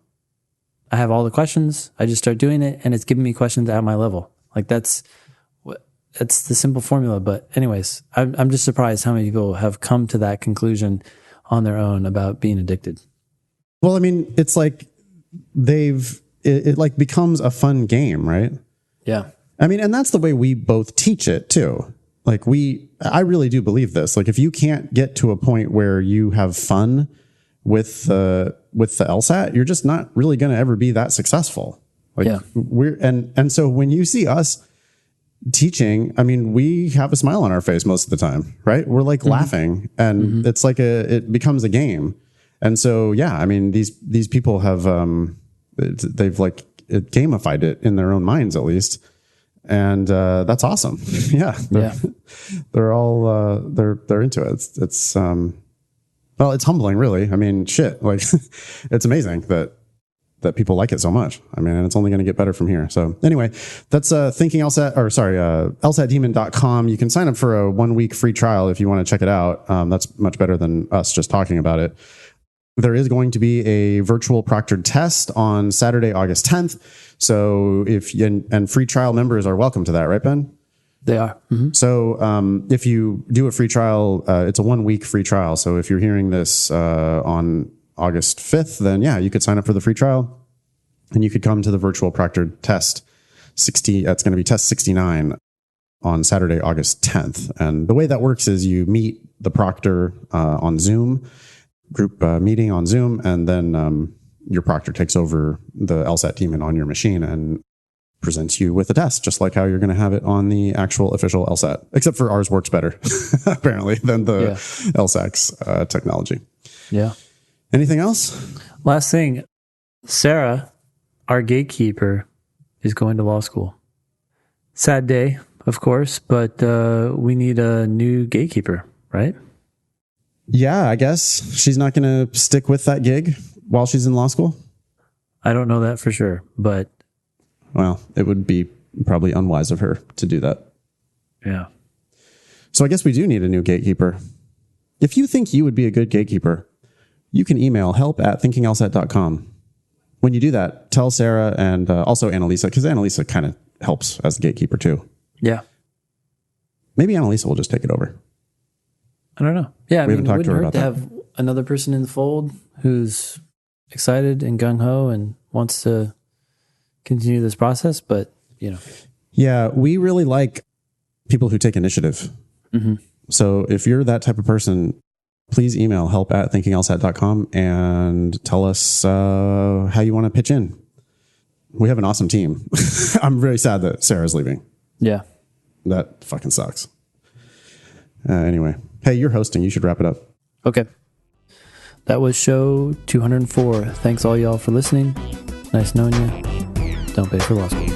Speaker 1: I have all the questions. I just start doing it and it's giving me questions at my level. Like, that's the simple formula. But anyways, I'm just surprised how many people have come to that conclusion on their own about being addicted.
Speaker 2: Well, I mean, it's like it like becomes a fun game, right?
Speaker 1: Yeah.
Speaker 2: I mean, and that's the way we both teach it too. Like I really do believe this. Like, if you can't get to a point where you have fun with the LSAT, you're just not really going to ever be that successful. Like,
Speaker 1: yeah.
Speaker 2: And so when you see us teaching, I mean, we have a smile on our face most of the time, right? We're like laughing, and it's like it becomes a game. And so, yeah, I mean, these people have, they've like gamified it in their own minds, at least. And, that's awesome. Yeah. They're all, they're into it. It's well, it's humbling, really. I mean, shit, like it's amazing that people like it so much. I mean, and it's only going to get better from here. So anyway, that's LSATdemon.com. You can sign up for a 1-week free trial if you want to check it out. That's much better than us just talking about it. There is going to be a virtual proctored test on Saturday, August 10th. So and free trial members are welcome to that, right, Ben?
Speaker 1: They are. Mm-hmm.
Speaker 2: So if you do a free trial, it's a 1-week free trial. So if you're hearing this on August 5th, then yeah, you could sign up for the free trial and you could come to the virtual proctored test 60. That's going to be test 69 on Saturday, August 10th. And the way that works is you meet the proctor on Zoom, group meeting on Zoom, and then your proctor takes over the LSAT demon on your machine and presents you with a test, just like how you're going to have it on the actual official LSAT, except for ours works better, apparently, than the LSAC's technology.
Speaker 1: Yeah.
Speaker 2: Anything else?
Speaker 1: Last thing, Sarah, our gatekeeper, is going to law school. Sad day, of course, but we need a new gatekeeper, right?
Speaker 2: Yeah, I guess she's not going to stick with that gig while she's in law school.
Speaker 1: I don't know that for sure, but...
Speaker 2: Well, it would be probably unwise of her to do that.
Speaker 1: Yeah.
Speaker 2: So I guess we do need a new gatekeeper. If you think you would be a good gatekeeper, you can email help@thinkinglsat.com. When you do that, tell Sarah and also Annalisa, because Annalisa kind of helps as the gatekeeper too.
Speaker 1: Yeah.
Speaker 2: Maybe Annalisa will just take it over.
Speaker 1: I don't know. Yeah,
Speaker 2: we haven't talked to her about
Speaker 1: that. Have another person in the fold who's excited and gung-ho and wants to continue this process, but,
Speaker 2: Yeah, we really like people who take initiative.
Speaker 1: Mm-hmm.
Speaker 2: So if you're that type of person, please email help@thinkinglsat.com and tell us how you want to pitch in. We have an awesome team. I'm very sad that Sarah's leaving.
Speaker 1: Yeah.
Speaker 2: That fucking sucks. Anyway, hey, you're hosting. You should wrap it up.
Speaker 1: Okay. That was show 204. Thanks all y'all for listening. Nice knowing you. Don't pay for law school.